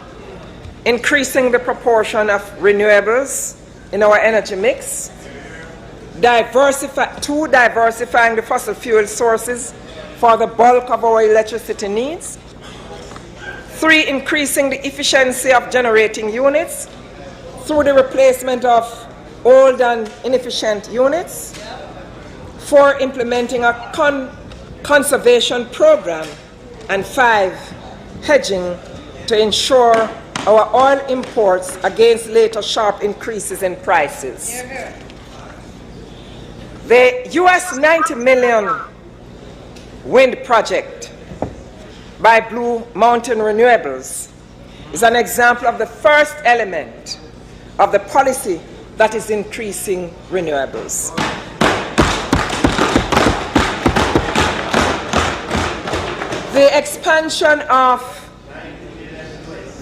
Speaker 2: increasing the proportion of renewables in our energy mix. Two, diversifying the fossil fuel sources for the bulk of our electricity needs. Three, increasing the efficiency of generating units through the replacement of old and inefficient units. Four, implementing a conservation program. And five, hedging to ensure our oil imports against later sharp increases in prices. The US $90 million wind project by Blue Mountain Renewables is an example of the first element of the policy that is increasing renewables. The expansion of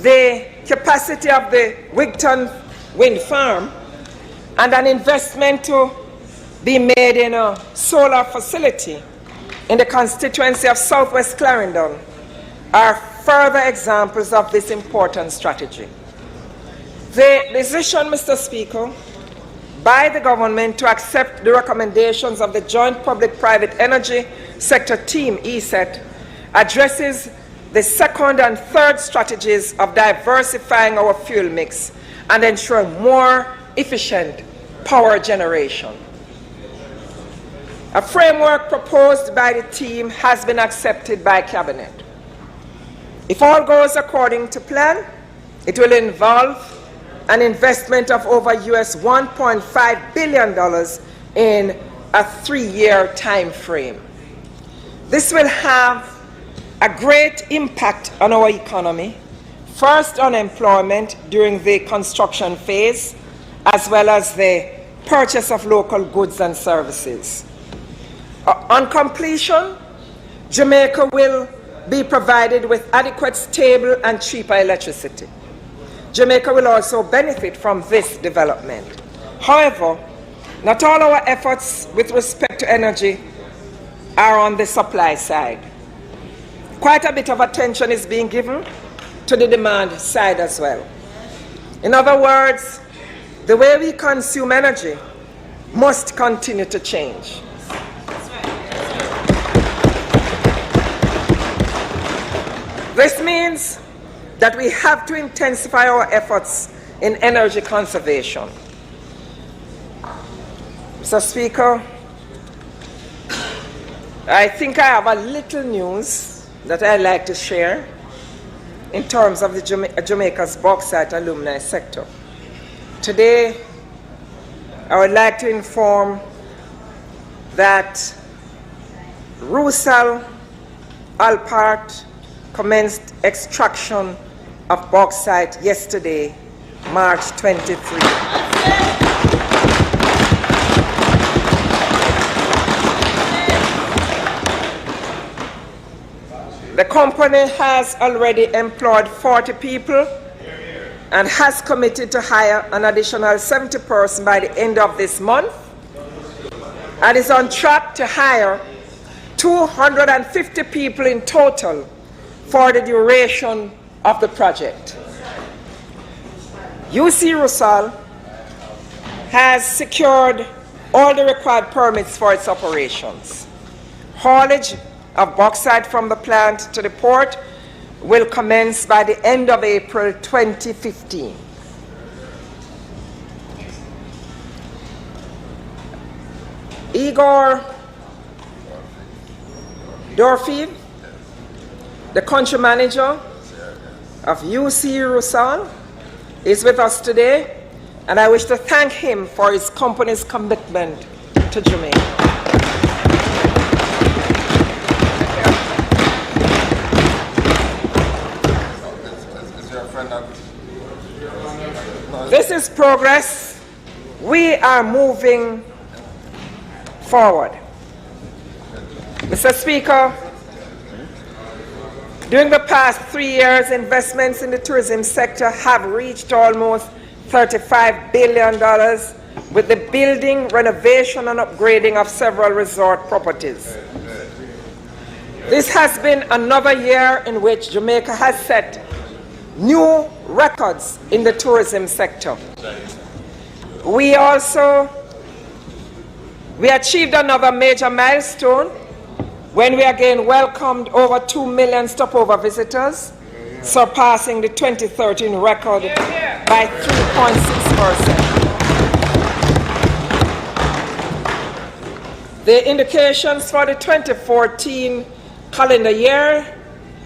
Speaker 2: the capacity of the Riverton wind farm and an investment to be made in a solar facility in the constituency of Southwest Clarendon are further examples of this important strategy. The decision, Mr. Speaker, by the government to accept the recommendations of the Joint Public-Private Energy Sector Team, ESET, addresses the second and third strategies of diversifying our fuel mix and ensuring more efficient power generation. A framework proposed by the team has been accepted by Cabinet. If all goes according to plan, it will involve an investment of over US $1.5 billion in a 3-year time frame. This will have a great impact on our economy, first on employment during the construction phase, as well as the purchase of local goods and services. On completion, Jamaica will be provided with adequate, stable, and cheaper electricity. Jamaica will also benefit from this development. However, not all our efforts with respect to energy are on the supply side. Quite a bit of attention is being given to the demand side as well. In other words, the way we consume energy must continue to change. This means that we have to intensify our efforts in energy conservation. Mr. Speaker, I think I have a little news that I'd like to share in terms of the Jamaica's bauxite alumni sector. Today, I would like to inform that Rusal Alpart commenced extraction of bauxite yesterday, March 23. The company has already employed 40 people and has committed to hire an additional 70 persons by the end of this month, and is on track to hire 250 people in total for the duration of the project. UC Rusal has secured all the required permits for its operations. Haulage of bauxite from the plant to the port will commence by the end of April 2015. Igor Dorfiev, the country manager of UC Rusal, is with us today, and I wish to thank him for his company's commitment to Jamaica. This is progress. We are moving forward. Mr. Speaker, during the past 3 years, investments in the tourism sector have reached almost $35 billion with the building, renovation, and upgrading of several resort properties. This has been another year in which Jamaica has set new records in the tourism sector. We achieved another major milestone when we again welcomed over 2 million stopover visitors, surpassing the 2013 record by 3.6%. The indications for the 2014 calendar year,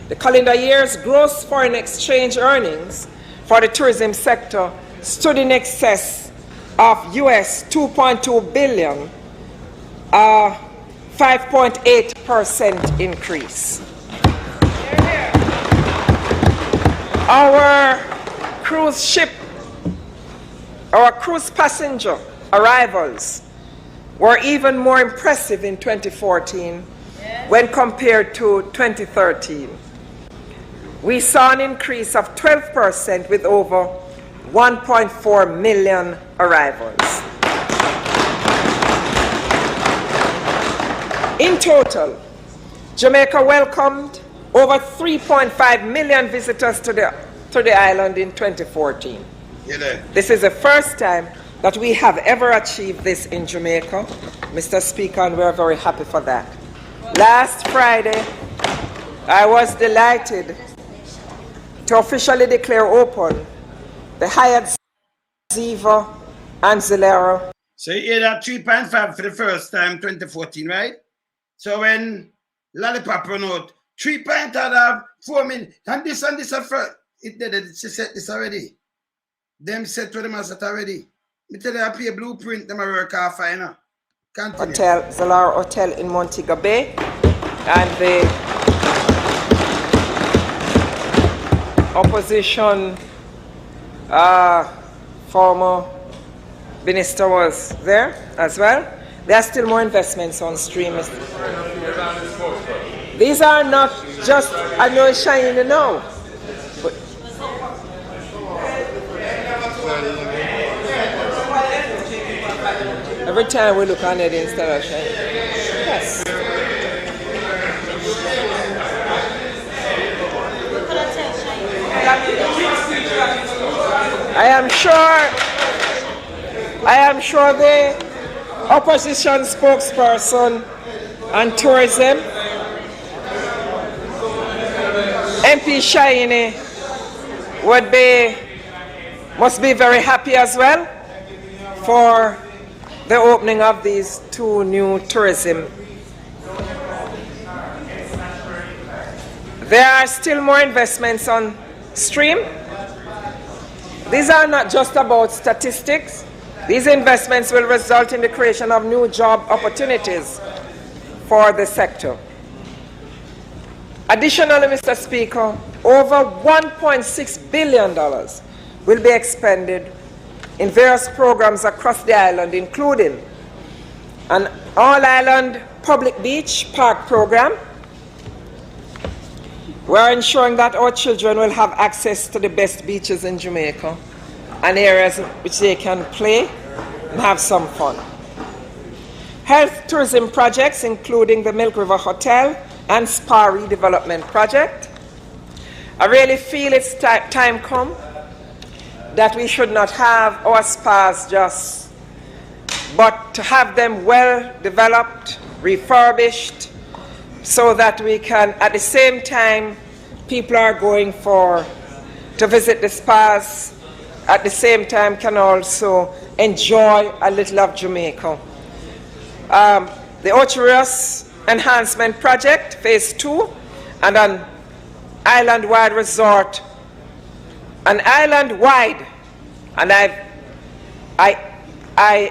Speaker 2: the calendar year's gross foreign exchange earnings for the tourism sector stood in excess of US $2.2 billion, a 5.8% increase. Our cruise passenger arrivals were even more impressive in 2014 when compared to 2013. We saw an increase of 12% with over 1.4 million arrivals. In total, Jamaica welcomed over 3.5 million visitors to the island in 2014. This is the first time that we have ever achieved this in Jamaica, Mr. Speaker, and we're very happy for that. Last Friday, I was delighted to officially declare open the Hyatt Ziva and Zilero.
Speaker 1: So you hear that 3.5 for the first time, 2014, right? So when Lollipop run out, 3.4 million, and this she said this already. Them set to them as that already. Me tell you, I pay a blueprint, them a work off, you know. Continue.
Speaker 2: Hotel, Zilero Hotel in Montego Bay, and the opposition former minister was there as well. There are still more investments on stream. These are not just, I know it's shining now. But every time we look on it instead of shining. Yes. I am sure the opposition spokesperson on tourism, MP Shaini, must be very happy as well for the opening of these 2 new tourism. There are still more investments on stream. These are not just about statistics. These investments will result in the creation of new job opportunities for the sector. Additionally, Mr. Speaker, over $1.6 billion will be expended in various programs across the island, including an all-island public beach park program. We're ensuring that our children will have access to the best beaches in Jamaica and areas in which they can play and have some fun. Health tourism projects, including the Milk River Hotel and Spa redevelopment project. I really feel it's time come that we should not have our spas but to have them well developed, refurbished, so that we can, at the same time, people are going to visit the spas, at the same time can also enjoy a little of Jamaica. The Ocherius Enhancement Project, Phase 2, and an island-wide resort, and I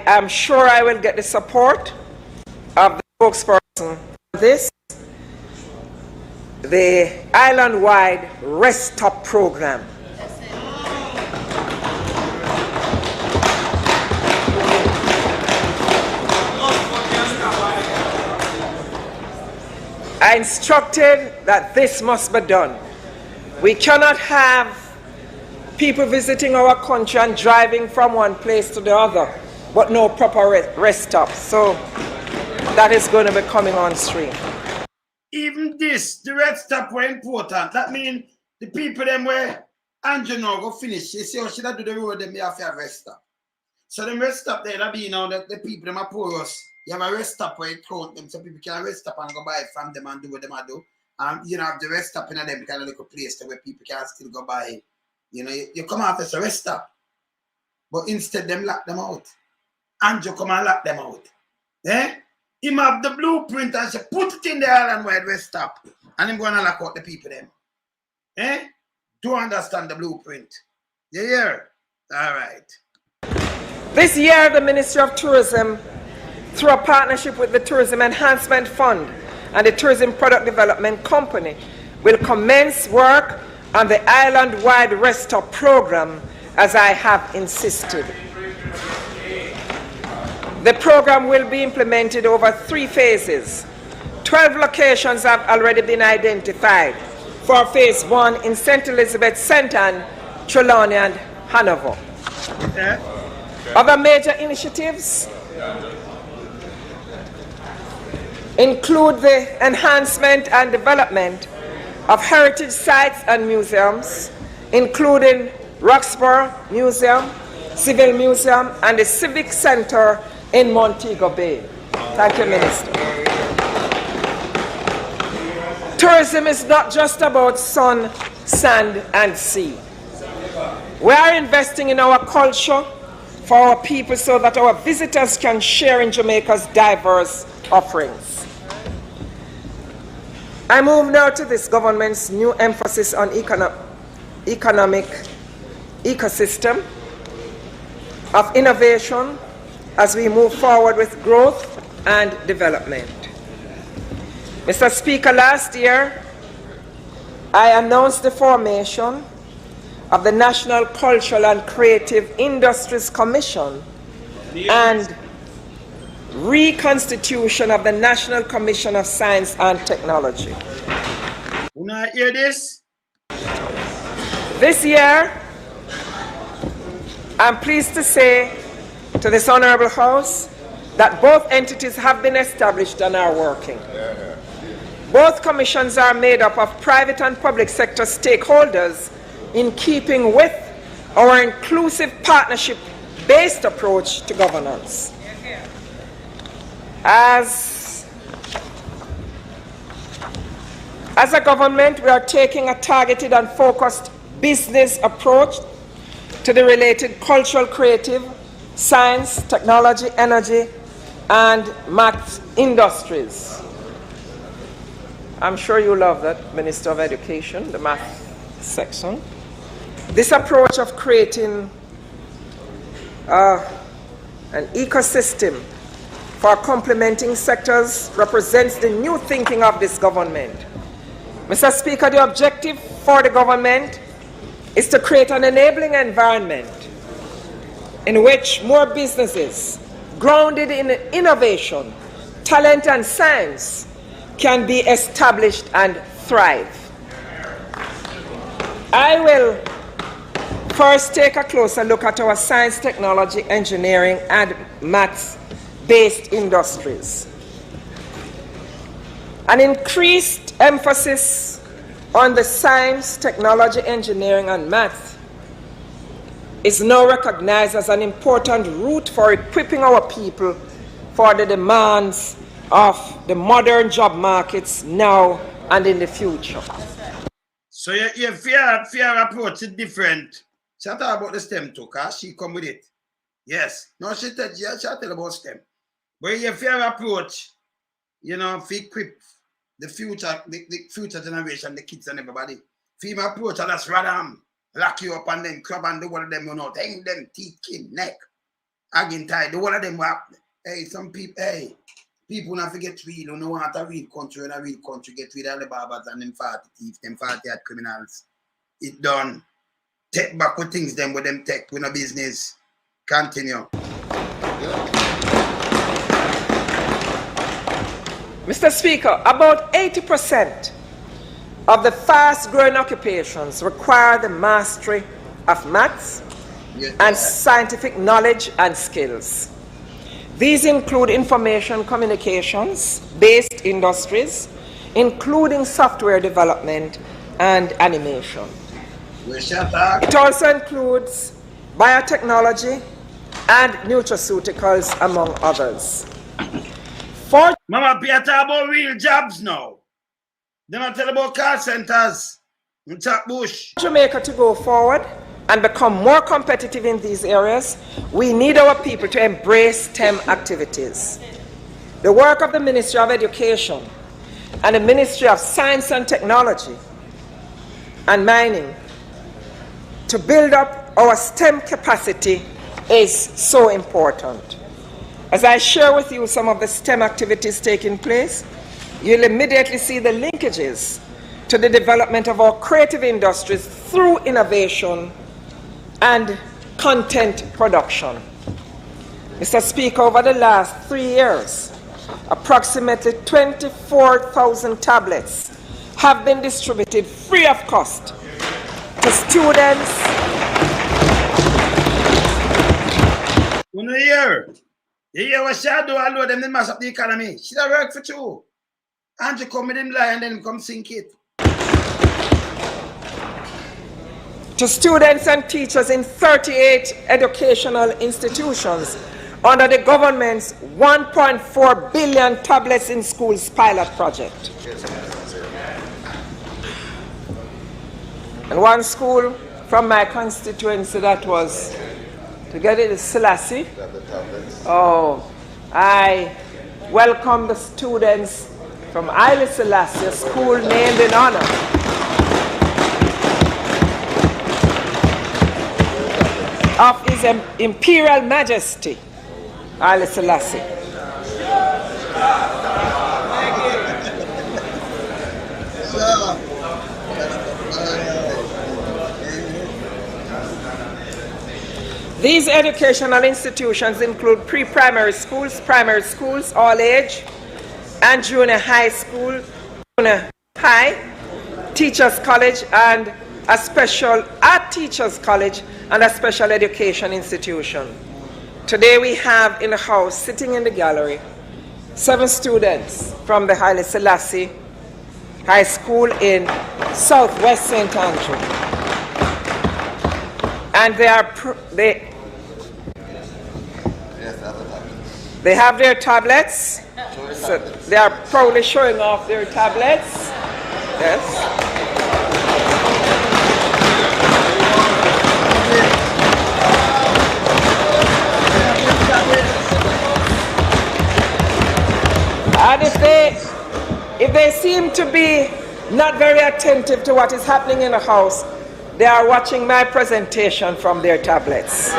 Speaker 2: am sure I will get the support of the spokesperson on this, the island-wide rest stop program. I instructed that this must be done. We cannot have people visiting our country and driving from one place to the other, but no proper rest stops. So that is going to be coming on stream.
Speaker 1: Even this, the rest stop were important. That means the people them where Andrew now go finish. They say, oh, should I do the road, then we have to have rest stop. So the rest stop there, that be now that the people them are porous. You have a rest stop where you count them so people can rest stop and go buy from them and do what them are do. And you know, have the rest stop in them kind of like a place where people can still go buy. You know, you come out as a rest stop. But instead them lock them out. Andrew come and lock them out. Eh? Him have the blueprint and say, put it in the island-wide rest stop. And him gonna lock out the people them. Eh? Do understand the blueprint. You hear? All right.
Speaker 2: This year, the Ministry of Tourism, through a partnership with the Tourism Enhancement Fund and the Tourism Product Development Company, will commence work on the island-wide rest stop program, as I have insisted. The program will be implemented over 3 phases. 12 locations have already been identified for phase 1 in St. Elizabeth, St. Anne, Trelawney, and Hanover.
Speaker 1: Yeah.
Speaker 2: Other major initiatives include the enhancement and development of heritage sites and museums, including Roxborough Museum, Civil Museum, and the Civic Center in Montego Bay. Thank you, Minister. Tourism is not just about sun, sand, and sea. We are investing in our culture for our people so that our visitors can share in Jamaica's diverse offerings. I move now to this government's new emphasis on economic ecosystem of innovation as we move forward with growth and development. Mr. Speaker, last year, I announced the formation of the National Cultural and Creative Industries Commission and reconstitution of the National Commission of Science and Technology.
Speaker 1: You not hear this?
Speaker 2: This year, I'm pleased to say to this Honorable House that both entities have been established and are working. Both commissions are made up of private and public sector stakeholders in keeping with our inclusive partnership-based approach to governance. As a government, we are taking a targeted and focused business approach to the related cultural, creative, science, technology, energy, and math industries. I'm sure you love that, Minister of Education, the math section. This approach of creating an ecosystem for complementing sectors represents the new thinking of this government. Mr. Speaker, the objective for the government is to create an enabling environment in which more businesses grounded in innovation, talent, and science can be established and thrive. I will first take a closer look at our science, technology, engineering, and maths-based industries. An increased emphasis on the science, technology, engineering, and math is now recognized as an important route for equipping our people for the demands of the modern job markets now and in the future.
Speaker 1: So your fear approach is different. She talk about the STEM too, because she come with it. Yes. No, she tell about STEM. But your fear approach, you know, to equip the future generation, the kids and everybody. Fear approach, and that's rather lock you up and then crab and do one of them, you know, hang them, teeth, kin, neck, again tie, the one of them, hey, some people, hey, people not forget real, you know, want a real country, and a real country get rid of the barbers and them 40 thieves, them 40 criminals. It done. Take back with things them with them take with no business. Continue.
Speaker 2: Mr. Speaker, about 80% of the fast-growing occupations require the mastery of maths and scientific knowledge and skills. These include information communications-based industries, including software development and animation. It also includes biotechnology and nutraceuticals, among others.
Speaker 1: Mama Peter about real jobs now. They don't tell about call centers. Bush.
Speaker 2: Jamaica to go forward and become more competitive in these areas, we need our people to embrace STEM activities. The work of the Ministry of Education and the Ministry of Science and Technology and Mining to build up our STEM capacity is so important. As I share with you some of the STEM activities taking place, you'll immediately see the linkages to the development of our creative industries through innovation and content production. Mr. Speaker, over the last 3 years, approximately 24,000 tablets have been distributed free of cost to students.
Speaker 1: You hear what she do? I know them, they mess up the economy. She don't work for you. And you come with him lie and then come sink it.
Speaker 2: To students and teachers in 38 educational institutions under the government's 1.4 billion tablets in schools pilot project. And one school from my constituency that was, together is Selassie. Oh, I welcome the students from Haile Selassie, a school named in honor of His Imperial Majesty, Haile Selassie. These educational institutions include pre-primary schools, primary schools, all age, and junior high school, junior high, teachers college, and a special art teachers college and a special education institution. Today we have in the house, sitting in the gallery, 7 students from the Haile Selassie High School in Southwest St. Andrew. And they have their tablets. So they are proudly showing off their tablets. Yes. And if they seem to be not very attentive to what is happening in the house, they are watching my presentation from their tablets.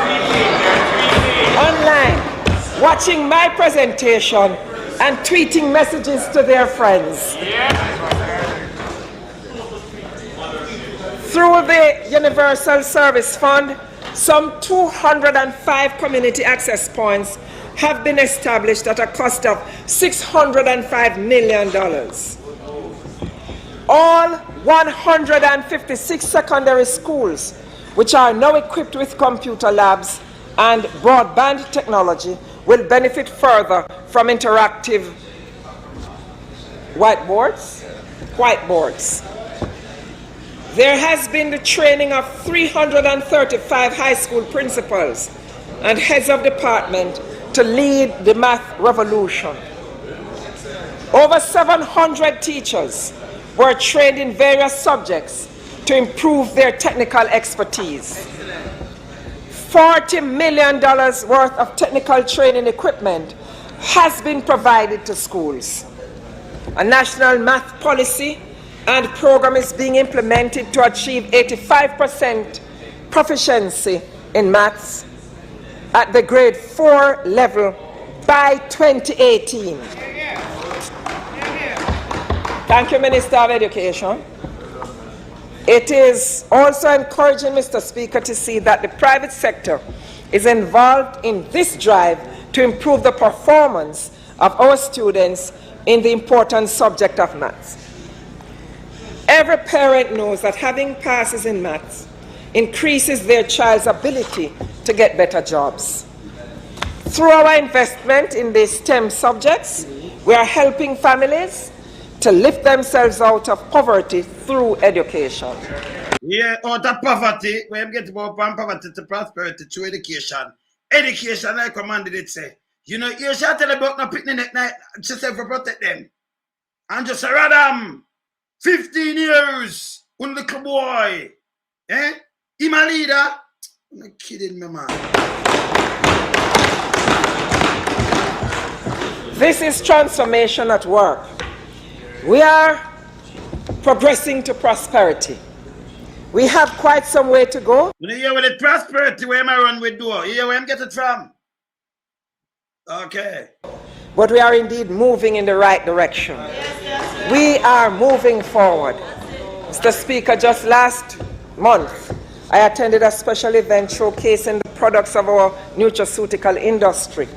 Speaker 2: Online, watching my presentation and tweeting messages to their friends. Through the Universal Service Fund, some 205 community access points have been established at a cost of $605 million. All 156 secondary schools, which are now equipped with computer labs and broadband technology, will benefit further from interactive whiteboards. There has been the training of 335 high school principals and heads of department to lead the math revolution. Over 700 teachers were trained in various subjects to improve their technical expertise. $40 million worth of technical training equipment has been provided to schools. A national math policy and program is being implemented to achieve 85% proficiency in maths at the grade 4 level by 2018. Thank you, Minister of Education. It is also encouraging, Mr. Speaker, to see that the private sector is involved in this drive to improve the performance of our students in the important subject of maths. Every parent knows that having passes in maths increases their child's ability to get better jobs. Through our investment in these STEM subjects, we are helping families to lift themselves out of poverty through education.
Speaker 1: Yeah, out of poverty, we get about from poverty to prosperity through education. Education, like commanded it say. You know, you should tell about no picnic at night, just to protect them. And just a random 15 years, one little boy. Eh? Him a leader? I'm not kidding me, man.
Speaker 2: This is transformation at work. We are progressing to prosperity. We have quite some way to go.
Speaker 1: You hear with the prosperity where I run with door. You hear where I get it from? Okay.
Speaker 2: But we are indeed moving in the right direction. We are moving forward. Mr. Speaker, just last month, I attended a special event showcasing the products of our nutraceutical industry,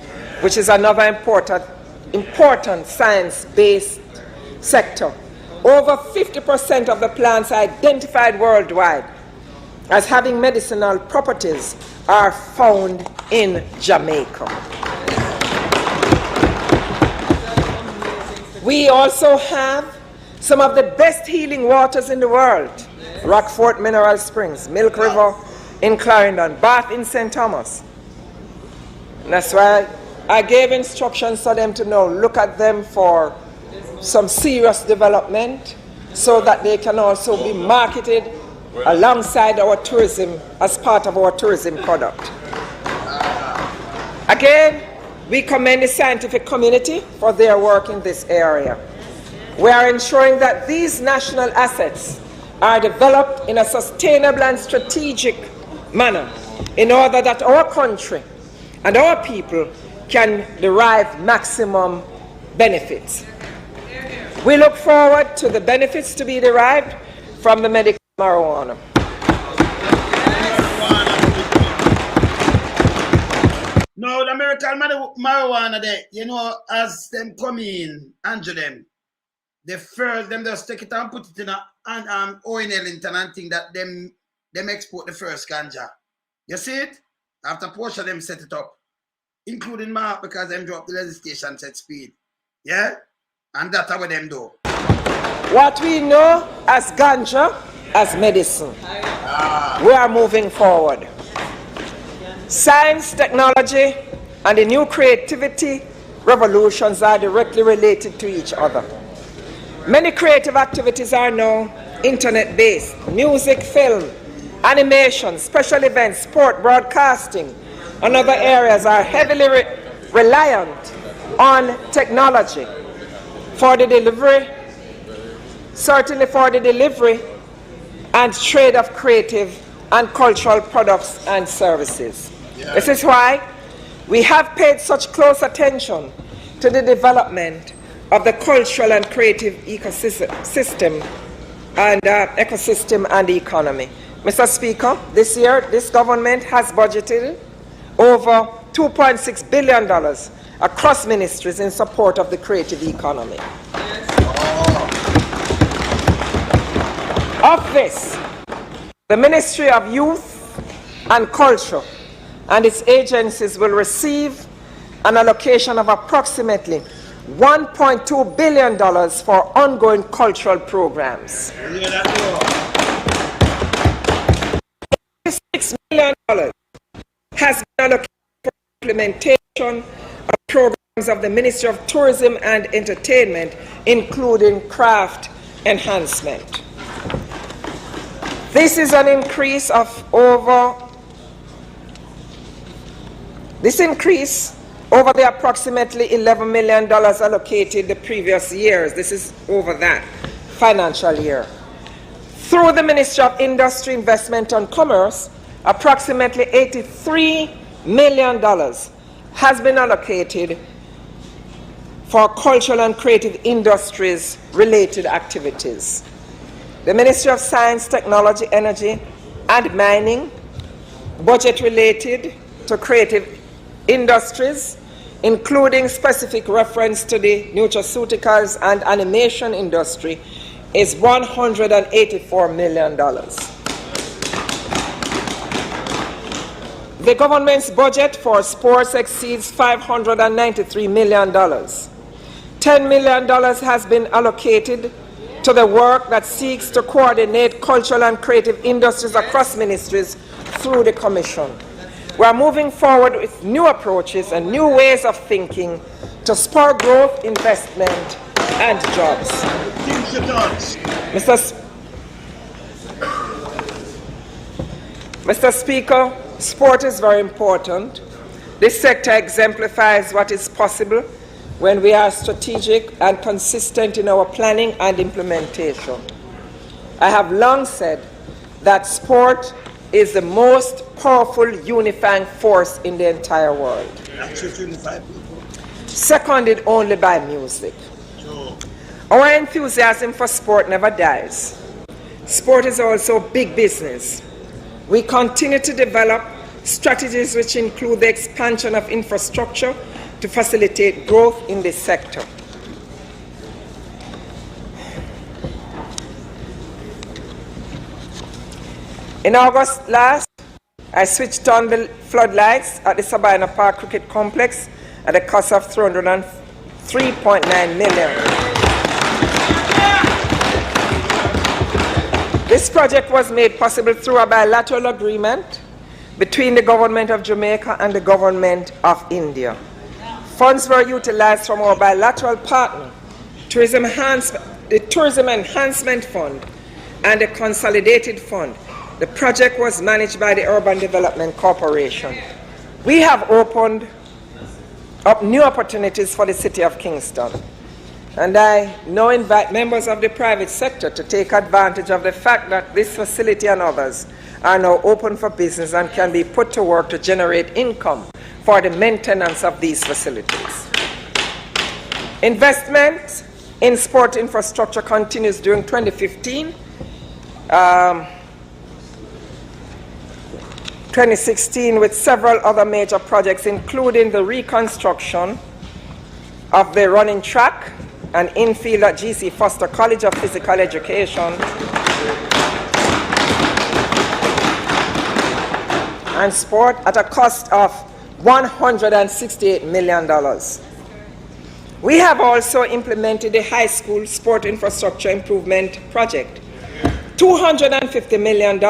Speaker 2: which is another important science-based sector. Over 50% of the plants identified worldwide as having medicinal properties are found in Jamaica. We also have some of the best healing waters in the world. Rockfort Mineral Springs, Milk River in Clarendon, Bath in St. Thomas. And that's why I gave instructions for them to know, look at them for some serious development so that they can also be marketed alongside our tourism as part of our tourism product. Again, we commend the scientific community for their work in this area. We are ensuring that these national assets are developed in a sustainable and strategic manner in order that our country and our people can derive maximum benefits. We look forward to the benefits to be derived from the medical marijuana.
Speaker 1: No, the medical marijuana there, you know, as them come in, Andrew them, the first them just take it and put it in an oil and think that them export the first ganja. You see it? After Portia them set it up, including Mark because them drop the legislation set speed. Yeah? And that's how them do.
Speaker 2: What we know as ganja, as medicine, we are moving forward. Science, technology, and the new creativity revolutions are directly related to each other. Many creative activities are now internet-based. Music, film, animation, special events, sport, broadcasting, and other areas are heavily reliant on technology for the delivery, certainly for the delivery and trade of creative and cultural products and services. Yeah. This is why we have paid such close attention to the development of the cultural and creative ecosystem and the economy. Mr. Speaker, this year, this government has budgeted over $2.6 billion across ministries in support of the creative economy. Of this, the Ministry of Youth and Culture and its agencies will receive an allocation of approximately $1.2 billion for ongoing cultural programs. $6 million has been allocated for implementation of programs of the Ministry of Tourism and Entertainment, including craft enhancement. This is an increase of over the approximately $11 million allocated the previous years. This is over that financial year. Through the Ministry of Industry, Investment and Commerce, approximately $83 million has been allocated for cultural and creative industries related activities. The Ministry of Science, Technology, Energy and Mining, budget related to creative industries, including specific reference to the nutraceuticals and animation industry, is $184 million. The government's budget for sports exceeds $593 million. $10 million has been allocated to the work that seeks to coordinate cultural and creative industries across ministries through the Commission. We are moving forward with new approaches and new ways of thinking to spur growth, investment, and jobs. Mr. Speaker, sport is very important. This sector exemplifies what is possible when we are strategic and consistent in our planning and implementation. I have long said that sport is the most powerful unifying force in the entire world, seconded only by music. Our enthusiasm for sport never dies. Sport is also big business. We continue to develop strategies which include the expansion of infrastructure to facilitate growth in this sector. In August last, I switched on the floodlights at the Sabina Park Cricket Complex at a cost of $303.9 million. This project was made possible through a bilateral agreement between the government of Jamaica and the government of India. Funds were utilized from our bilateral partner, the Tourism Enhancement Fund and the Consolidated Fund. The project was managed by the Urban Development Corporation. We have opened up new opportunities for the city of Kingston. And I now invite members of the private sector to take advantage of the fact that this facility and others are now open for business and can be put to work to generate income for the maintenance of these facilities. Investment in sport infrastructure continues during 2015. 2016 with several other major projects, including the reconstruction of the running track and infield at G.C. Foster College of Physical Education and Sport at a cost of $168 million. We have also implemented the high school sport infrastructure improvement project. $250 million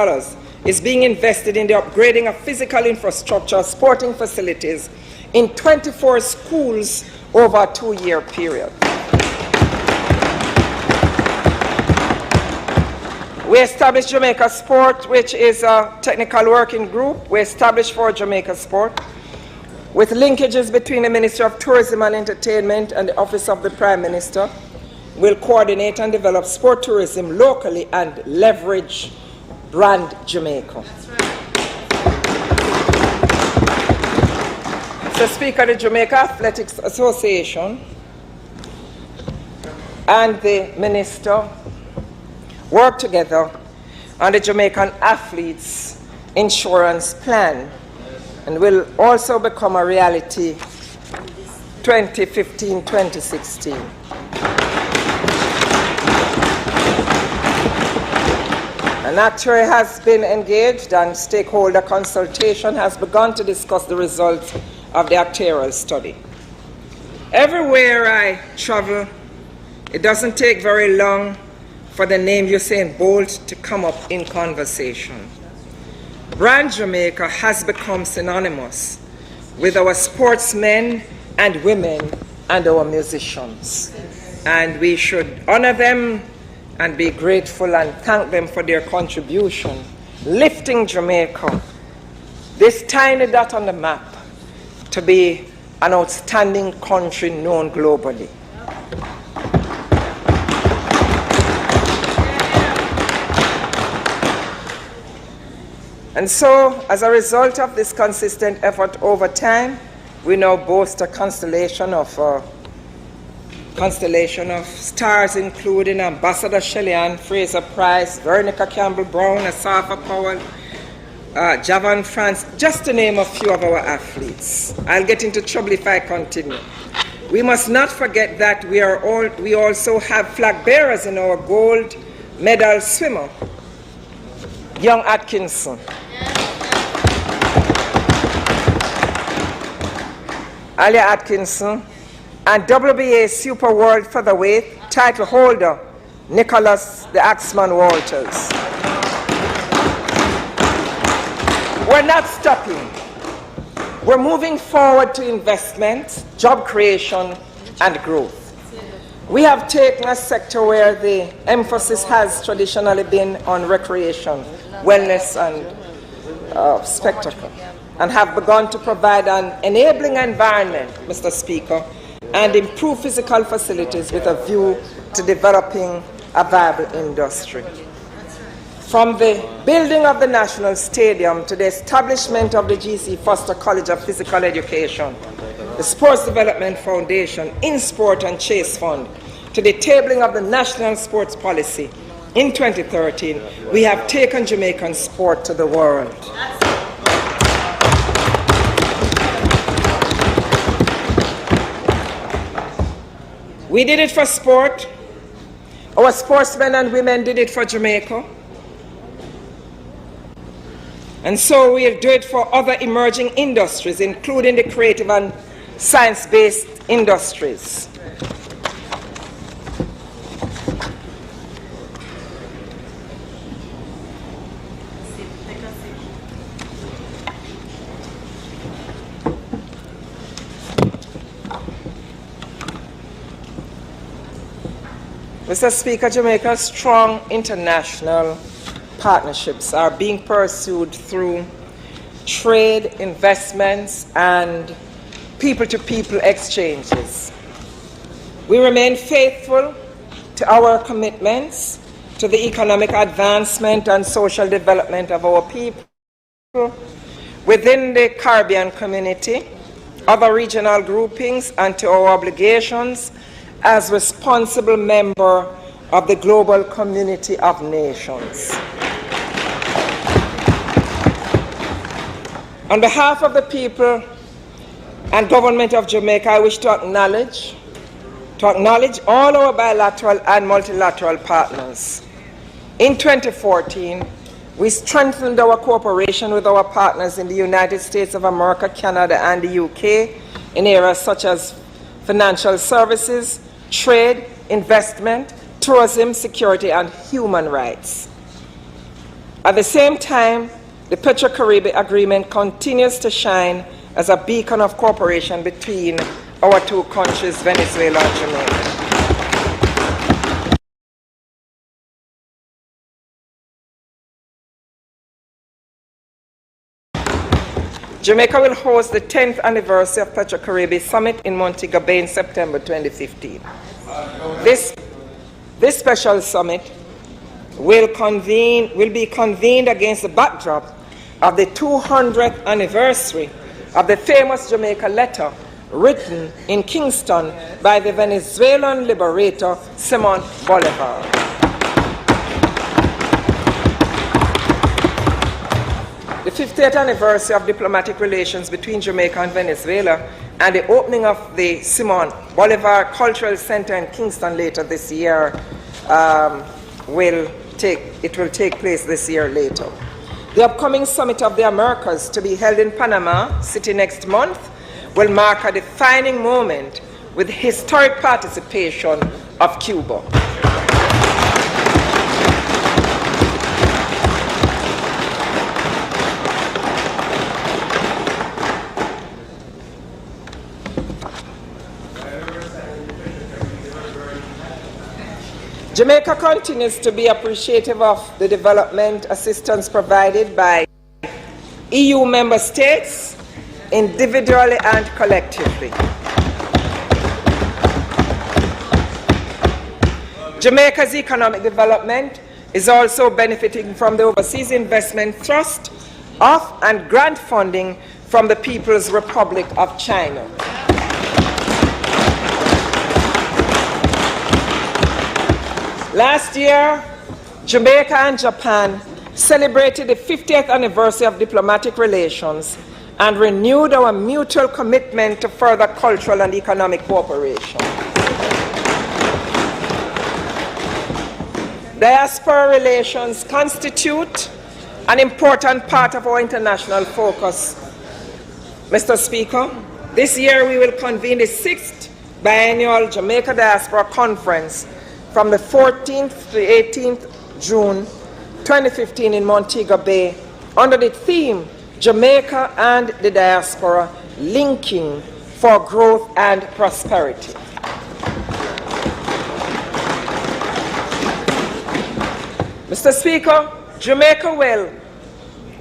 Speaker 2: is being invested in the upgrading of physical infrastructure, sporting facilities in 24 schools over a 2-year period. We established Jamaica Sport, which is a technical working group we established for Jamaica Sport, with linkages between the Ministry of Tourism and Entertainment and the Office of the Prime Minister. We'll coordinate and develop sport tourism locally and leverage brand Jamaica. Mr. Speaker, the Jamaica Athletics Association and the Minister work together on the Jamaican Athletes Insurance Plan and will also become a reality 2015-2016. An actuary has been engaged and stakeholder consultation has begun to discuss the results of the actuarial study. Everywhere I travel, it doesn't take very long for the name Usain Bolt to come up in conversation. Brand Jamaica has become synonymous with our sportsmen and women and our musicians. And we should honor them and be grateful and thank them for their contribution, lifting Jamaica, this tiny dot on the map, to be an outstanding country known globally. And so, as a result of this consistent effort over time, we now boast a constellation of stars, including Ambassador Shelley-Ann Fraser-Price, Veronica Campbell-Brown, Asafa Powell, Javan France, just to name a few of our athletes. I'll get into trouble if I continue. We must not forget that we also have flag bearers in our gold medal swimmer, young Atkinson. Alia Atkinson, and WBA Super World Featherweight title holder, Nicholas the Axeman Walters. We're not stopping. We're moving forward to investment, job creation, and growth. We have taken a sector where the emphasis has traditionally been on recreation, wellness, and spectacle, and have begun to provide an enabling environment, Mr. Speaker, and improve physical facilities with a view to developing a viable industry. From the building of the National Stadium to the establishment of the G.C. Foster College of Physical Education, the Sports Development Foundation, In Sport and Chase Fund, to the tabling of the National Sports Policy in 2013, we have taken Jamaican sport to the world. We did it for sport. Our sportsmen and women did it for Jamaica. And so we'll do it for other emerging industries, including the creative and science-based industries. Mr. Speaker, Jamaica's strong international partnerships are being pursued through trade, investments, and people-to-people exchanges. We remain faithful to our commitments to the economic advancement and social development of our people within the Caribbean community, other regional groupings, and to our obligations as responsible member of the global community of nations. On behalf of the people and government of Jamaica, I wish to acknowledge all our bilateral and multilateral partners. In 2014, we strengthened our cooperation with our partners in the United States of America, Canada, and the UK in areas such as financial services, trade, investment, tourism, security, and human rights. At the same time, the Petro-Caribbean Agreement continues to shine as a beacon of cooperation between our two countries, Venezuela and Jamaica. Jamaica will host the 10th anniversary of Petro-Caribbean Summit in Montego Bay in September 2015. This special summit will be convened against the backdrop of the 200th anniversary of the famous Jamaica letter written in Kingston by the Venezuelan liberator Simon Bolivar. The 50th anniversary of diplomatic relations between Jamaica and Venezuela and the opening of the Simon Bolivar Cultural Center in Kingston later this year will take place this year later. The upcoming Summit of the Americas, to be held in Panama City next month, will mark a defining moment with the historic participation of Cuba. Jamaica continues to be appreciative of the development assistance provided by EU member states, individually and collectively. Jamaica's economic development is also benefiting from the Overseas Investment Trust of and grant funding from the People's Republic of China. Last year, Jamaica and Japan celebrated the 50th anniversary of diplomatic relations, and renewed our mutual commitment to further cultural and economic cooperation. Diaspora relations constitute an important part of our international focus. Mr. Speaker, this year we will convene the 6th biennial Jamaica Diaspora Conference from the 14th to 18th June 2015 in Montego Bay under the theme Jamaica and the Diaspora, Linking for Growth and Prosperity. Mr. Speaker, Jamaica will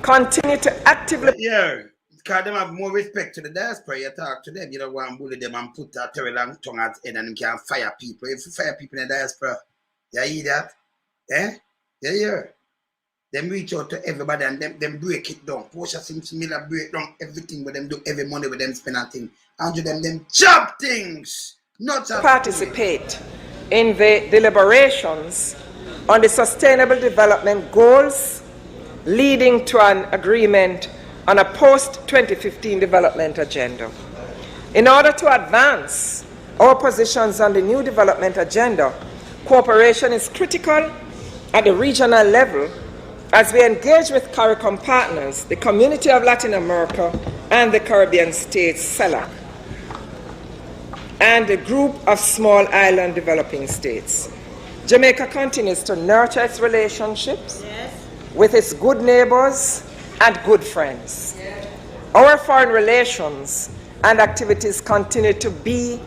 Speaker 2: continue to actively...
Speaker 1: Yeah, because them have more respect to the diaspora. You talk to them, you don't want to bully them and put a TerryLong tongue at head and you can fire people. If you fire people in the diaspora, you hear that? Eh? Yeah, yeah. Them reach out to everybody and them break it down. Portia Simpson Miller break down everything with them do, every money with them spend and thing. And do them job things. Not
Speaker 2: participate in the deliberations on the Sustainable Development Goals leading to an agreement on a post-2015 development agenda. In order to advance our positions on the new development agenda, cooperation is critical at the regional level as we engage with CARICOM partners, the Community of Latin America and the Caribbean States, CELAC, and the Group of Small Island Developing States. Jamaica continues to nurture its relationships with its good neighbors and good friends. Our foreign relations and activities continue to be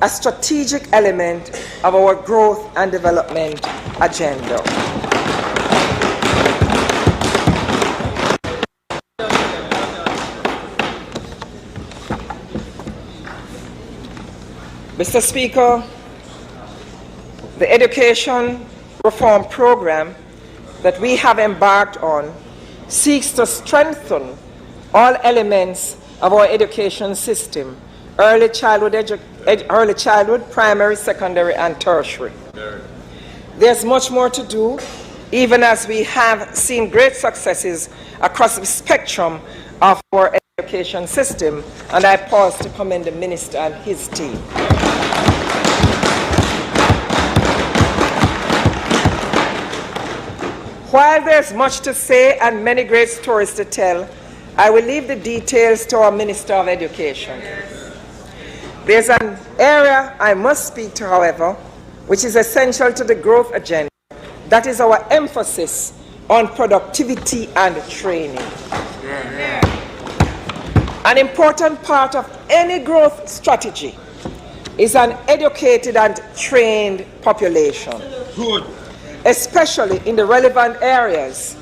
Speaker 2: a strategic element of our growth and development agenda. Mr. Speaker, the education reform program that we have embarked on seeks to strengthen all elements of our education system, early childhood, primary, secondary, and tertiary. There's much more to do, even as we have seen great successes across the spectrum of our education system, and I pause to commend the Minister and his team. While there's much to say and many great stories to tell, I will leave the details to our Minister of Education. There's an area I must speak to, however, which is essential to the growth agenda. That is our emphasis on productivity and training. An important part of any growth strategy is an educated and trained population. Good. Especially in the relevant areas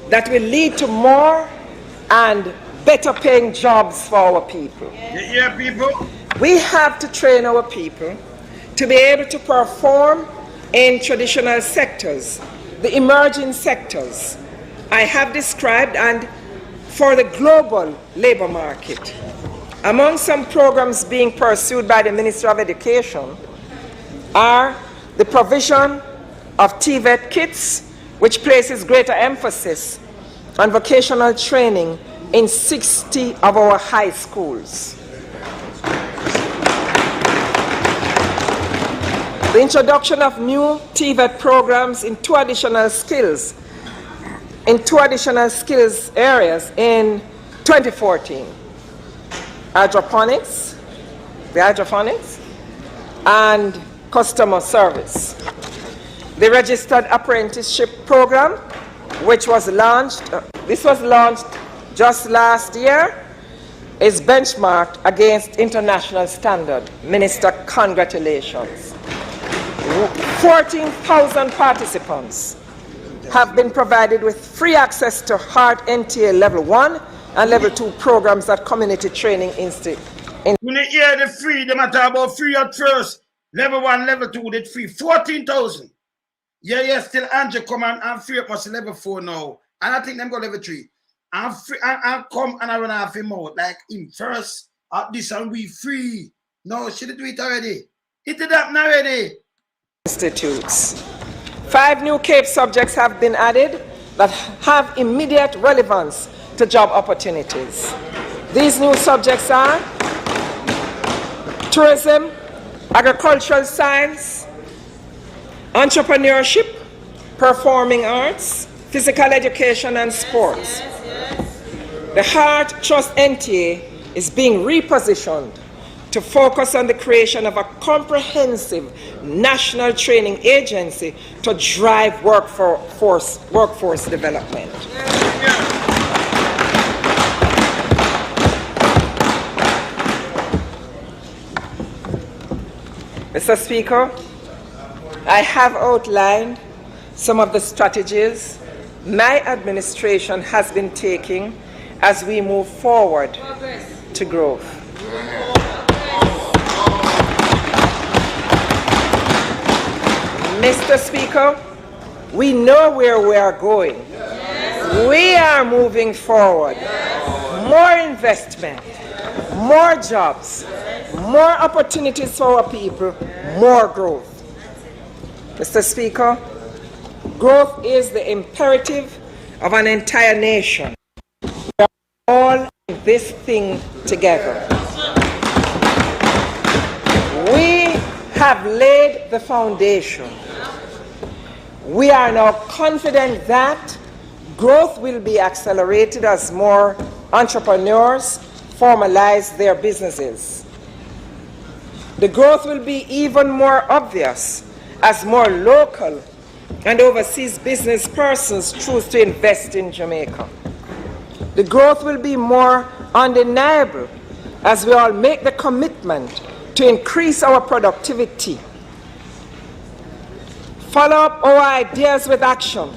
Speaker 2: that will lead to more and better paying jobs for our people.
Speaker 1: Yeah, people.
Speaker 2: We have to train our people to be able to perform in traditional sectors, the emerging sectors I have described, and for the global labor market. Among some programs being pursued by the Ministry of Education are the provision of TVET kits, which places greater emphasis on vocational training in 60 of our high schools. The introduction of new TVET programs in two additional skills areas in 2014. Hydroponics and customer service. The registered apprenticeship program, which was launched, this was launched just last year, is benchmarked against international standard. Minister, congratulations. 14,000 participants have been provided with free access to hard NTA Level 1 and Level 2 programs at Community Training Institute.
Speaker 1: When you hear the free, they matter about free at first. Level 1, Level 2, that's free. 14,000. Yeah, still Andrew come and free up us Level 4 now. And I think them go Level 3. And free, and come and I run half him out. Like him first, at this and we free. No, she did do it already. It did happen already.
Speaker 2: Institutes. 5 new CAPE subjects have been added that have immediate relevance to job opportunities. These new subjects are tourism, agricultural science, entrepreneurship, performing arts, physical education, and sports. The Heart Trust NTA is being repositioned to focus on the creation of a comprehensive national training agency to drive workforce development. Mr. Speaker, I have outlined some of the strategies my administration has been taking as we move forward to growth. Mr. Speaker, we know where we are going. We are moving forward. More investment, more jobs, more opportunities for our people, more growth. Mr. Speaker, growth is the imperative of an entire nation. We are all in this thing together. We have laid the foundation. We are now confident that growth will be accelerated as more entrepreneurs formalize their businesses. The growth will be even more obvious as more local and overseas business persons choose to invest in Jamaica. The growth will be more undeniable as we all make the commitment to increase our productivity, follow up our ideas with action,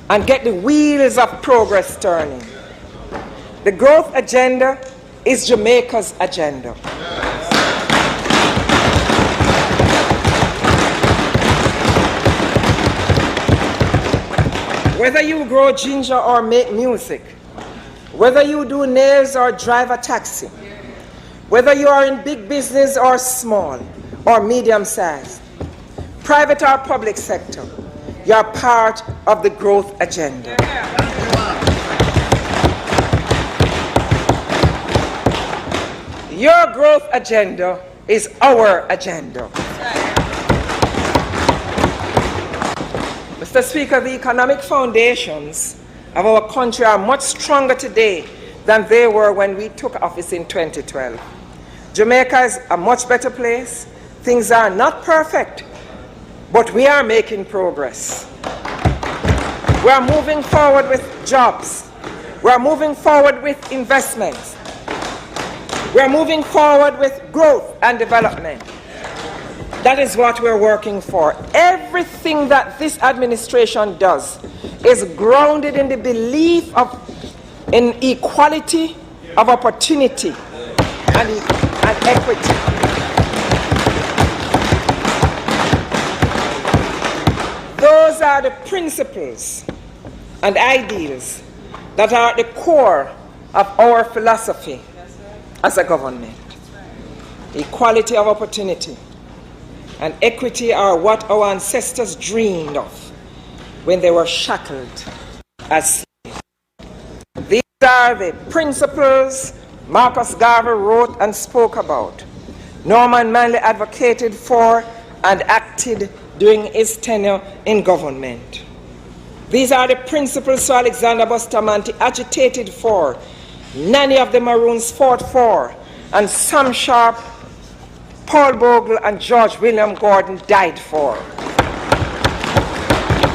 Speaker 2: and get the wheels of progress turning. The growth agenda is Jamaica's agenda. Whether you grow ginger or make music, whether you do nails or drive a taxi, whether you are in big business or small or medium-sized, private or public sector, you are part of the growth agenda. Your growth agenda is our agenda. Mr. Speaker, the economic foundations of our country are much stronger today than they were when we took office in 2012. Jamaica is a much better place. Things are not perfect, but we are making progress. We are moving forward with jobs. We are moving forward with investments. We are moving forward with growth and development. That is what we're working for. Everything that this administration does is grounded in the belief in equality of opportunity and equity. Those are the principles and ideals that are at the core of our philosophy as a government. Equality of opportunity and equity are what our ancestors dreamed of when they were shackled as slaves. These are the principles Marcus Garvey wrote and spoke about. Norman Manley advocated for and acted during his tenure in government. These are the principles Sir Alexander Bustamante agitated for, Nanny of the Maroons fought for, and Sam Sharp, Paul Bogle, and George William Gordon died for.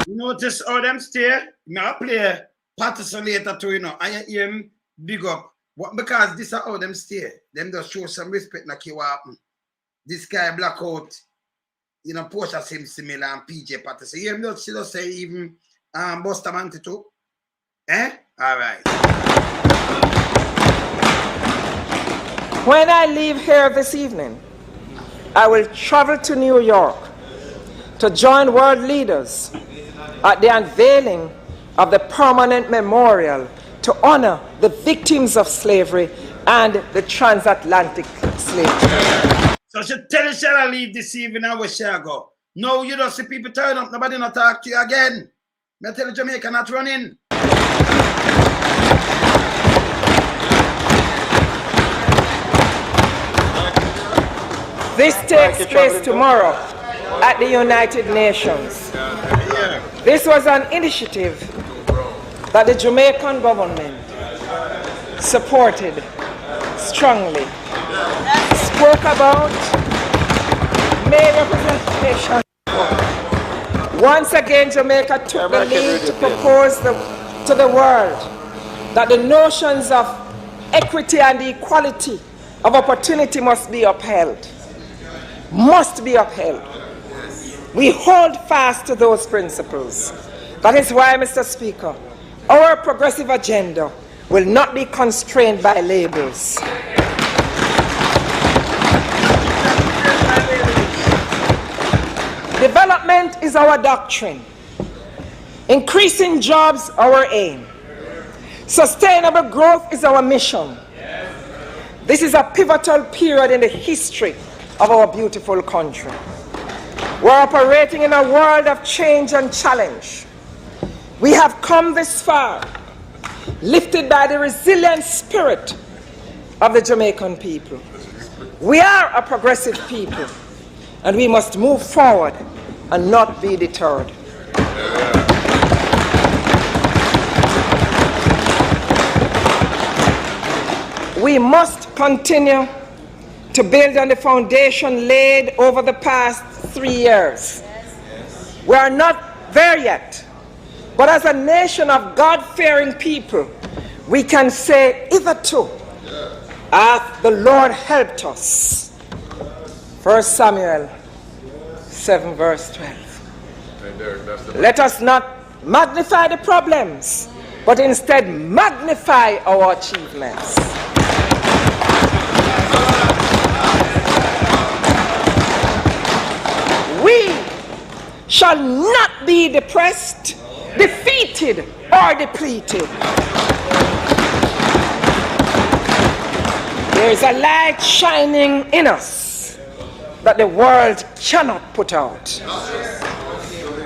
Speaker 1: You notice how them stay? Now play Patterson later too, you know, and you hear him big up. What, because this is how them stay. Them just show some respect like what happen. This guy blackout, you know, Portia Simpson Miller and PJ Patterson. You hear him just say even Bustamante too? Eh? All right.
Speaker 2: When I leave here this evening, I will travel to New York to join world leaders at the unveiling of the permanent memorial to honor the victims of slavery and the transatlantic slave trade.
Speaker 1: So she tell you shall I leave this evening and where shall I go? No, you don't see people turn up, nobody not talk to you again. I tell you Jamaica not running.
Speaker 2: This takes place tomorrow at the United Nations. This was an initiative that the Jamaican government supported strongly. Spoke about, made representation. Once again, Jamaica took the lead to propose to the world that the notions of equity and equality of opportunity must be upheld. Must be upheld. We hold fast to those principles. That is why, Mr. Speaker, our progressive agenda will not be constrained by labels. Development is our doctrine. Increasing jobs, our aim. Sustainable growth is our mission. This is a pivotal period in the history of our beautiful country. We're operating in a world of change and challenge. We have come this far, lifted by the resilient spirit of the Jamaican people. We are a progressive people, and we must move forward and not be deterred. We must continue to build on the foundation laid over the past 3 years. We are not there yet, but as a nation of God-fearing people, we can say, hitherto hath the Lord helped us. 1 Samuel 7 verse 12. Let us not magnify the problems, but instead magnify our achievements. We shall not be depressed, defeated, or depleted. There is a light shining in us that the world cannot put out.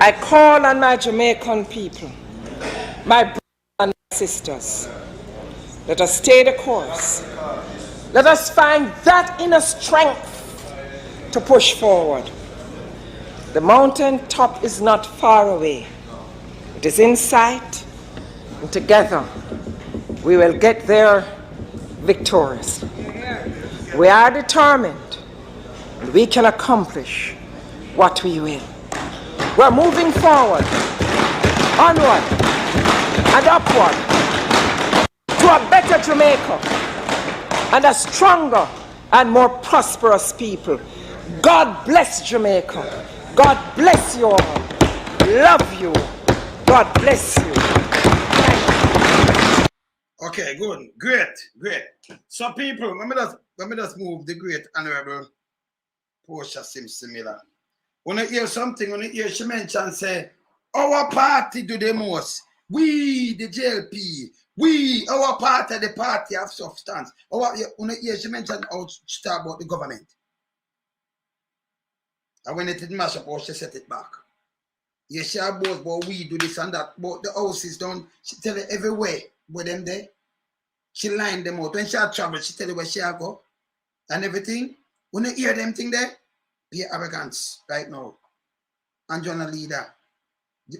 Speaker 2: I call on my Jamaican people, my brothers and sisters, let us stay the course. Let us find that inner strength to push forward. The mountain top is not far away. It is in sight, and together we will get there victoriously. We are determined, and we can accomplish what we will. We're moving forward, onward, and upward to a better Jamaica and a stronger and more prosperous people. God bless Jamaica. God bless you all. Love you. God bless you.
Speaker 1: Okay, good. Great. So people, let me just move the great honorable Portia Simpson Miller. When I hear something, when I hear she mention say, our party do the most. We, the JLP, our party, the party of substance. When I hear she mention how she talk about the government. And when it didn't mash up, she set it back. Yeah, she both, but we do this and that. But the houses done, she tell it everywhere where them there. She line them out. When she travel, she tell you where she go. And everything. When you hear them thing there, be arrogance right now. And John a leader.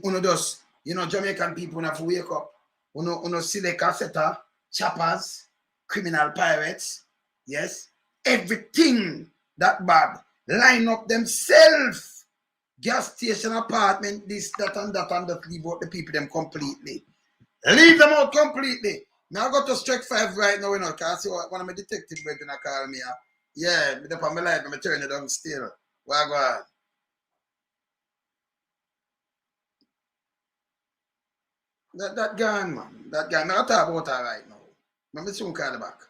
Speaker 1: Uno does, Jamaican people have to wake up. Uno select setter, choppers, criminal pirates. Yes. Everything that bad. Line up themselves. Gas station, apartment, this, that, and that leave out the people them completely. Leave them out completely. Now I go to Strike 5 right now, because I see one of my detective brethren call me. Yeah, me up on my life, I'm turn it down still. Why go on? That gang, man. That gang. I'm not talking about that right now. I'm soon call it back.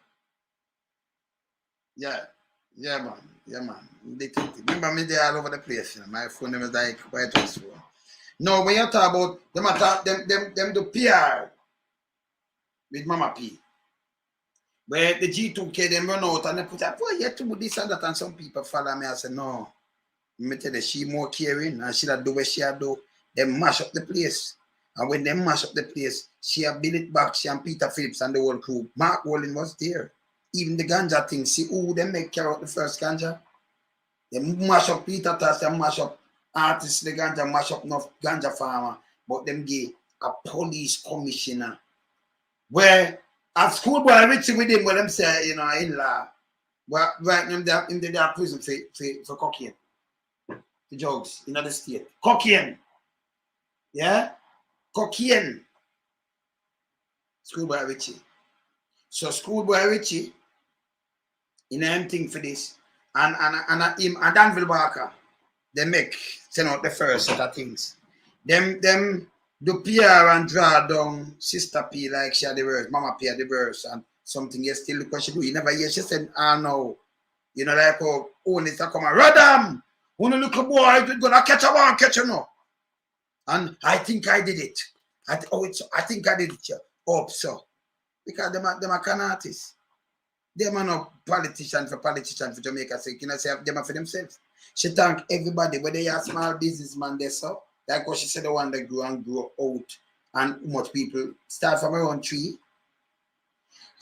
Speaker 1: Yeah, man. Detective. Remember me there all over the place. My phone them is like White House phone. No, when you talk about them do PR with Mama P. Where the G2K them run out and they put up, you to do this and that, and some people follow me and say, no. Me tell you, she more caring and she do what she do. They mash up the place. And when they mash up the place, she have built it back, she and Peter Phillips and the whole crew. Mark Wallen was there. Even the ganja thing, see who they make carry out the first ganja? They mash up Peter Tosh, they mash up artists, the ganja, mash up enough ganja farmer, but them give a police commissioner. Where at schoolboy Richie with him, when them say, you know, in law, well, right now in the prison for cocaine. The drugs in other state. Cocaine. Yeah? Cocaine. Schoolboy Richie. So schoolboy Richie, in anything for this, and him and Danville Barker, they send out the first set of things. Them do PR and draw down Sister P like she had the verse, Mama P had the verse, and something you still look what she do. You never hear she said, no. You know, like how Holness come and Radam, when you look a boy, you're gonna catch a one, catch a no. And I think I did it. I think I did it. Hope so. Because them are can artists. Them are not politicians for Jamaica sake. You know, say them are for themselves. She thank everybody, whether you're a small businessman, they saw. Like what she said, the one that grew and grew out. And much people start from around 3.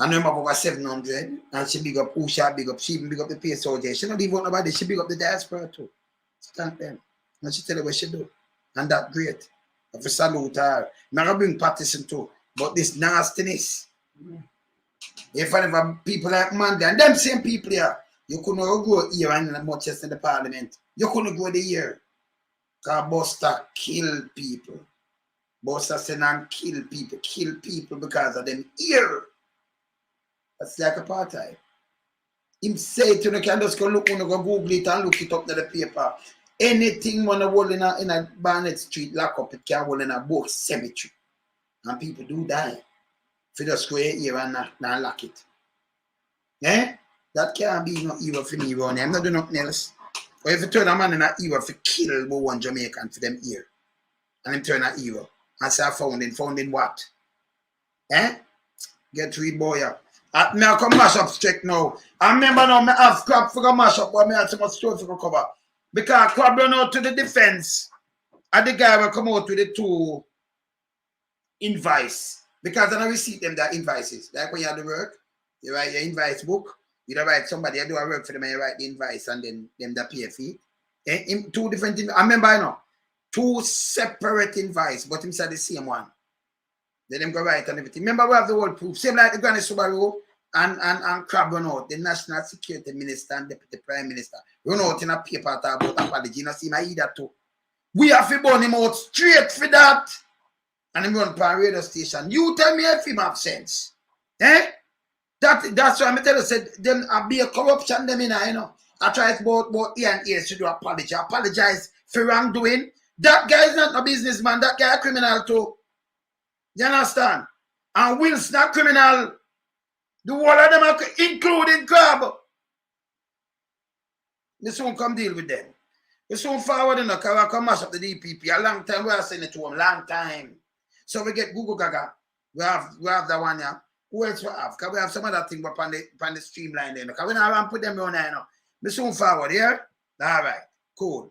Speaker 1: And them have over 700. And she big up Usha, big up, she even big up the PSOJ. She not even want nobody, she big up the diaspora too. She thank them. And she tell her what she do. And that great. If you salute her. I'm not bring partition too. But this nastiness. If I have people like Mandy and them same people here, you couldn't go here and much as in the parliament. You couldn't go there. Because Buster kill people. Buster send and kill people because of them here. That's like apartheid. Him say to you can just go look, go Google it and look it up in the paper. Anything when a wall in a Barnett Street lock up, it can hold in a book cemetery. And people do die. If you just go here and not lock it. Eh? That can't be no evil for me around here. I'm not doing nothing else. Or if you turn a man in an evil for kill one Jamaican for them here. And him turn an evil. And say I found in what? Eh? Get rid boy up. Me I come mash up straight now. I remember now me have crap for go mash up, but me have so much story for go cover. Because crab run out to the defense. And the guy will come out with the 2 invoice. Because then I receive them that invoices. Like when you have the work, you write your invoice book, you don't write somebody, you do a work for them and you write the invoice and then them the pay fee. In 2 different I remember I know 2 separate invoice, but him said the same one. Then them go write and everything. Remember we have the whole proof. Same like the Granny Subaru and Crab run out, the National Security Minister and Deputy Prime Minister. Run out in a paper about apology. You know, see my either too. We have to burn him out straight for that. And him run for a radio station. You tell me if him have sense. Eh? That's why I tell you, said them be a corruption them in, you know. I try to both ear and ears to do apologize for wrongdoing. That guy is not a businessman, that guy a criminal too. You understand? And Will's not criminal. The whole of them are including Crab. We soon come deal with them. We soon forward enough because we come mash up the DPP. A long time we are sending it to them, long time. So we get Google Gaga. We have that one here. Who else we have? Because we have some other thing upon the streamline there. Because we don't put them on there now. We soon forward, yeah? All right. Cool.